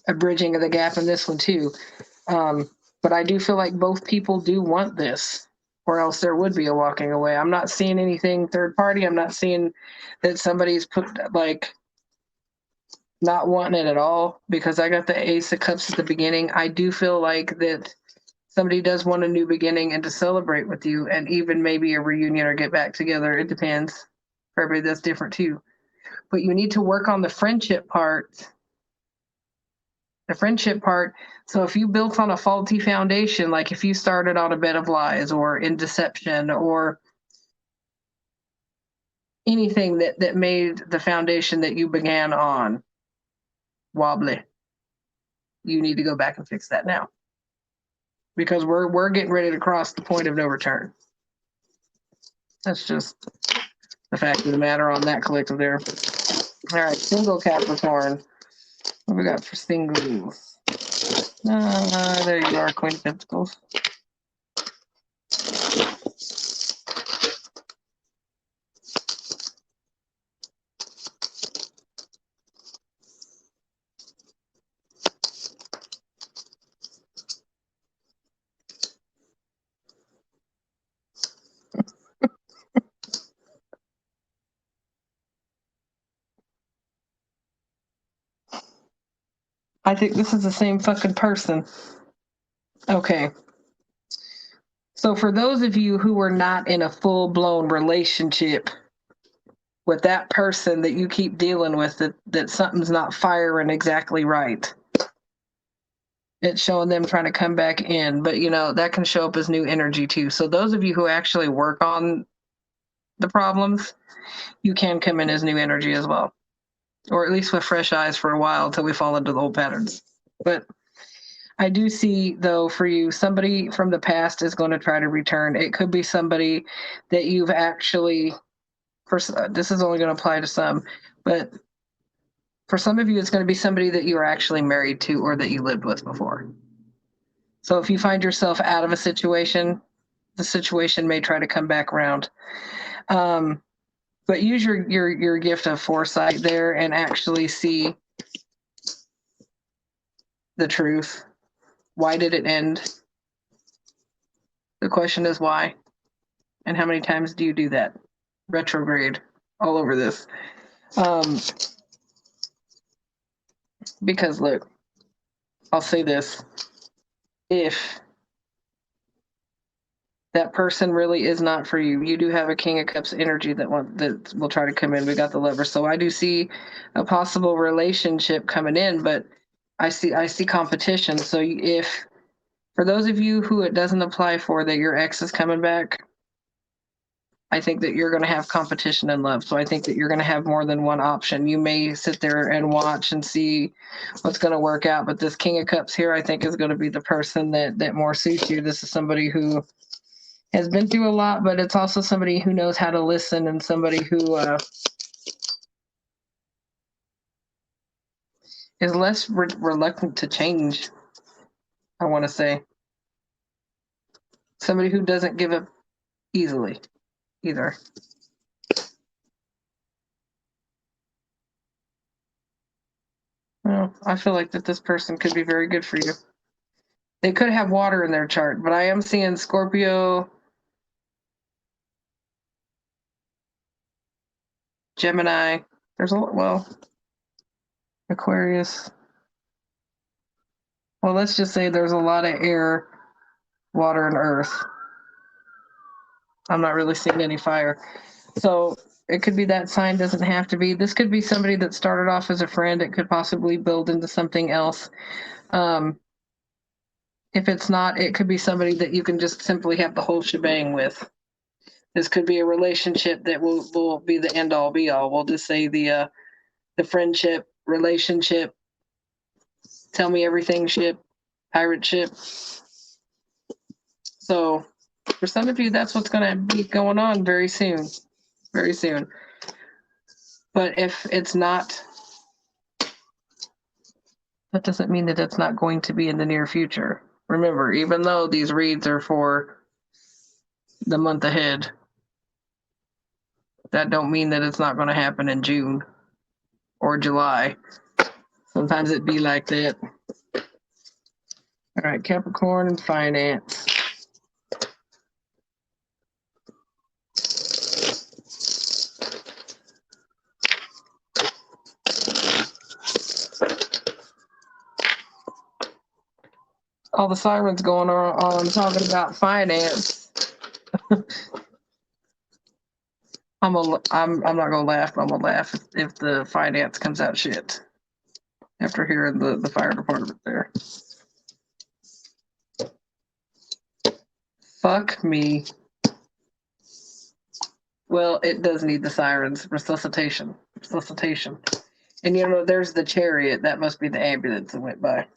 A bridging of the gap in this one too. But I do feel like both people do want this, or else there would be a walking away. I'm not seeing anything third party. I'm not seeing that somebody's put like not wanting it at all, because I got the Ace of Cups at the beginning. I do feel like that somebody does want a new beginning and to celebrate with you, and even maybe a reunion or get back together. It depends. For everybody, that's different too. But you need to work on the friendship part. The friendship part. So if you built on a faulty foundation, like if you started on a bed of lies or in deception or anything that made the foundation that you began on wobbly, you need to go back and fix that now. Because we're getting ready to cross the point of no return. That's just the fact of the matter on that collective there. All right, single Capricorn. What we got for singles? There you are, Queen of Pentacles. I think this is the same fucking person. Okay. So for those of you who are not in a full-blown relationship with that person that you keep dealing with, that something's not firing exactly right, it's showing them trying to come back in. But, that can show up as new energy too. So those of you who actually work on the problems, you can come in as new energy as well. Or at least with fresh eyes for a while until we fall into the old patterns. But I do see, though, for you, somebody from the past is going to try to return. It could be somebody that you've actually, this is only going to apply to some, but for some of you, it's going to be somebody that you are actually married to or that you lived with before. So if you find yourself out of a situation, the situation may try to come back around. But use your gift of foresight there and actually see the truth. Why did it end? The question is why. And how many times do you do that? Retrograde all over this. Because look, I'll say this. If that person really is not for you, you do have a King of Cups energy that will try to come in. We got the Lover. So I do see a possible relationship coming in, but I see competition. So if, for those of you who it doesn't apply for, that your ex is coming back, I think that you're going to have competition in love. So I think that you're going to have more than one option. You may sit there and watch and see what's going to work out. But this King of Cups here, I think, is going to be the person that more suits you. This is somebody who has been through a lot, but it's also somebody who knows how to listen and somebody who is less reluctant to change, I want to say. Somebody who doesn't give up easily either. Well, I feel like that this person could be very good for you. They could have water in their chart, but I am seeing Scorpio, Gemini. There's Aquarius. Well, let's just say there's a lot of air, water, and earth. I'm not really seeing any fire. So it could be that sign, doesn't have to be. This could be somebody that started off as a friend. It could possibly build into something else. If it's not, it could be somebody that you can just simply have the whole shebang with. This could be a relationship that will be the end all be all. We'll just say the friendship, relationship, tell me everything ship, pirate ship. So For some of you, that's what's going to be going on very soon. Very soon. But if it's not, that doesn't mean that it's not going to be in the near future. Remember, even though these reads are for the month ahead, that don't mean that it's not going to happen in June or July. Sometimes it be like that. All right, Capricorn finance. All the sirens going on talking about finance. I'm not gonna laugh, but I'm gonna laugh if the finance comes out shit after hearing the fire department there. Fuck me. Well, it does need the sirens. Resuscitation. And there's the chariot. That must be the ambulance that went by.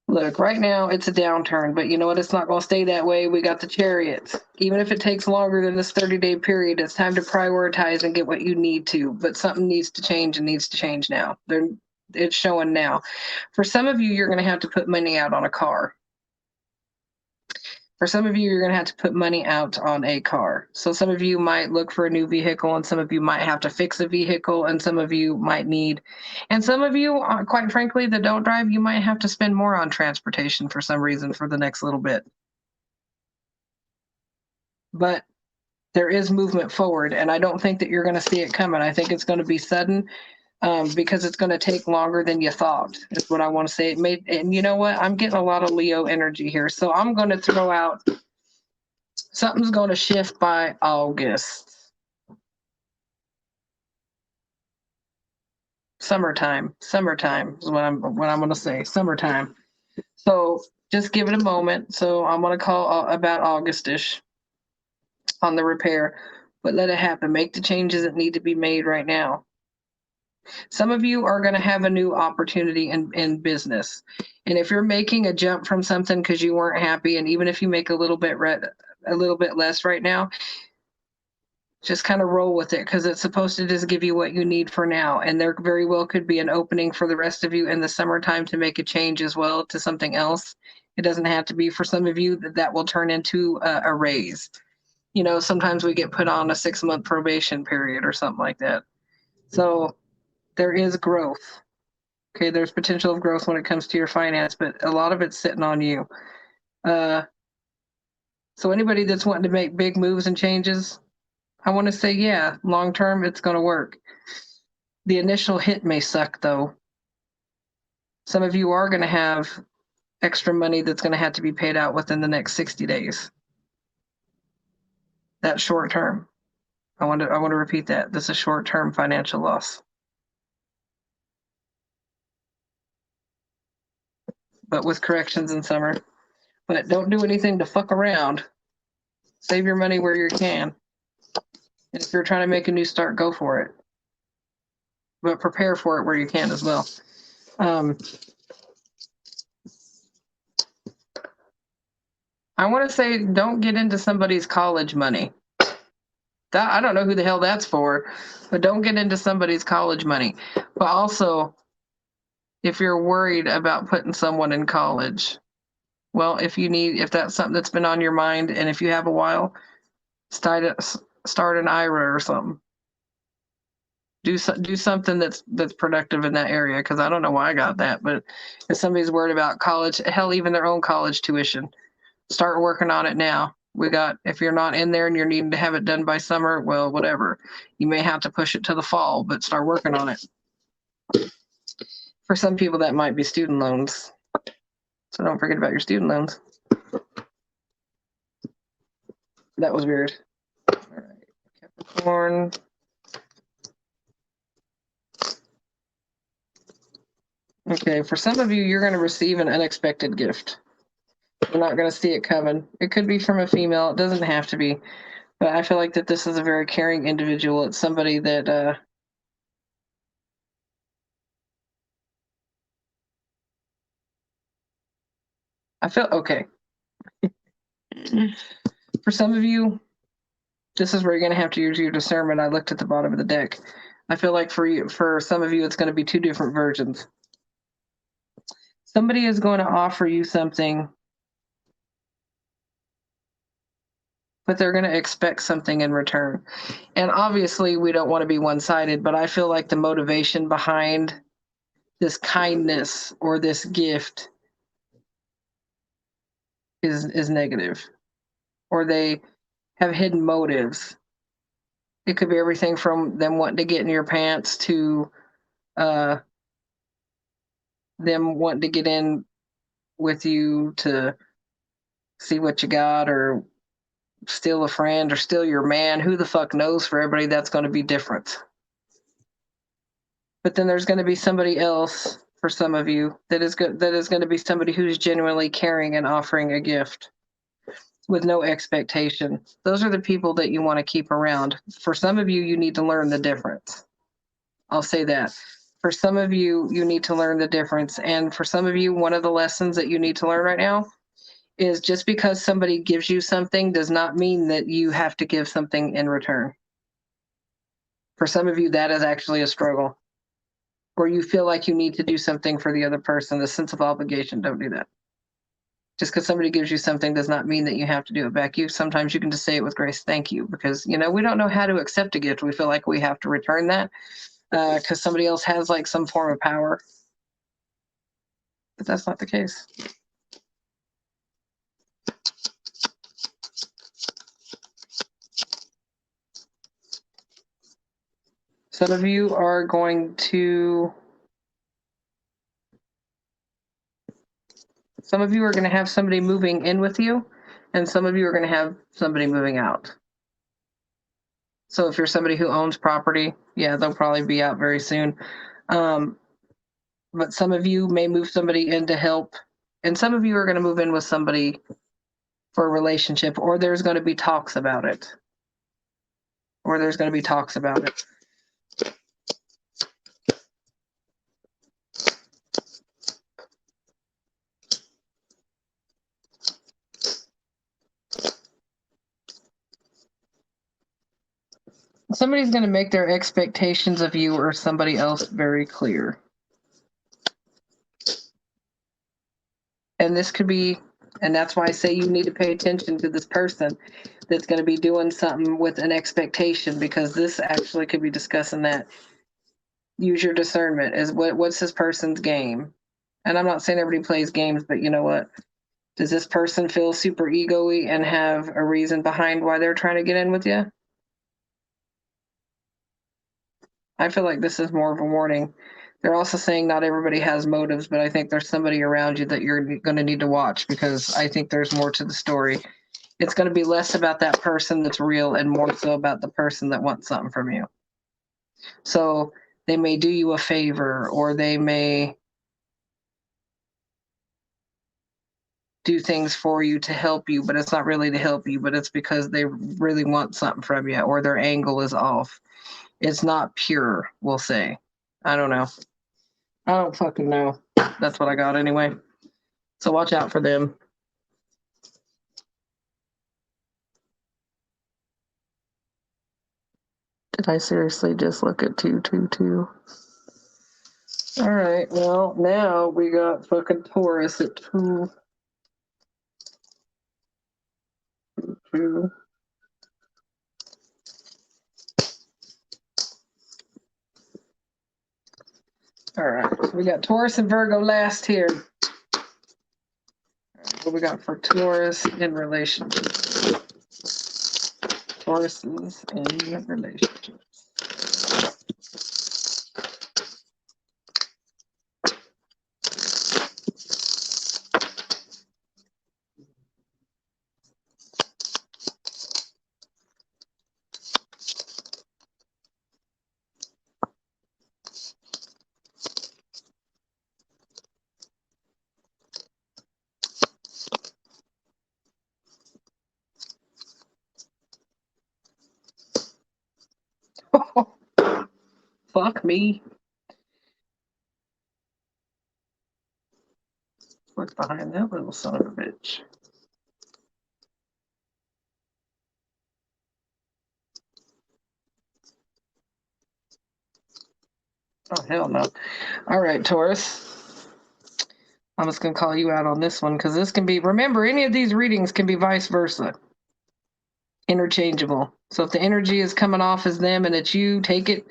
Look, right now it's a downturn, but you know what? It's not going to stay that way. We got the chariots. Even if it takes longer than this 30-day period, it's time to prioritize and get what you need to. But something needs to change and needs to change now. It's showing now. For some of you, you're going to have to put money out on a car. For some of you, you're going to have to put money out on a car. So some of you might look for a new vehicle, and some of you might have to fix a vehicle, and some of you might need, and some of you, quite frankly, that don't drive, you might have to spend more on transportation for some reason for the next little bit. But there is movement forward, and I don't think that you're going to see it coming. I think it's going to be sudden. Because it's going to take longer than you thought, is what I want to say. And you know what? I'm getting a lot of Leo energy here. So I'm going to throw out, something's going to shift by August. Summertime is what I'm going to say. Summertime. So just give it a moment. So I'm going to call about August-ish on the repair, but let it happen. Make the changes that need to be made right now. Some of you are going to have a new opportunity in business. And if you're making a jump from something because you weren't happy, and even if you make a little bit less right now, just kind of roll with it, because it's supposed to just give you what you need for now. And there very well could be an opening for the rest of you in the summertime to make a change as well to something else. It doesn't have to be. For some of you, that will turn into a raise. Sometimes we get put on a 6-month probation period or something like that. So there is growth. Okay, there's potential of growth when it comes to your finance, but a lot of it's sitting on you. So anybody that's wanting to make big moves and changes, I want to say, yeah, long term, it's going to work. The initial hit may suck, though. Some of you are going to have extra money that's going to have to be paid out within the next 60 days. That's short term. I want to repeat that. This is short term financial loss. But with corrections in summer. But don't do anything to fuck around. Save your money where you can. And if you're trying to make a new start, go for it. But prepare for it where you can as well. I want to say, don't get into somebody's college money. I don't know who the hell that's for, but don't get into somebody's college money. But also, if you're worried about putting someone in college, well, if that's something that's been on your mind, and if you have a while, start an IRA or something. Do something that's productive in that area, because I don't know why I got that, but if somebody's worried about college, hell, even their own college tuition, start working on it now. If you're not in there and you're needing to have it done by summer, well, whatever. You may have to push it to the fall, but start working on it. For some people, that might be student loans. So don't forget about your student loans. That was weird. All right, Capricorn. Okay, for some of you, you're going to receive an unexpected gift. You're not going to see it coming. It could be from a female. It doesn't have to be. But I feel like that this is a very caring individual. It's somebody that I feel okay. For some of you, this is where you're going to have to use your discernment. I looked at the bottom of the deck. I feel like for some of you, it's going to be two different versions. Somebody is going to offer you something, but they're going to expect something in return. And obviously, we don't want to be one-sided, but I feel like the motivation behind this kindness or this gift is negative, or they have hidden motives. It could be everything from them wanting to get in your pants to them wanting to get in with you to see what you got, or steal a friend, or steal your man. Who the fuck knows? For everybody, that's going to be different. But then there's going to be somebody else for some of you that is going to be somebody who's genuinely caring and offering a gift with no expectation. Those are the people that you want to keep around. For some of you, you need to learn the difference. I'll say that. For some of you, you need to learn the difference. And for some of you, one of the lessons that you need to learn right now is just because somebody gives you something does not mean that you have to give something in return. For some of you, that is actually a struggle. Or you feel like you need to do something for the other person, the sense of obligation. Don't do that. Just because somebody gives you something does not mean that you have to do it back. Sometimes you can just say it with grace, thank you, because we don't know how to accept a gift. We feel like we have to return that because somebody else has like some form of power. But that's not the case. Some of you are going to have somebody moving in with you, and some of you are going to have somebody moving out. So if you're somebody who owns property, yeah, they'll probably be out very soon. But some of you may move somebody in to help, and some of you are going to move in with somebody for a relationship, or there's going to be talks about it. Somebody's going to make their expectations of you or somebody else very clear. And this could be, and that's why I say you need to pay attention to this person that's going to be doing something with an expectation, because this actually could be discussing that. Use your discernment. What's this person's game? And I'm not saying everybody plays games, but you know what? Does this person feel super ego-y and have a reason behind why they're trying to get in with you? I feel like this is more of a warning. They're also saying not everybody has motives, but I think there's somebody around you that you're going to need to watch, because I think there's more to the story. It's going to be less about that person that's real and more so about the person that wants something from you. So they may do you a favor, or they may do things for you to help you, but it's not really to help you, but it's because they really want something from you, or their angle is off. It's not pure, we'll say. I don't know. I don't fucking know. That's what I got anyway. So watch out for them. Did I seriously just look at 222? All right, well, now we got fucking Taurus at 2. 2. All right, so we got Taurus and Virgo last here. What we got for Taurus in relationships? Tauruses in relationships. Fuck me. What's behind that little son of a bitch? Oh, hell no. All right, Taurus. I'm just going to call you out on this one because this can be, remember, any of these readings can be vice versa, interchangeable. So if the energy is coming off as them and it's you, take it.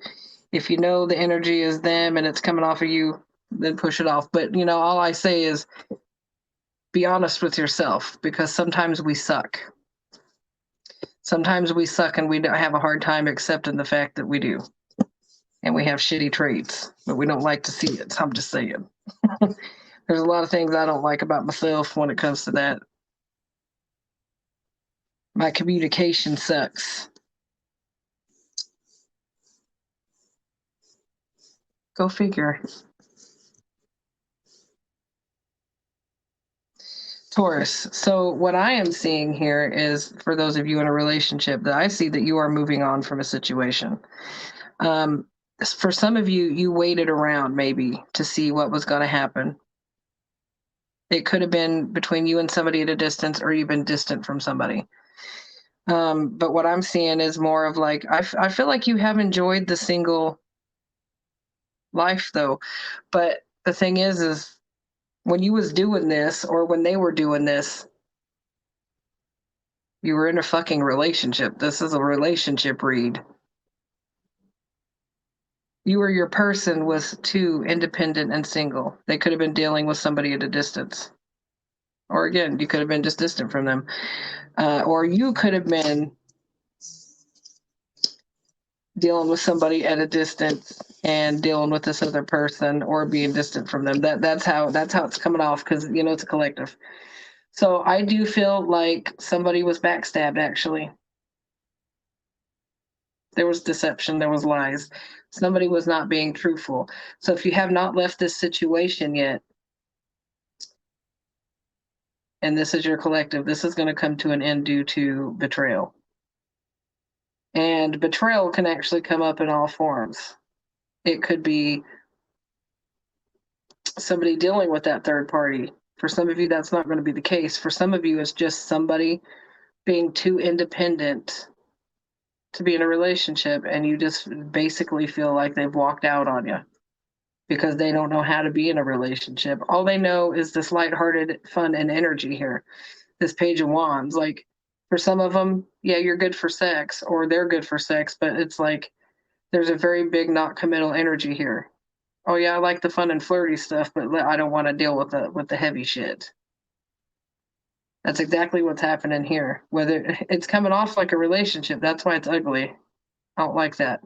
If you know the energy is them and it's coming off of you, then push it off. But, you know, all I say is be honest with yourself because sometimes we suck. Sometimes we suck and we have a hard time accepting the fact that we do. And we have shitty traits, but we don't like to see it. I'm just saying. There's a lot of things I don't like about myself when it comes to that. My communication sucks. Go figure. Taurus. So what I am seeing here is, for those of you in a relationship, that I see that you are moving on from a situation. For some of you, you waited around maybe to see what was going to happen. It could have been between you and somebody at a distance, or you've been distant from somebody. But what I'm seeing is more of like, I feel like you have enjoyed the single life though. But the thing is when you was doing this or when they were doing this, you were in a fucking relationship. This is a relationship read. You or your person was too independent and single. They could have been dealing with somebody at a distance. Or again, you could have been just distant from them. Or you could have been dealing with somebody at a distance and dealing with this other person or being distant from them. That's how it's coming off because you know it's a collective. So I do feel like somebody was backstabbed actually. There was deception, there was lies. Somebody was not being truthful. So if you have not left this situation yet, and this is your collective, this is going to come to an end due to betrayal. And betrayal can actually come up in all forms. It could be somebody dealing with that third party. For some of you, that's not going to be the case. For some of you, it's just somebody being too independent to be in a relationship, and you just basically feel like they've walked out on you because they don't know how to be in a relationship. All they know is this lighthearted fun and energy here, this Page of Wands. Like, for some of them, yeah, you're good for sex, or they're good for sex, but it's like there's a very big not committal energy here. Oh yeah, I like the fun and flirty stuff, but I don't want to deal with the heavy shit. That's exactly what's happening here. Whether it's coming off like a relationship, that's why it's ugly. I don't like that.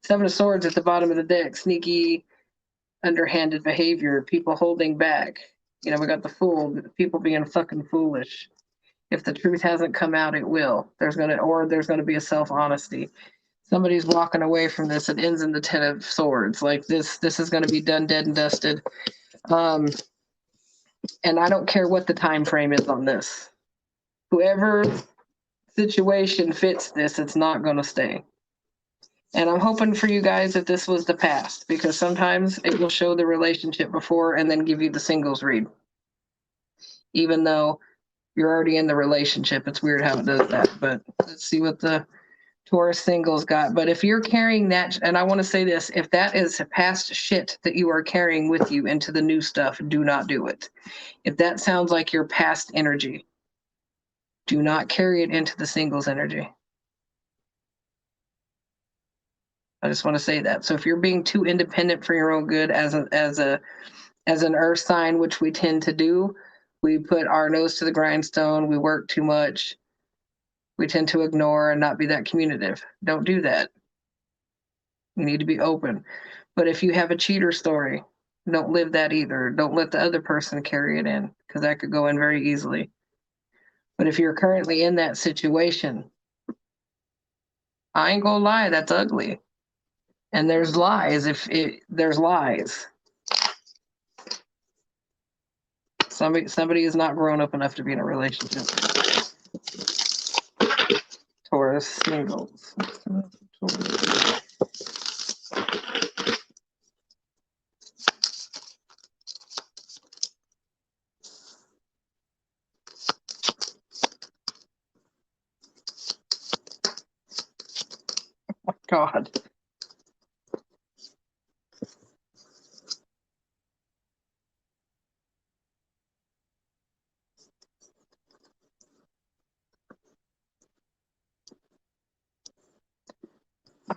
Seven of Swords at the bottom of the deck, sneaky, underhanded behavior, people holding back. You know, we got the Fool, people being fucking foolish. If the truth hasn't come out, it will. There's gonna be a self-honesty. Somebody's walking away from this. It ends in the Ten of Swords. Like this is gonna be done, dead and dusted. And I don't care what the time frame is on this. Whoever situation fits this, it's not gonna stay. And I'm hoping for you guys that this was the past, because sometimes it will show the relationship before and then give you the singles read. Even though you're already in the relationship, it's weird how it does that. But let's see what the Taurus singles got. But if you're carrying that, and I want to say this, if that is past shit that you are carrying with you into the new stuff, do not do it. If that sounds like your past energy, do not carry it into the singles energy. I just want to say that. So if you're being too independent for your own good as an earth sign, which we tend to do, we put our nose to the grindstone, we work too much, we tend to ignore and not be that communicative. Don't do that. You need to be open. But if you have a cheater story, don't live that either. Don't let the other person carry it in, because that could go in very easily. But if you're currently in that situation, I ain't gonna lie, that's ugly. And there's lies. There's lies. Somebody is not grown up enough to be in a relationship. Taurus singles. God.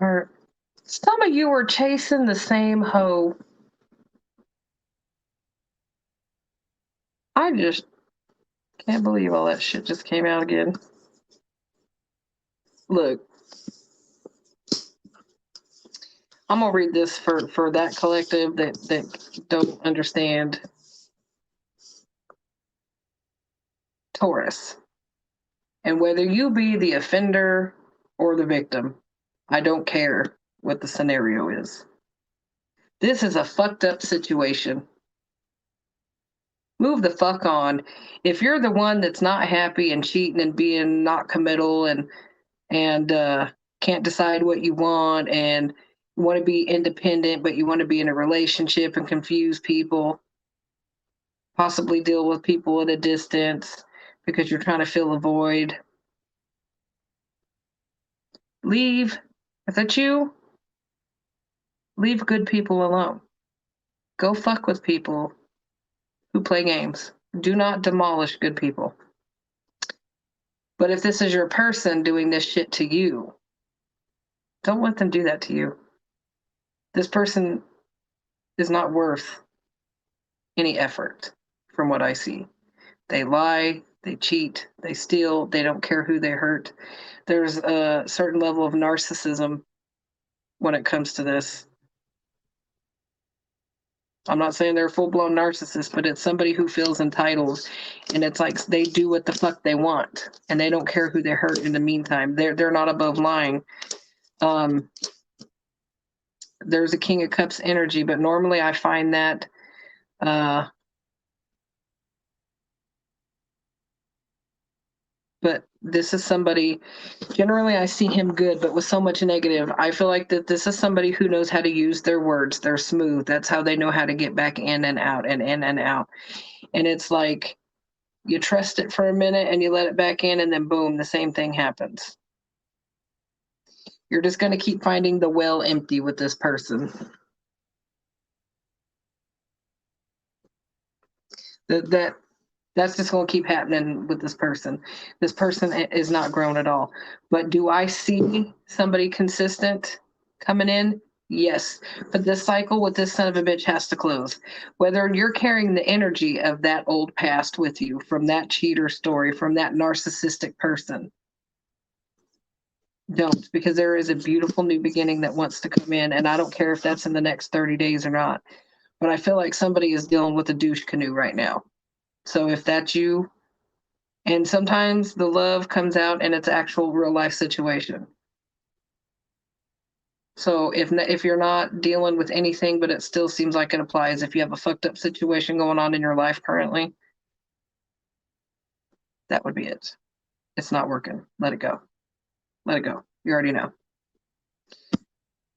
Or some of you are chasing the same hoe. I just can't believe all that shit just came out again. Look, I'm gonna read this for that collective that don't understand. Taurus. And whether you be the offender or the victim, I don't care what the scenario is. This is a fucked up situation. Move the fuck on. If you're the one that's not happy and cheating and being not committal and can't decide what you want and want to be independent, but you want to be in a relationship and confuse people, possibly deal with people at a distance because you're trying to fill a void, leave. If that's you, leave good people alone. Go fuck with people who play games. Do not demolish good people. But if this is your person doing this shit to you, don't let them do that to you. This person is not worth any effort from what I see. They lie, they cheat, they steal, they don't care who they hurt. There's a certain level of narcissism when it comes to this. I'm not saying they're a full-blown narcissist, but it's somebody who feels entitled, and it's like they do what the fuck they want, and they don't care who they hurt in the meantime. They're not above lying. There's a King of Cups energy, but normally I find that but this is somebody, generally I see him good, but with so much negative. I feel like that this is somebody who knows how to use their words. They're smooth. That's how they know how to get back in and out and in and out. And it's like you trust it for a minute and you let it back in, and then boom, the same thing happens. You're just going to keep finding the well empty with this person. That's just going to keep happening with this person. This person is not grown at all. But do I see somebody consistent coming in? Yes. But this cycle with this son of a bitch has to close. Whether you're carrying the energy of that old past with you, from that cheater story, from that narcissistic person, don't, because there is a beautiful new beginning that wants to come in. And I don't care if that's in the next 30 days or not. But I feel like somebody is dealing with a douche canoe right now. So if that's you, and sometimes the love comes out and it's actual real life situation. So if you're not dealing with anything, but it still seems like it applies, if you have a fucked up situation going on in your life currently, that would be it. It's not working. Let it go. Let it go. You already know.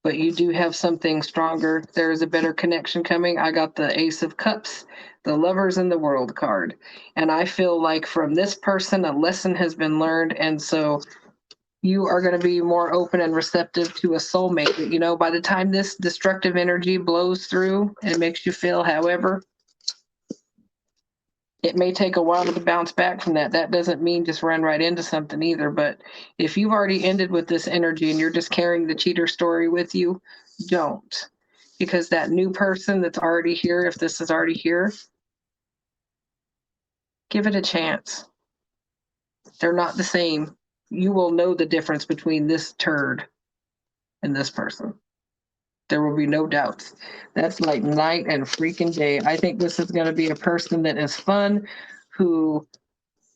But you do have something stronger. There is a better connection coming. I got the Ace of Cups, the Lovers in the World card. And I feel like from this person, a lesson has been learned. And so you are going to be more open and receptive to a soulmate. You know, by the time this destructive energy blows through and makes you feel however, it may take a while to bounce back from that. That doesn't mean just run right into something either. But if you've already ended with this energy and you're just carrying the cheater story with you, don't. Because that new person that's already here, if this is already here, give it a chance. They're not the same. You will know the difference between this turd and this person. There will be no doubts. That's like night and freaking day. I think this is going to be a person that is fun, who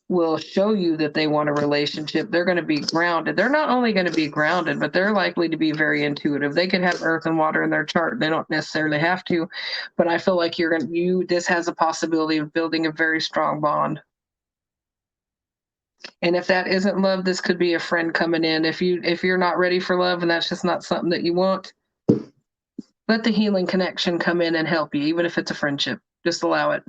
will show you that they want a relationship. They're going to be grounded. They're not only going to be grounded, but they're likely to be very intuitive. They could have earth and water in their chart. They don't necessarily have to, but I feel like this has a possibility of building a very strong bond. And if that isn't love, this could be a friend coming in. If you're not ready for love and that's just not something that you want, let the healing connection come in and help you, even if it's a friendship. Just allow it.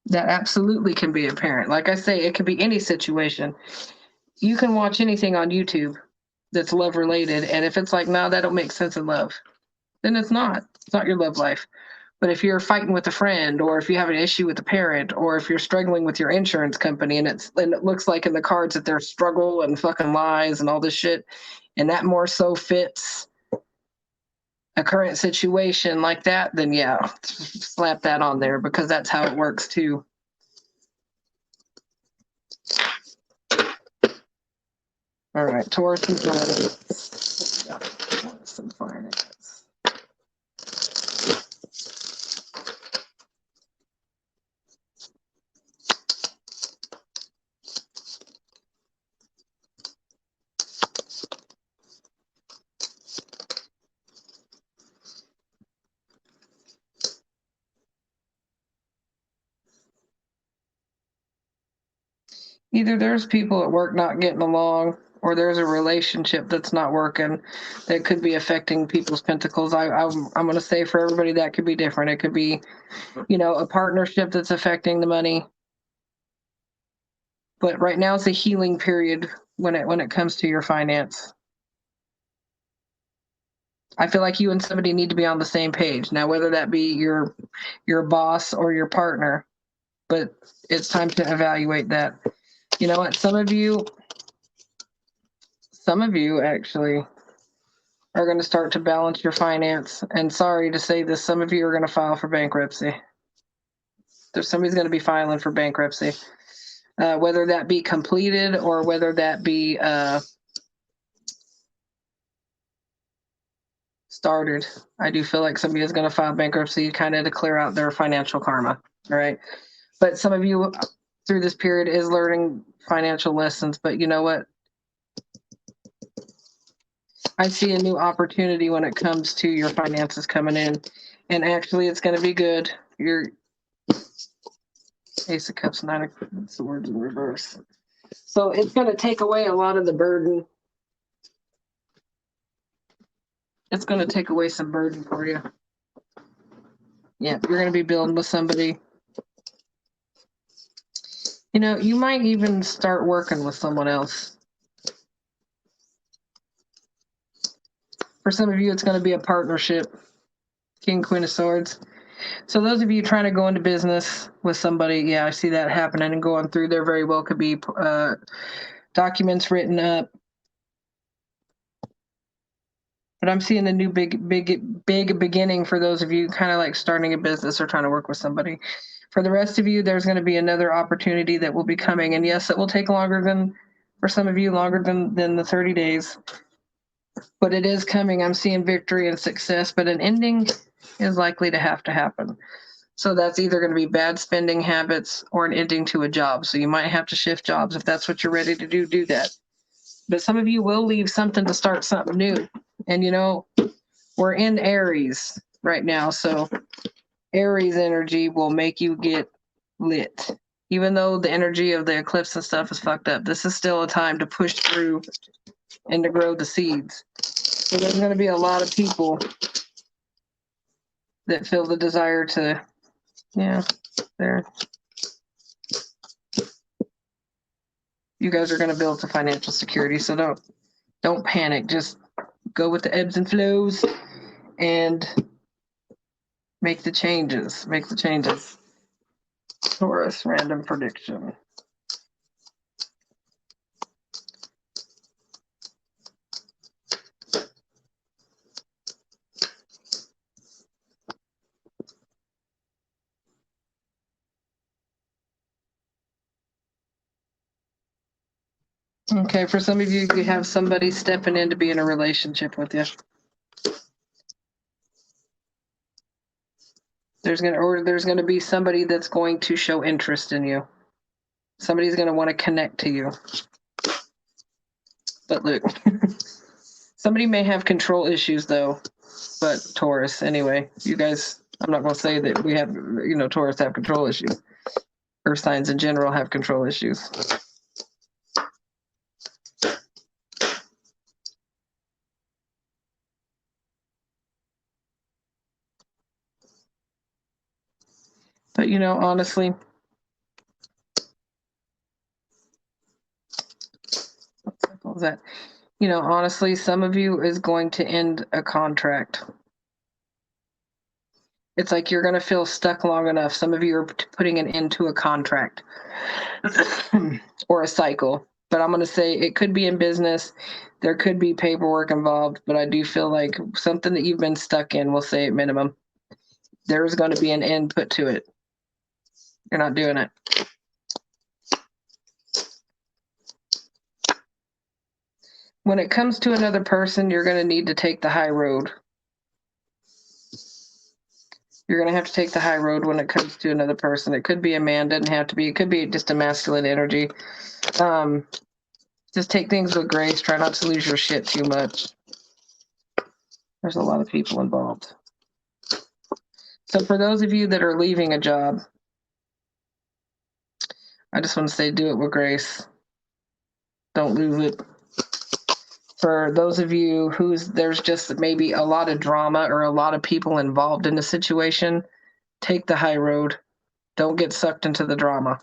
That absolutely can be a parent. Like I say, it could be any situation. You can watch anything on YouTube that's love related, and if it's like, no, that don't make sense in love, then it's not. It's not your love life. But if you're fighting with a friend, or if you have an issue with a parent, or if you're struggling with your insurance company, and it looks like in the cards that there's struggle and fucking lies and all this shit, and that more so fits a current situation like that, then yeah, slap that on there, because that's how it works too. All right, Taurus and some finance. Either there's people at work not getting along, or there's a relationship that's not working that could be affecting people's pentacles. I'm going to say for everybody that could be different. It could be, a partnership that's affecting the money. But right now it's a healing period when it comes to your finance. I feel like you and somebody need to be on the same page. Now, whether that be your boss or your partner, but it's time to evaluate that. You know what? Some of you actually are going to start to balance your finance. And sorry to say this, some of you are going to file for bankruptcy. Somebody's going to be filing for bankruptcy, whether that be completed or whether that be started. I do feel like somebody is going to file bankruptcy kind of to clear out their financial karma. All right. But some of you through this period is learning financial lessons. But you know what? I see a new opportunity when it comes to your finances coming in. And actually, it's going to be good. Your Ace of Cups, Nine of Swords in reverse. So it's going to take away a lot of the burden. It's going to take away some burden for you. Yeah, you're going to be building with somebody. You might even start working with someone else. For some of you, it's going to be a partnership. King, Queen of Swords. So those of you trying to go into business with somebody, yeah, I see that happening and going through. There very well could be documents written up. But I'm seeing a new big beginning for those of you kind of like starting a business or trying to work with somebody. For the rest of you, there's going to be another opportunity that will be coming. And yes, it will take longer than, for some of you, longer than the 30 days. But it is coming. I'm seeing victory and success, but an ending is likely to happen. So that's either going to be bad spending habits or an ending to a job. So you might have to shift jobs. If that's what you're ready to do that. But some of you will leave something to start something new. And we're in Aries right now. So Aries energy will make you get lit. Even though the energy of the eclipse and stuff is fucked up, this is still a time to push through and to grow the seeds. So there's going to be a lot of people that feel the desire to, there. You guys are going to build to financial security, so don't panic. Just go with the ebbs and flows and make the changes. Taurus random prediction. Okay, for some of you, you have somebody stepping in to be in a relationship with you. There's going to be somebody that's going to show interest in you. Somebody's going to want to connect to you. But look, somebody may have control issues though, but Taurus, anyway, you guys, I'm not going to say that we have, Taurus have control issues. Earth signs in general have control issues. But, honestly, what was that? Honestly, some of you is going to end a contract. It's like you're going to feel stuck long enough. Some of you are putting an end to a contract or a cycle. But I'm going to say it could be in business. There could be paperwork involved, but I do feel like something that you've been stuck in, we'll say at minimum, there's going to be an end put to it. You're not doing it. When it comes to another person, you're going to need to take the high road. You're going to have to take the high road when it comes to another person. It could be a man, doesn't have to be. It could be just a masculine energy. Just take things with grace. Try not to lose your shit too much. There's a lot of people involved. So for those of you that are leaving a job, I just want to say do it with grace. Don't lose it. For those of you there's just maybe a lot of drama or a lot of people involved in the situation, take the high road. Don't get sucked into the drama.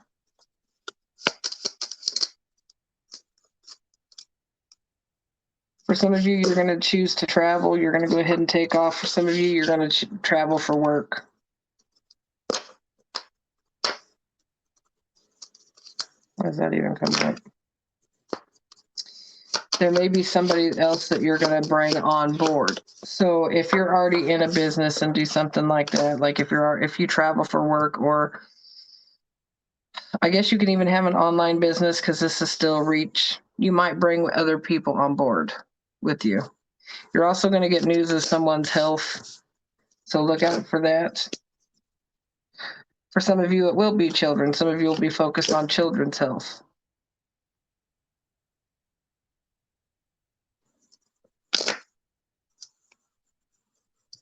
For some of you, you're going to choose to travel. You're going to go ahead and take off. For some of you, you're going to travel for work. Why does that even come up? There may be somebody else that you're going to bring on board. So if you're already in a business and do something like that, like if you travel for work, or I guess you can even have an online business because this is still reach, you might bring other people on board with you. You're also going to get news of someone's health. So look out for that. For some of you, it will be children. Some of you will be focused on children's health.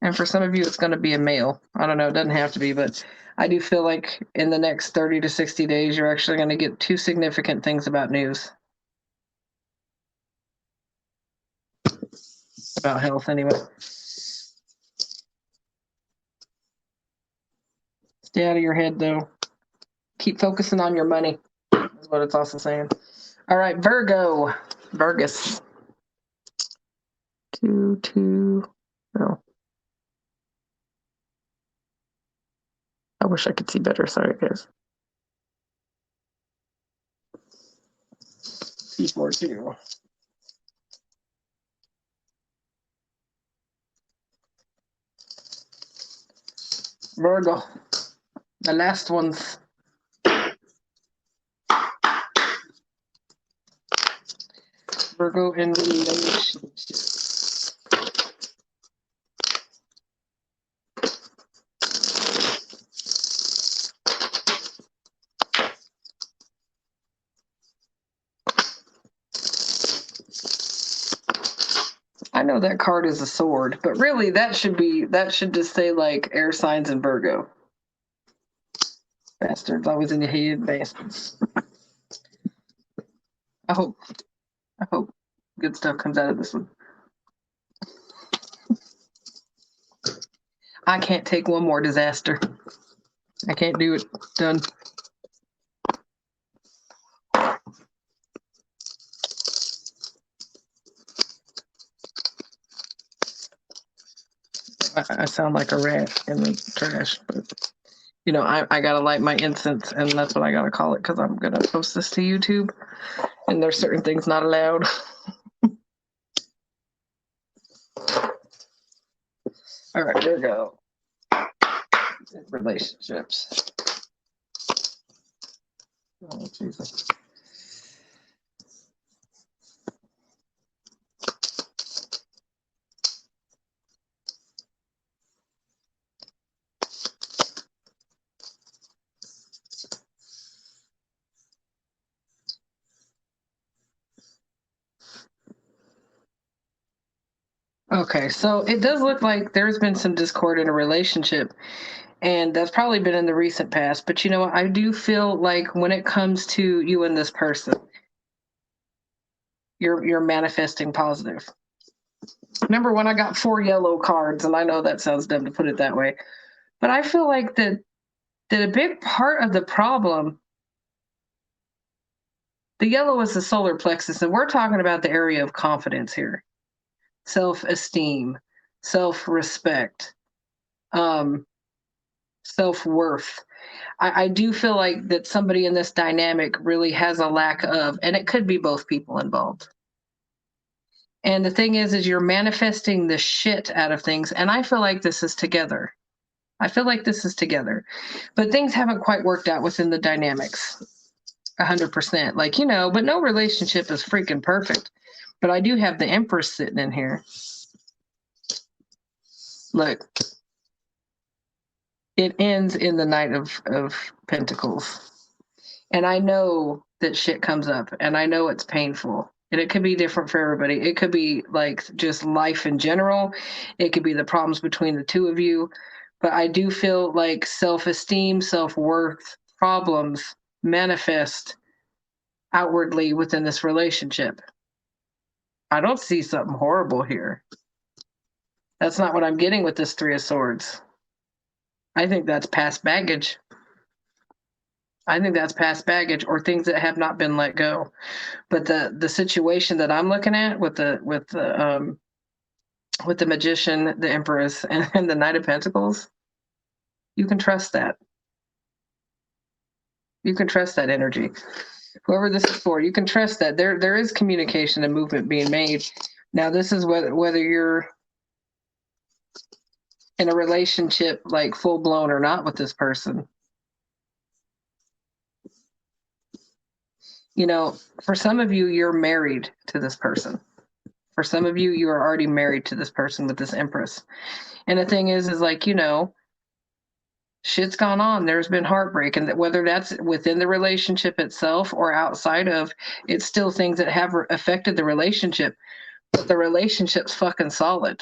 And for some of you, it's going to be a male. I don't know, it doesn't have to be, but I do feel like in the next 30 to 60 days, you're actually going to get 2 significant things about news. About health, anyway. Stay out of your head, though. Keep focusing on your money, is what it's also saying. All right, Virgo. Virgus. 2. No. I wish I could see better. Sorry, guys. 4-2. Virgo. The last ones. Virgo in relationships. I know that card is a sword, but really that should just say like air signs and Virgo. Bastards, always in your head, bastards. I hope good stuff comes out of this one. I can't take one more disaster. I can't do it. Done. I sound like a rat in the trash, but you know, I gotta light my incense, and that's what I gotta call it, because I'm gonna post this to YouTube, and there's certain things not allowed. All right, there we go. Relationships. Oh, Jesus. Okay, so it does look like there's been some discord in a relationship, and that's probably been in the recent past. But you know what? I do feel like when it comes to you and this person, you're manifesting positive. Remember when I got 4 yellow cards, and I know that sounds dumb to put it that way, but I feel like that a big part of the problem, the yellow is the solar plexus, and we're talking about the area of confidence here. Self-esteem, self-respect. self-worth. I do feel like that somebody in this dynamic really has a lack of, and it could be both people involved. And the thing is you're manifesting the shit out of things. And I feel like this is together. I feel like this is together. But things haven't quite worked out within the dynamics 100%. Like, you know, but no relationship is freaking perfect. But I do have the Empress sitting in here. Look, it ends in the Knight of Pentacles. And I know that shit comes up and I know it's painful. And it could be different for everybody. It could be like just life in general. It could be the problems between the two of you. But I do feel like self-esteem, self-worth problems manifest outwardly within this relationship. I don't see something horrible here. That's not what I'm getting with this Three of Swords. I think that's past baggage. I think that's past baggage or things that have not been let go. But the situation that I'm looking at with the Magician, the Empress, and the Knight of Pentacles, you can trust that. You can trust that energy. Whoever this is for, you can trust that there is communication and movement being made. Now, this is whether you're in a relationship like full blown or not with this person. You know, for some of you, you're married to this person. For some of you, you are already married to this person with this Empress. And the thing is like, you know, shit's gone on. There's been heartbreak. And that whether that's within the relationship itself or outside of, it's still things that have affected the relationship. But the relationship's fucking solid.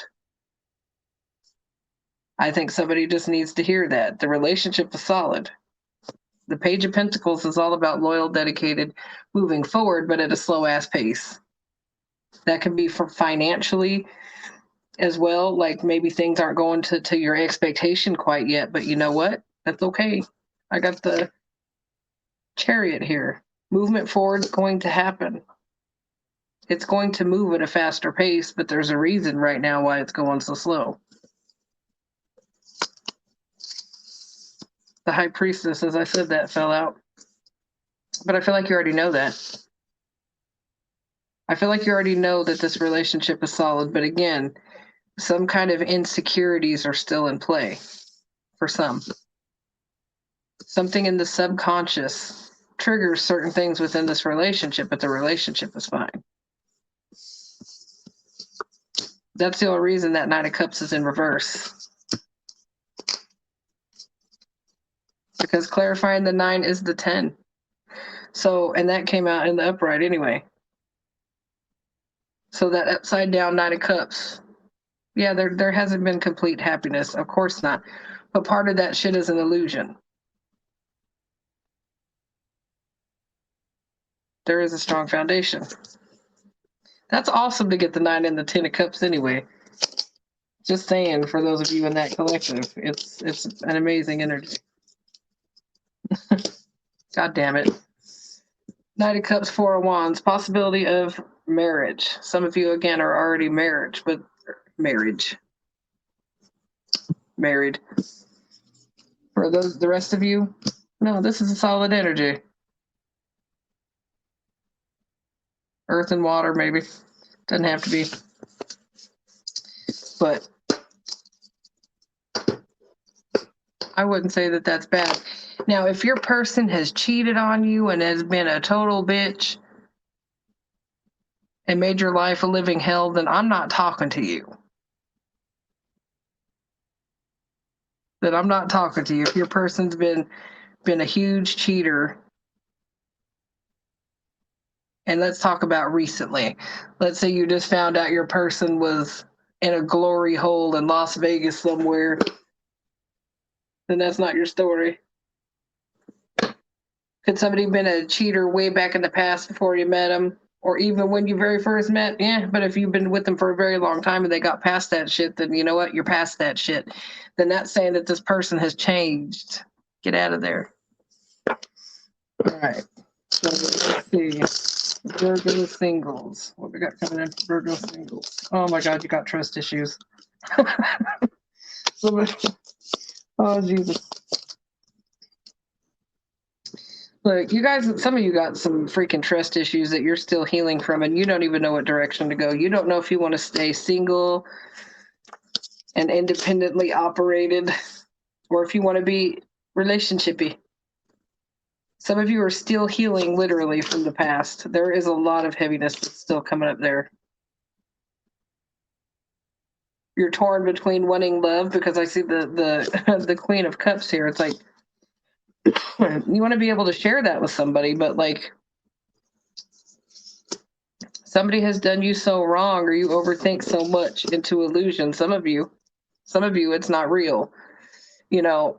I think somebody just needs to hear that. The relationship is solid. The Page of Pentacles is all about loyal, dedicated, moving forward, but at a slow-ass pace. That can be for financially as well. Like maybe things aren't going to your expectation quite yet, but you know what? That's okay. I got the Chariot here. Movement forward is going to happen. It's going to move at a faster pace, but there's a reason right now why it's going so slow. The High Priestess, as I said, that fell out. But I feel like you already know that. I feel like you already know that this relationship is solid. But again, some kind of insecurities are still in play for some. Something in the subconscious triggers certain things within this relationship, but the relationship is fine. That's the only reason that Knight of Cups is in reverse. Because clarifying the 9 is the 10. So, and that came out in the upright anyway. So that upside down 9 of Cups, yeah, there hasn't been complete happiness. Of course not. But part of that shit is an illusion. There is a strong foundation. That's awesome to get the 9 and the 10 of Cups anyway. Just saying, for those of you in that collective, it's an amazing energy. God damn it. Knight of Cups, 4 of Wands, possibility of marriage. Some of you, again, are already married. For the rest of you, no, this is a solid energy. Earth and water, maybe. Doesn't have to be. But I wouldn't say that that's bad. Now, if your person has cheated on you and has been a total bitch and made your life a living hell, then I'm not talking to you. Then I'm not talking to you. If your person's been a huge cheater, and let's talk about recently. Let's say you just found out your person was in a glory hole in Las Vegas somewhere, then that's not your story. Could somebody have been a cheater way back in the past before you met them? Or even when you very first met? Yeah, but if you've been with them for a very long time and they got past that shit, then you know what? You're past that shit. Then that's saying that this person has changed. Get out of there. All right. So let's see. Virgo singles. What we got coming in for Virgo singles? Oh my God, you got trust issues. Oh, Jesus. Look, you guys, some of you got some freaking trust issues that you're still healing from, and you don't even know what direction to go. You don't know if you want to stay single and independently operated, or if you want to be relationshipy. Some of you are still healing literally from the past. There is a lot of heaviness that's still coming up there. You're torn between wanting love, because I see the the Queen of Cups here. It's like you want to be able to share that with somebody, but like somebody has done you so wrong, or you overthink so much into illusion. Some of you, it's not real. You know,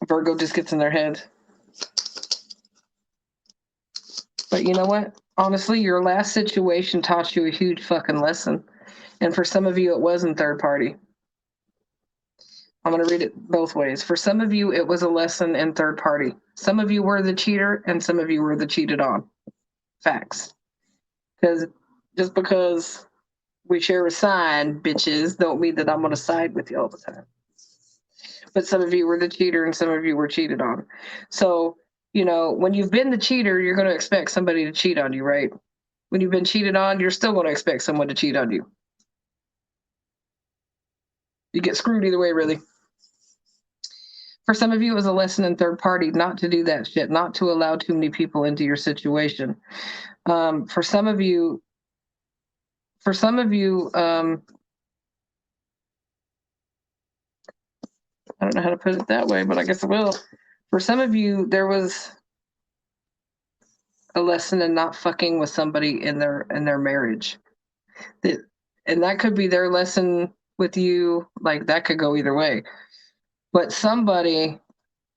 Virgo just gets in their head. But you know what? Honestly, your last situation taught you a huge fucking lesson. And for some of you, it wasn't third party. I'm going to read it both ways. For some of you, it was a lesson in third party. Some of you were the cheater, and some of you were the cheated on. Facts. Because just because we share a sign, bitches, don't mean that I'm going to side with you all the time. But some of you were the cheater, and some of you were cheated on. So, you know, when you've been the cheater, you're going to expect somebody to cheat on you, right? When you've been cheated on, you're still going to expect someone to cheat on you. You get screwed either way, really. For some of you, it was a lesson in third party not to do that shit, not to allow too many people into your situation. For some of you, I don't know how to put it that way, but I guess I will. For some of you, there was a lesson in not fucking with somebody in their marriage. And that could be their lesson with you. Like that could go either way. But somebody,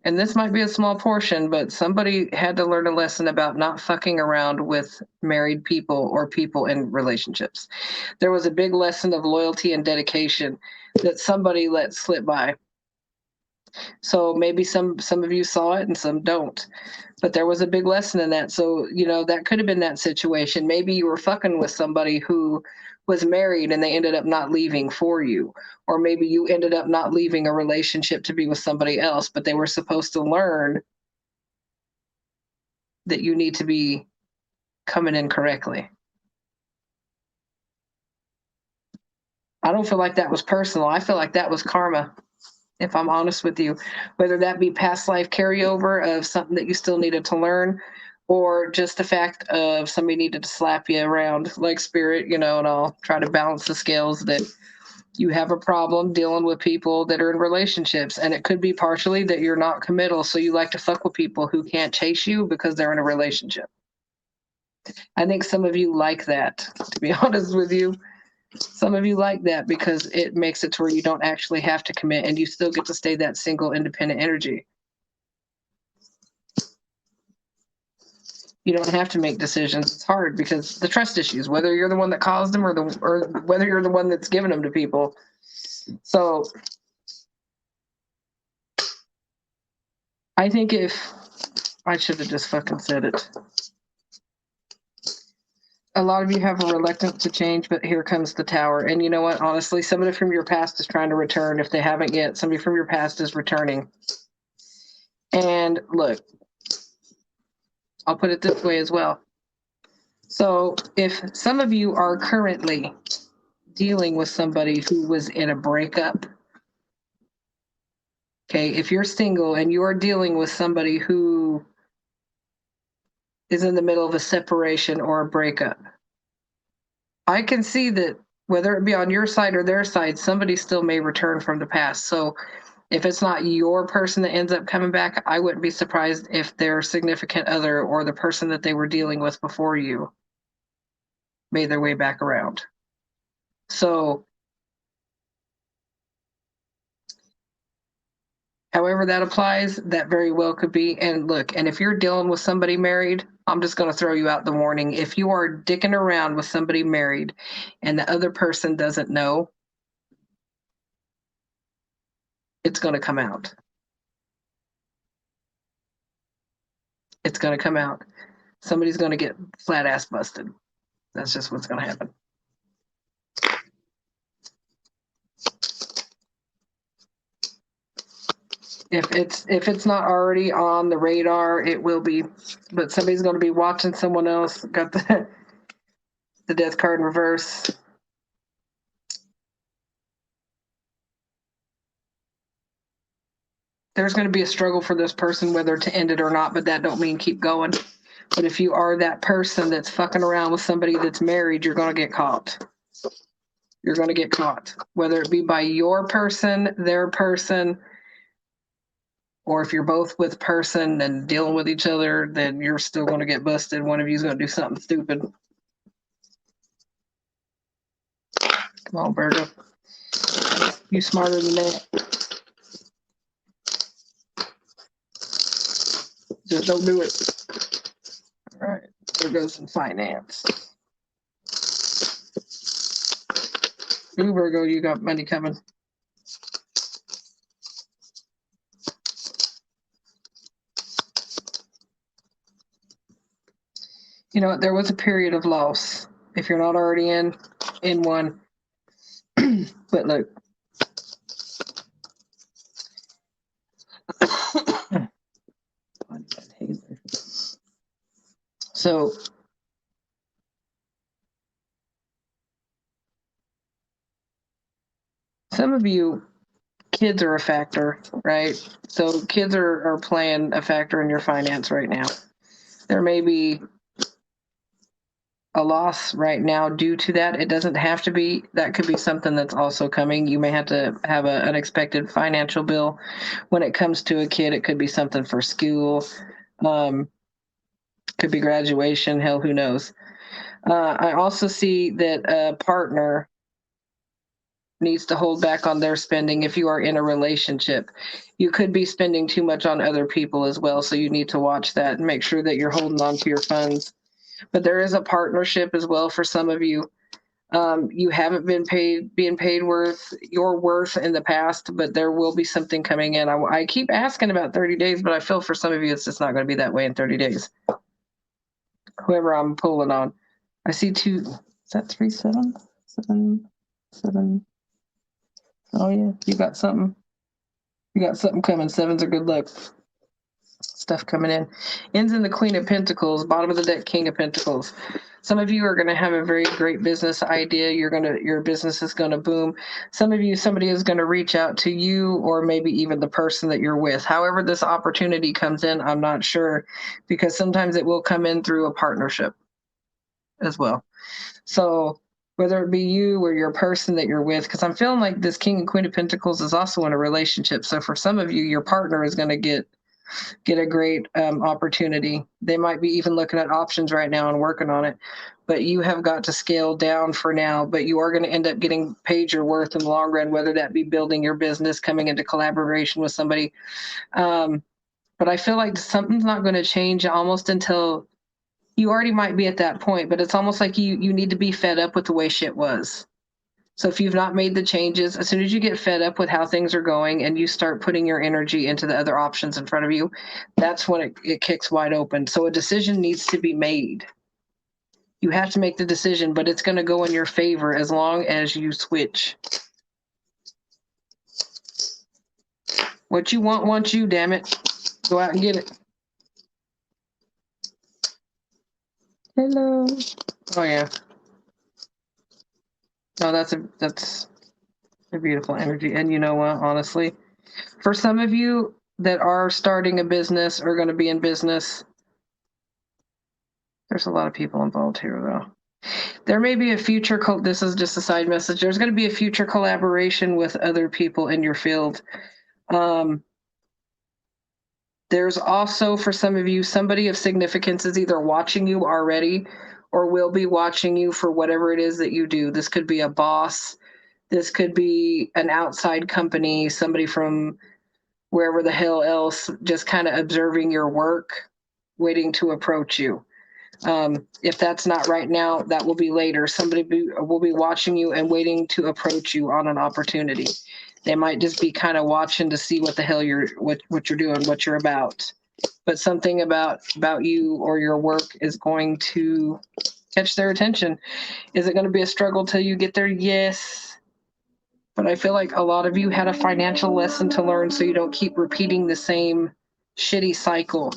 and this might be a small portion, but somebody had to learn a lesson about not fucking around with married people or people in relationships. There was a big lesson of loyalty and dedication that somebody let slip by. So maybe some of you saw it and some don't. But there was a big lesson in that. So, you know, that could have been that situation. Maybe you were fucking with somebody who was married and they ended up not leaving for you. Or maybe you ended up not leaving a relationship to be with somebody else, but they were supposed to learn that you need to be coming in correctly. I don't feel like that was personal. I feel like that was karma, if I'm honest with you, whether that be past life carryover of something that you still needed to learn, or just the fact of somebody needed to slap you around like spirit, you know, and I'll try to balance the scales that you have a problem dealing with people that are in relationships. And it could be partially that you're not committal. So you like to fuck with people who can't chase you because they're in a relationship. I think some of you like that, to be honest with you. Some of you like that because it makes it to where you don't actually have to commit and you still get to stay that single independent energy. You don't have to make decisions. It's hard because the trust issues, whether you're the one that caused them or whether you're the one that's giving them to people. So I think if I should have just fucking said it. A lot of you have a reluctance to change, but here comes the tower. And you know what? Honestly, somebody from your past is trying to return. If they haven't yet, somebody from your past is returning. And look, I'll put it this way as well. So if some of you are currently dealing with somebody who was in a breakup, okay, if you're single and you are dealing with somebody who is in the middle of a separation or a breakup, I can see that whether it be on your side or their side, somebody still may return from the past. So if it's not your person that ends up coming back, I wouldn't be surprised if their significant other or the person that they were dealing with before you made their way back around. So however that applies, that very well could be. And look, and if you're dealing with somebody married, I'm just going to throw you out the warning. If you are dicking around with somebody married and the other person doesn't know, it's going to come out. It's going to come out. Somebody's going to get flat ass busted. That's just what's going to happen. If it's not already on the radar, it will be. But somebody's going to be watching someone else. Got the death card in reverse. There's going to be a struggle for this person whether to end it or not, but that don't mean keep going. But if you are that person that's fucking around with somebody that's married, you're going to get caught. You're going to get caught, whether it be by your person, their person, or if you're both with person and dealing with each other, then you're still going to get busted. One of you's going to do something stupid. Come on, Virgo. You smarter than that. Just don't do it. All right. There goes in finance. Ooh, Virgo, you got money coming. You know what? There was a period of loss. If you're not already in one. But look. So some of you, kids are a factor, right? So kids are playing a factor in your finance right now. There may be a loss right now due to that. It doesn't have to be. That could be something that's also coming. You may have to have an unexpected financial bill. When it comes to a kid, it could be something for school. Could be graduation. Hell, who knows? I also see that a partner needs to hold back on their spending if you are in a relationship. You could be spending too much on other people as well, so you need to watch that and make sure that you're holding on to your funds. But there is a partnership as well for some of you. You haven't been being paid your worth in the past, but there will be something coming in. I keep asking about 30 days, but I feel for some of you it's just not going to be that way in 30 days. Whoever I'm pulling on. I see two. Is that 3, 7? 7, 7. Oh yeah, you got something. You got something coming. 7s are good luck. Stuff coming in. Ends in the Queen of Pentacles, bottom of the deck, King of Pentacles. Some of you are going to have a very great business idea. Your business is going to boom. Some of you, somebody is going to reach out to you or maybe even the person that you're with. However this opportunity comes in, I'm not sure, because sometimes it will come in through a partnership as well. So whether it be you or your person that you're with, because I'm feeling like this King and Queen of Pentacles is also in a relationship. So for some of you, your partner is going to get a great opportunity. They might be even looking at options right now and working on it, but you have got to scale down for now. But you are going to end up getting paid your worth in the long run, whether that be building your business, coming into collaboration with somebody. But I feel like something's not going to change almost until you already might be at that point, but it's almost like you need to be fed up with the way shit was. So if you've not made the changes, as soon as you get fed up with how things are going and you start putting your energy into the other options in front of you, that's when it kicks wide open. So a decision needs to be made. You have to make the decision, but it's going to go in your favor as long as you switch. What you want you, damn it. Go out and get it. Hello. Oh yeah. No, that's a beautiful energy. And you know what, honestly, for some of you that are starting a business or going to be in business, there's a lot of people involved here though. There may be a future, this is just a side message, there's going to be a future collaboration with other people in your field. There's also, for some of you, somebody of significance is either watching you already or will be watching you for whatever it is that you do. This could be a boss. This could be an outside company, somebody from wherever the hell else, just kind of observing your work, waiting to approach you. If that's not right now, that will be later. Somebody will be watching you and waiting to approach you on an opportunity. They might just be kind of watching to see what the hell what you're doing, what you're about. But something about you or your work is going to catch their attention. Is it going to be a struggle till you get there? Yes. But I feel like a lot of you had a financial lesson to learn so you don't keep repeating the same shitty cycle.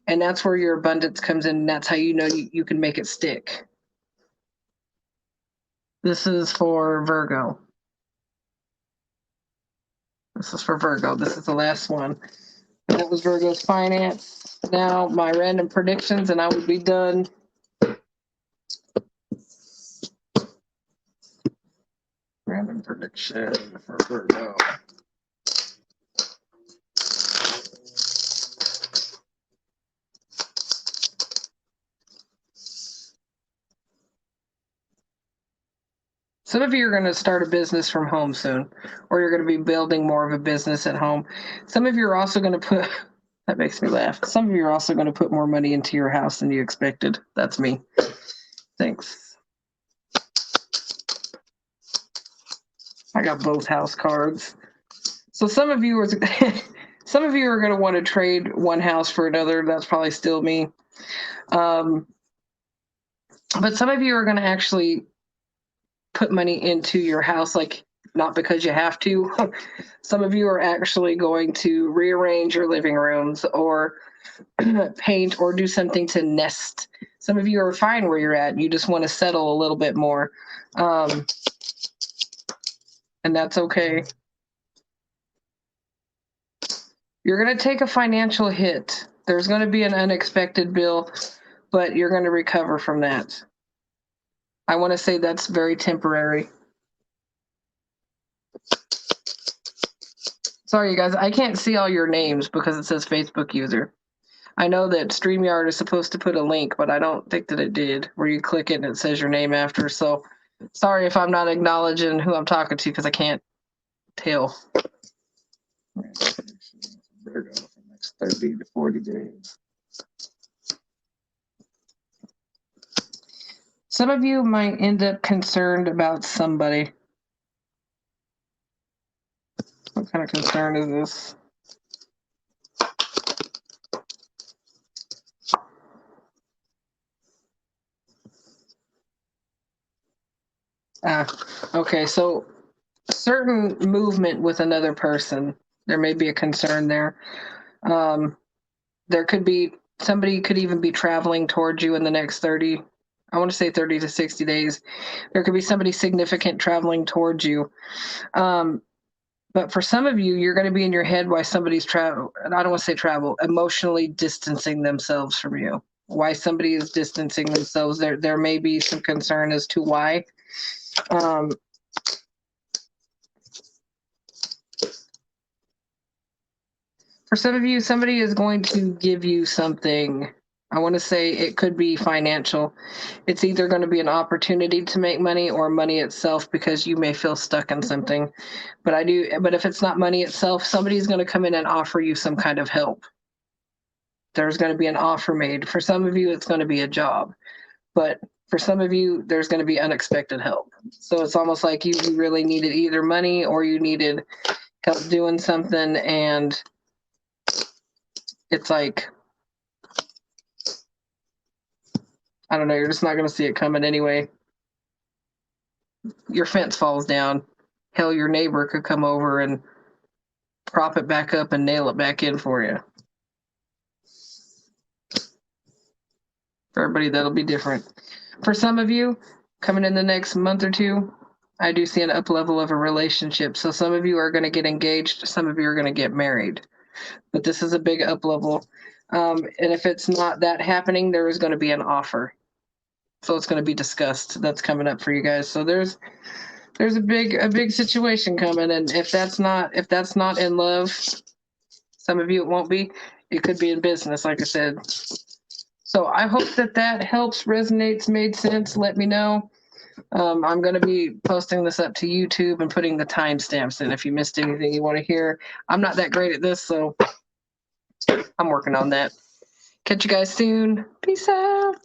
And that's where your abundance comes in. And that's how you know you can make it stick. This is for Virgo. This is for Virgo. This is the last one. That was Virgo's finance. Now my random predictions, and I would be done. Random prediction for Virgo. Some of you are going to start a business from home soon, or you're going to be building more of a business at home. Some of you are also going to put, that makes me laugh. Some of you are also going to put more money into your house than you expected. That's me. Thanks. I got both house cards. So some of you are some of you are going to want to trade one house for another. That's probably still me. But some of you are going to actually put money into your house, like not because you have to. Some of you are actually going to rearrange your living rooms or paint or do something to nest. Some of you are fine where you're at. You just want to settle a little bit more. And that's okay. You're going to take a financial hit. There's going to be an unexpected bill, but you're going to recover from that. I want to say that's very temporary. Sorry, you guys, I can't see all your names because it says Facebook user. I know that StreamYard is supposed to put a link, but I don't think that it did, where you click it and it says your name after. So sorry if I'm not acknowledging who I'm talking to because I can't tell. There we go. Next 30 to 40 days. Some of you might end up concerned about somebody. What kind of concern is this? Okay, so certain movement with another person, there may be a concern there. There could be, somebody could even be traveling towards you in the next 30, I want to say 30 to 60 days. There could be somebody significant traveling towards you. But for some of you, you're going to be in your head why somebody's travel. I don't want to say travel, emotionally distancing themselves from you. Why somebody is distancing themselves. There may be some concern as to why. For some of you, somebody is going to give you something. I want to say it could be financial. It's either going to be an opportunity to make money or money itself because you may feel stuck in something. But if it's not money itself, somebody's going to come in and offer you some kind of help. There's going to be an offer made. For some of you, it's going to be a job. But for some of you, there's going to be unexpected help. So it's almost like you really needed either money or you needed help doing something, and it's like, I don't know, you're just not going to see it coming anyway. Your fence falls down. Hell, your neighbor could come over and prop it back up and nail it back in for you. For everybody, that'll be different. For some of you, coming in the next month or two, I do see an up level of a relationship. So some of you are going to get engaged. Some of you are going to get married. But this is a big up level. And if it's not that happening, there is going to be an offer. So it's going to be discussed. That's coming up for you guys. So there's a big situation coming. And if that's not in love, some of you it won't be. It could be in business, like I said. So I hope that helps, resonates, made sense. Let me know. I'm going to be posting this up to YouTube and putting the timestamps in if you missed anything you want to hear. I'm not that great at this, so I'm working on that. Catch you guys soon. Peace out.